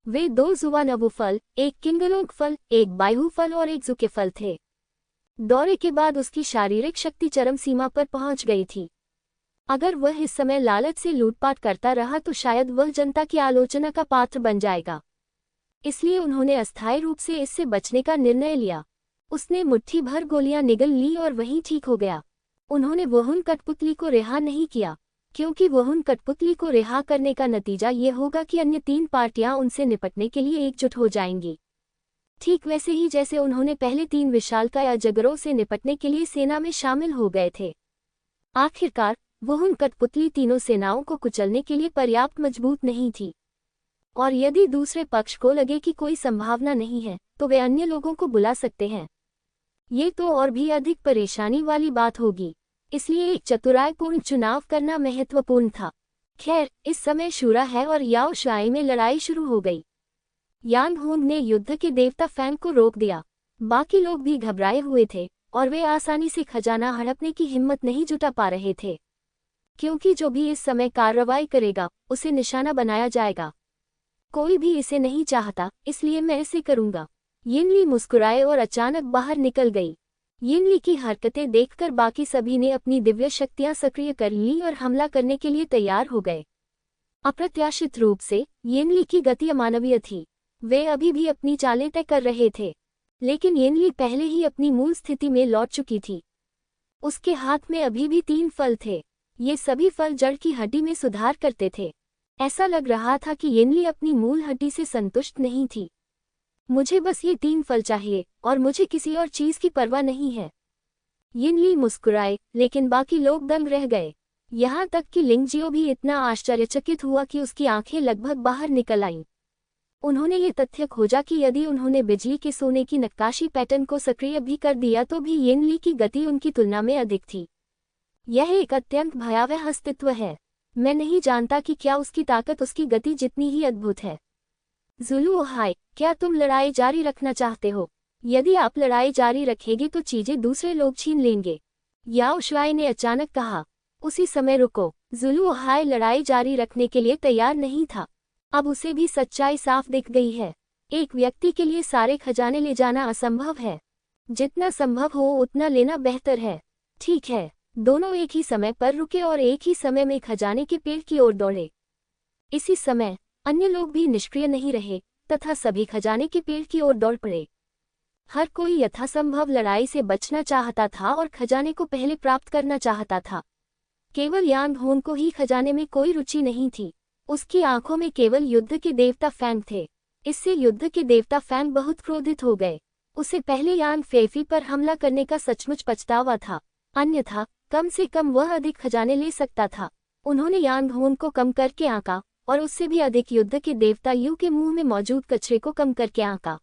वे 2 जुवानवु फल, एक किंगलोंग फल, एक बायहू फल और एक जुके फल थे। दौरे के बाद उसकी शारीरिक शक्ति चरम सीमा पर पहुंच गई थी। अगर वह इस समय लालच से लूटपाट करता रहा तो शायद वह जनता की आलोचना का पात्र बन जाएगा। इसलिए उन्होंने अस्थायी रूप से इससे बचने का निर्णय लिया। उसने मुट्ठी भर गोलियां निगल ली और वहीं ठीक हो गया। उन्होंने वहुन कठपुतली को रिहा नहीं किया, क्योंकि वहुन कठपुतली को रिहा करने का नतीजा ये होगा कि अन्य 3 पार्टियां उनसे निपटने के लिए एकजुट हो जाएंगी। ठीक वैसे ही जैसे उन्होंने पहले 3 विशालकाय अजगरों से निपटने के लिए सेना में शामिल हो गए थे। आखिरकार वहुन कठपुतली तीनों सेनाओं को कुचलने के लिए पर्याप्त मजबूत नहीं थी, और यदि दूसरे पक्ष को लगे कि कोई संभावना नहीं है तो वे अन्य लोगों को बुला सकते हैं। ये तो और भी अधिक परेशानी वाली बात होगी, इसलिए एक चतुराईपूर्ण चुनाव करना महत्वपूर्ण था। खैर, इस समय शूरा है और याओ शुआई में लड़ाई शुरू हो गई। यान होंग ने युद्ध के देवता फैंग को रोक दिया। बाकी लोग भी घबराए हुए थे और वे आसानी से खजाना हड़पने की हिम्मत नहीं जुटा पा रहे थे, क्योंकि जो भी इस समय कार्रवाई करेगा उसे निशाना बनाया जाएगा। कोई भी इसे नहीं चाहता, इसलिए मैं इसे करूंगा। यिनली मुस्कुराए और अचानक बाहर निकल गई। यिनली की हरकतें देखकर बाकी सभी ने अपनी दिव्य शक्तियां सक्रिय कर लीं और हमला करने के लिए तैयार हो गए। अप्रत्याशित रूप से यिनली की गति अमानवीय थी। वे अभी भी अपनी चालें तय कर रहे थे, लेकिन यिनली पहले ही अपनी मूल स्थिति में लौट चुकी थी। उसके हाथ में अभी भी 3 फल थे। ये सभी फल जड़ की हड्डी में सुधार करते थे। ऐसा लग रहा था कि यिनली अपनी मूल हड्डी से संतुष्ट नहीं थी। मुझे बस ये 3 फल चाहिए और मुझे किसी और चीज की परवाह नहीं है। यिनली मुस्कुराए, लेकिन बाकी लोग दंग रह गए। यहाँ तक कि लिंगजियो भी इतना आश्चर्यचकित हुआ कि उसकी आंखें लगभग बाहर निकल आईं। उन्होंने ये तथ्य खोजा कि यदि उन्होंने बिजली के सोने की नक्काशी पैटर्न को सक्रिय भी कर दिया तो भी यिनली की गति उनकी तुलना में अधिक थी। यह एक अत्यंत भयावह अस्तित्व है। मैं नहीं जानता कि क्या उसकी ताकत उसकी गति जितनी ही अद्भुत है। ज़ुलू हाय, क्या तुम लड़ाई जारी रखना चाहते हो? यदि आप लड़ाई जारी रखेंगे तो चीजें दूसरे लोग छीन लेंगे, याओ शुआई ने अचानक कहा। उसी समय रुको। ज़ुलू हाय लड़ाई जारी रखने के लिए तैयार नहीं था। अब उसे भी सच्चाई साफ दिख गई है। एक व्यक्ति के लिए सारे खजाने ले जाना असंभव है। जितना संभव हो उतना लेना बेहतर है। ठीक है। दोनों एक ही समय पर रुके और एक ही समय में खजाने के पेड़ की ओर दौड़े। इसी समय अन्य लोग भी निष्क्रिय नहीं रहे तथा सभी खजाने के पेड़ की ओर दौड़ पड़े। हर कोई यथासंभव लड़ाई से बचना चाहता था और खजाने को पहले प्राप्त करना चाहता था। केवल यांग होन को ही खजाने में कोई रुचि नहीं थी। उसकी आंखों में केवल युद्ध के देवता फैंग थे। इससे युद्ध के देवता फैंग बहुत क्रोधित हो गए। उसे पहले यांग फेफी पर हमला करने का सचमुच पछतावा था, अन्यथा कम से कम वह अधिक खजाने ले सकता था। उन्होंने यांग होन को कम करके आंका और उससे भी अधिक युद्ध के देवता यू के मुंह में मौजूद कचरे को कम करके आंका।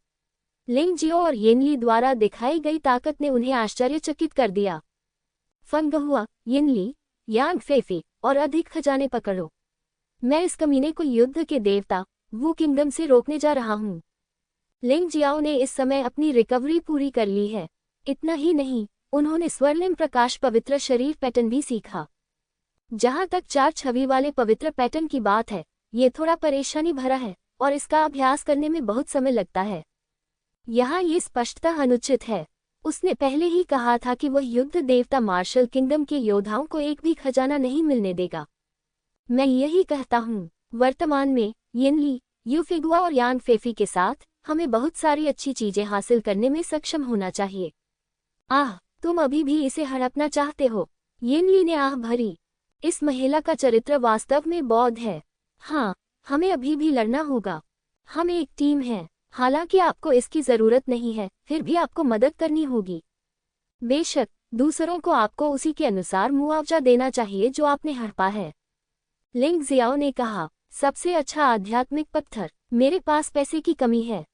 लिंगजियो और यिनली द्वारा दिखाई गई ताकत ने उन्हें आश्चर्यचकित कर दिया। फंगहुआ, यिनली, यांग फेफी और अधिक खजाने पकड़ो। मैं इस कमीने को युद्ध के देवता वू किंगडम से रोकने जा रहा हूँ। लिंगजियाओ ने इस समय अपनी रिकवरी पूरी कर ली है। इतना ही नहीं, उन्होंने स्वर्णिम प्रकाश पवित्र शरीर पैटर्न भी सीखा। जहाँ तक 4 छवि वाले पवित्र पैटर्न की बात है, ये थोड़ा परेशानी भरा है और इसका अभ्यास करने में बहुत समय लगता है। यहाँ ये स्पष्टतः अनुचित है। उसने पहले ही कहा था कि वह युद्ध देवता मार्शल किंगडम के योद्धाओं को एक भी खजाना नहीं मिलने देगा। मैं यही कहता हूँ। वर्तमान में यिनली, यूफिगुआ और यांग फेफी के साथ हमें बहुत सारी अच्छी चीजें हासिल करने में सक्षम होना चाहिए। आह, तुम अभी भी इसे हड़पना चाहते हो? यिनली ने आह भरी। इस महिला का चरित्र वास्तव में बौद्ध है। हाँ, हमें अभी भी लड़ना होगा। हम एक टीम हैं। हालांकि आपको इसकी जरूरत नहीं है, फिर भी आपको मदद करनी होगी। बेशक, दूसरों को आपको उसी के अनुसार मुआवजा देना चाहिए जो आपने हड़पा है। लिंगजियाओ ने कहा, सबसे अच्छा आध्यात्मिक पत्थर। मेरे पास पैसे की कमी है।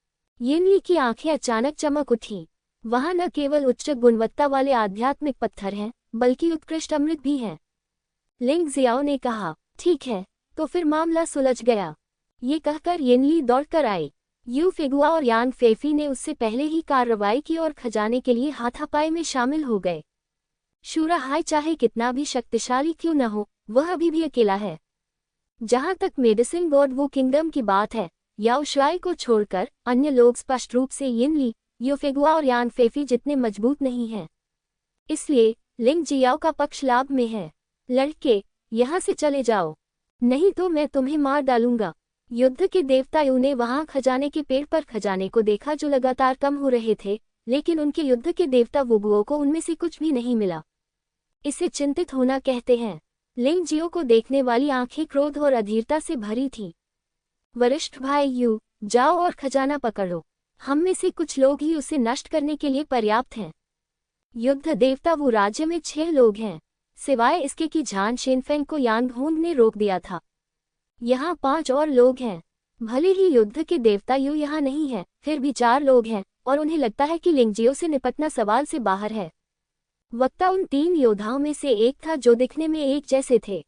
यिनली की आंखें अचानक चमक उठीं। वहाँ न केवल उच्च गुणवत्ता वाले आध्यात्मिक पत्थर हैं, बल्कि उत्कृष्ट अमृत भी हैं। लिंगजियाओ ने कहा, ठीक है, तो फिर मामला सुलझ गया। ये कहकर यिनली दौड़कर आई। यू फिगुआ और यांग फेफी ने उससे पहले ही कार्रवाई की और खजाने के लिए हाथापाई में शामिल हो गए। शूरा हाय चाहे कितना भी शक्तिशाली क्यों न हो, वह अभी भी अकेला है। जहां तक मेडिसिन गॉड वू किंगडम की बात है, याओ शुआई को छोड़कर अन्य लोग स्पष्ट रूप से यिनली, यूफिगुआ और यांग फेफी जितने मजबूत नहीं हैं। इसलिए लिंगजियाओ का पक्ष लाभ में है। लड़के, यहाँ से चले जाओ, नहीं तो मैं तुम्हें मार डालूंगा। युद्ध के देवता यू ने वहां खजाने के पेड़ पर खजाने को देखा जो लगातार कम हो रहे थे, लेकिन उनके युद्ध के देवता वुगुओ को उनमें से कुछ भी नहीं मिला। इसे चिंतित होना कहते हैं। लिंगजियो को देखने वाली आंखें क्रोध और अधीरता से भरी थीं। वरिष्ठ भाई यू, जाओ और खजाना पकड़ो। हम में से कुछ लोग ही उसे नष्ट करने के लिए पर्याप्त हैं। युद्ध देवता वो राज्य में 6 लोग हैं, सिवाय इसके कि झान शेनफेंग को यांग होंग ने रोक दिया था। यहाँ 5 और लोग हैं। भले ही युद्ध के देवता यू यहाँ नहीं है, फिर भी 4 लोग हैं और उन्हें लगता है कि लिंगजियो से निपटना सवाल से बाहर है। वक्ता उन 3 योद्धाओं में से एक था जो दिखने में एक जैसे थे।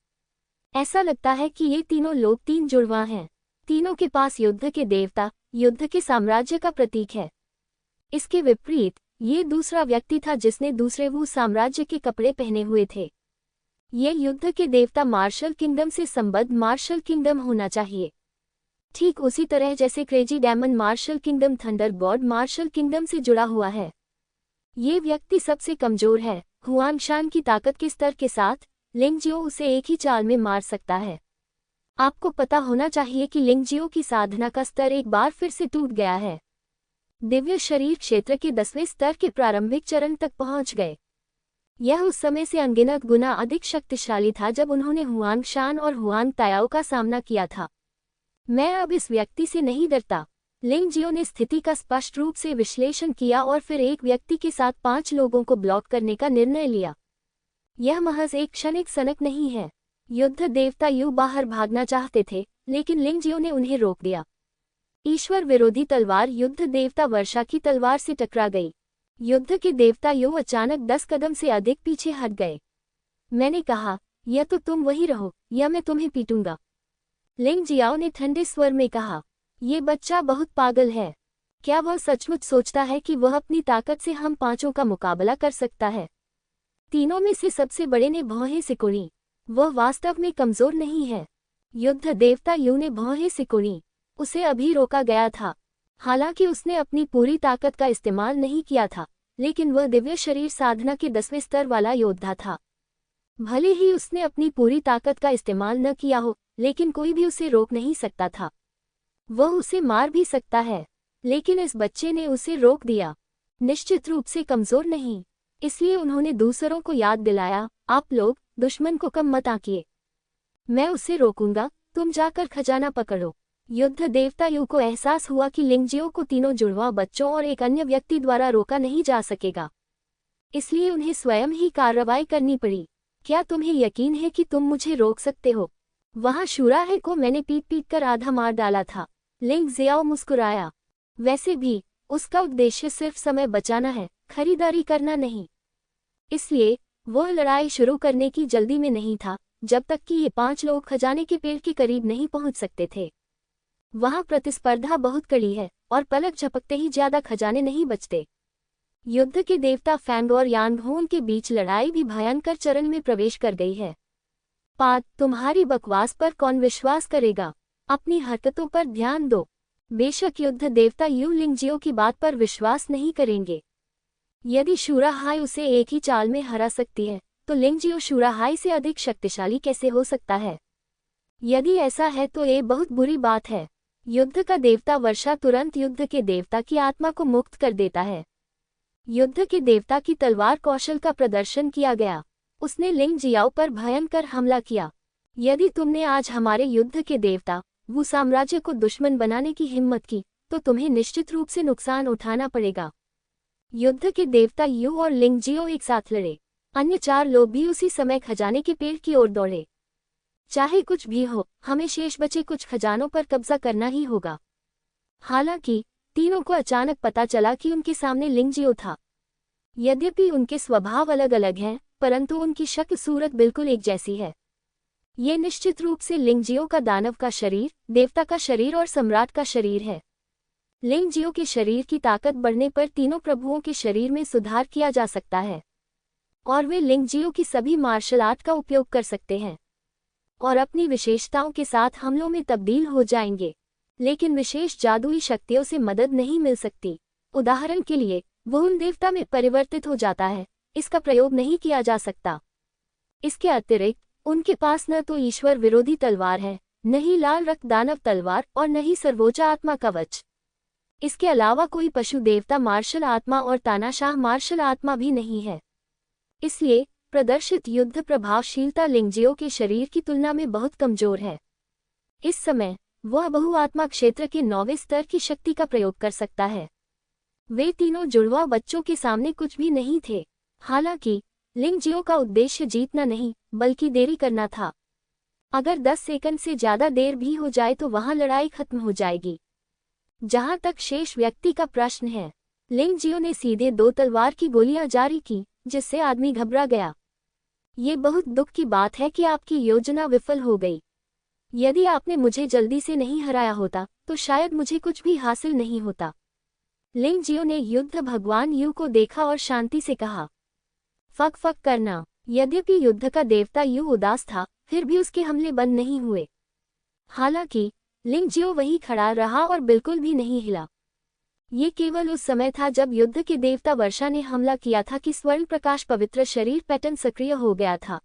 ऐसा लगता है कि ये तीनों लोग 3 जुड़वां हैं। तीनों के पास युद्ध के देवता, युद्ध के साम्राज्य का प्रतीक है। इसके विपरीत ये दूसरा व्यक्ति था जिसने दूसरे वू साम्राज्य के कपड़े पहने हुए थे। ये युद्ध के देवता मार्शल किंगडम से संबद्ध मार्शल किंगडम होना चाहिए, ठीक उसी तरह जैसे crazy demon martial kingdom thunder god martial kingdom से जुड़ा हुआ है। ये व्यक्ति सबसे कमजोर है। हुआन शान की ताकत के स्तर के साथ लिंग जियो उसे एक ही चाल में मार सकता है। आपको पता होना चाहिए कि लिंग जियो की साधना का स्तर एक बार फिर से टूट गया है। दिव्य शरीर क्षेत्र के 10वें स्तर के प्रारंभिक चरण तक पहुंच गए। यह उस समय से अनगिनत गुना अधिक शक्तिशाली था जब उन्होंने हुआंग शान और हुआंग तायाओ का सामना किया था। मैं अब इस व्यक्ति से नहीं डरता। लिंग जियो ने स्थिति का स्पष्ट रूप से विश्लेषण किया और फिर एक व्यक्ति के साथ 5 लोगों को ब्लॉक करने का निर्णय लिया। यह महज एक क्षणिक सनक नहीं है। युद्ध देवता यू बाहर भागना चाहते थे, लेकिन लिंग जियो ने उन्हें रोक दिया। ईश्वर विरोधी तलवार युद्ध देवता वर्षा की तलवार से टकरा गई। युद्ध के देवता यू अचानक 10 कदम से अधिक पीछे हट गए। मैंने कहा, या तो तुम वही रहो या मैं तुम्हें पीटूंगा। लिंग जियाओ ने ठंडे स्वर में कहा, ये बच्चा बहुत पागल है। क्या वह सचमुच सोचता है कि वह अपनी ताकत से हम 5 का मुकाबला कर सकता है? तीनों में से सबसे बड़े ने भौहें सिकुड़ी। वह वास्तव में कमजोर नहीं है। युद्ध देवता यू ने भौहें सिकुड़ी। उसे अभी रोका गया था। हालांकि उसने अपनी पूरी ताकत का इस्तेमाल नहीं किया था, लेकिन वह दिव्य शरीर साधना के 10वें स्तर वाला योद्धा था। भले ही उसने अपनी पूरी ताकत का इस्तेमाल न किया हो, लेकिन कोई भी उसे रोक नहीं सकता था। वह उसे मार भी सकता है, लेकिन इस बच्चे ने उसे रोक दिया। निश्चित रूप से कमजोर नहीं। इसलिए उन्होंने दूसरों को याद दिलाया, आप लोग दुश्मन को कम मत आंकिए। मैं उसे रोकूंगा, तुम जाकर खजाना पकड़ो। युद्ध देवता यू को एहसास हुआ कि लिंग जियो को तीनों जुड़वा बच्चों और एक अन्य व्यक्ति द्वारा रोका नहीं जा सकेगा। इसलिए उन्हें स्वयं ही कार्रवाई करनी पड़ी। क्या तुम्हें यकीन है कि तुम मुझे रोक सकते हो? वहां शूराहे को मैंने पीट पीट कर आधा मार डाला था। लिंग जियाओ मुस्कुराया। वैसे भी उसका उद्देश्य सिर्फ समय बचाना है, खरीदारी करना नहीं। इसलिए वह लड़ाई शुरू करने की जल्दी में नहीं था, जब तक कि ये 5 लोग खजाने के पेड़ के करीब नहीं पहुंच सकते थे। वहां प्रतिस्पर्धा बहुत कड़ी है और पलक झपकते ही ज्यादा खजाने नहीं बचते। युद्ध के देवता फैंग और यांगहोन के बीच लड़ाई भी भयंकर चरण में प्रवेश कर गई है। पात, तुम्हारी बकवास पर कौन विश्वास करेगा? अपनी हरकतों पर ध्यान दो। बेशक युद्ध देवता यू लिंग जियो की बात पर विश्वास नहीं करेंगे। यदि शूराहाई उसे एक ही चाल में हरा सकती है, तो लिंग जियो शूराहाई से अधिक शक्तिशाली कैसे हो सकता है? यदि ऐसा है तो ये बहुत बुरी बात है। युद्ध का देवता वर्षा तुरंत युद्ध के देवता की आत्मा को मुक्त कर देता है। युद्ध के देवता की तलवार कौशल का प्रदर्शन किया गया। उसने लिंग जियाओ पर भयंकर हमला किया। यदि तुमने आज हमारे युद्ध के देवता वू साम्राज्य को दुश्मन बनाने की हिम्मत की, तो तुम्हें निश्चित रूप से नुकसान उठाना पड़ेगा। युद्ध के देवता यू और लिंग जियो एक साथ लड़े। अन्य 4 लोग भी उसी समय खजाने के पेड़ की ओर दौड़े। चाहे कुछ भी हो, हमें शेष बचे कुछ खजानों पर कब्जा करना ही होगा। हालांकि तीनों को अचानक पता चला कि उनके सामने लिंग जियो था। यद्यपि उनके स्वभाव अलग अलग हैं, परंतु उनकी शक्ल सूरत बिल्कुल एक जैसी है। ये निश्चित रूप से लिंग जियो का दानव का शरीर, देवता का शरीर और सम्राट का शरीर है। लिंग जियो के शरीर की ताकत बढ़ने पर तीनों प्रभुओं के शरीर में सुधार किया जा सकता है, और वे लिंग जियो की सभी मार्शल आर्ट का उपयोग कर सकते हैं और अपनी विशेषताओं के साथ हमलों में तब्दील हो जाएंगे। लेकिन विशेष जादुई शक्तियों से मदद नहीं मिल सकती। उदाहरण के लिए, वो उन देवता में परिवर्तित हो जाता है, इसका प्रयोग नहीं किया जा सकता। इसके अतिरिक्त उनके पास न तो ईश्वर विरोधी तलवार है, न ही लाल रक्त दानव तलवार और न ही सर्वोच्च आत्मा कवच। इसके अलावा कोई पशु देवता मार्शल आत्मा और तानाशाह मार्शल आत्मा भी नहीं है। इसलिए प्रदर्शित युद्ध प्रभावशीलता लिंग जियो के शरीर की तुलना में बहुत कमजोर है। इस समय वह बहुआत्मा क्षेत्र के 9वें स्तर की शक्ति का प्रयोग कर सकता है। वे तीनों जुड़वा बच्चों के सामने कुछ भी नहीं थे। हालांकि लिंग जियो का उद्देश्य जीतना नहीं, बल्कि देरी करना था। अगर 10 सेकंड से ज्यादा देर भी हो जाए तो वहां लड़ाई खत्म हो जाएगी। जहां तक शेष व्यक्ति का प्रश्न है, लिंग जियो ने सीधे 2 तलवार की गोलियां जारी की, जिससे आदमी घबरा गया। ये बहुत दुख की बात है कि आपकी योजना विफल हो गई। यदि आपने मुझे जल्दी से नहीं हराया होता, तो शायद मुझे कुछ भी हासिल नहीं होता। लिंग जियो ने युद्ध भगवान यू को देखा और शांति से कहा, फक फक करना। यद्यपि युद्ध का देवता यू उदास था, फिर भी उसके हमले बंद नहीं हुए। हालांकि लिंगजियो वहीं खड़ा रहा और बिल्कुल भी नहीं हिला। ये केवल उस समय था जब युद्ध के देवता वर्षा ने हमला किया था कि स्वर्ण प्रकाश पवित्र शरीर पैटर्न सक्रिय हो गया था।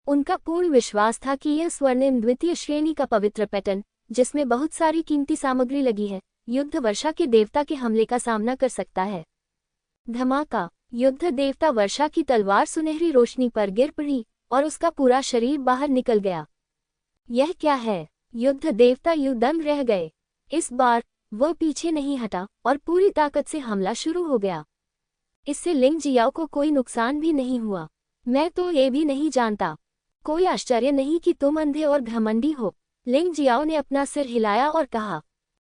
उनका पूर्ण विश्वास था कि यह स्वर्णिम द्वितीय श्रेणी का पवित्र पैटर्न, जिसमें बहुत सारी कीमती सामग्री लगी है, युद्ध वर्षा के देवता के हमले का सामना कर सकता है। धमाका! युद्ध देवता वर्षा की तलवार सुनहरी रोशनी पर गिर पड़ी और उसका पूरा शरीर बाहर निकल गया। यह क्या है? युद्ध देवता यूं दंग रह गए। इस बार वह पीछे नहीं हटा और पूरी ताकत से हमला शुरू हो गया। इससे लिंग जियाओ को कोई नुकसान भी नहीं हुआ। मैं तो ये भी नहीं जानता। कोई आश्चर्य नहीं कि तुम अंधे और घमंडी हो। लिंग जियाओ ने अपना सिर हिलाया और कहा।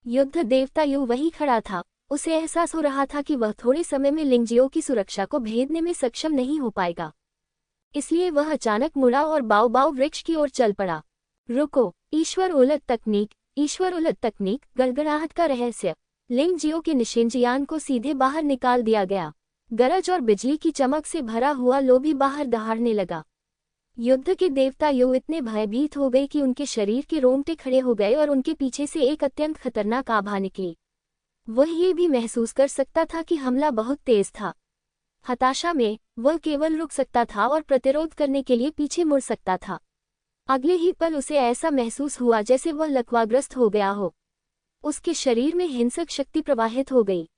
युद्ध देवता यू वहीं खड़ा था। उसे एहसास हो रहा था कि वह थोड़े समय में लिंगजियो की सुरक्षा को भेदने में सक्षम नहीं हो पाएगा। इसलिए वह अचानक मुड़ा और बाओ वृक्ष की ओर चल पड़ा। रुको! ईश्वर उलट तकनीक, ईश्वर उलट तकनीक, गड़गड़ाहट का रहस्य। लिंगजियो के निशिंजियान को सीधे बाहर निकाल दिया गया। गरज और बिजली की चमक से भरा हुआ लोभी बाहर दहाड़ने लगा। युद्ध के देवता यू इतने भयभीत हो गए कि उनके शरीर के रोंगटे खड़े हो गए और उनके पीछे से एक अत्यंत खतरनाक आभा निकली। वह ये भी महसूस कर सकता था कि हमला बहुत तेज था। हताशा में वह केवल रुक सकता था और प्रतिरोध करने के लिए पीछे मुड़ सकता था। अगले ही पल उसे ऐसा महसूस हुआ जैसे वह लकवाग्रस्त हो गया हो। उसके शरीर में हिंसक शक्ति प्रवाहित हो गई।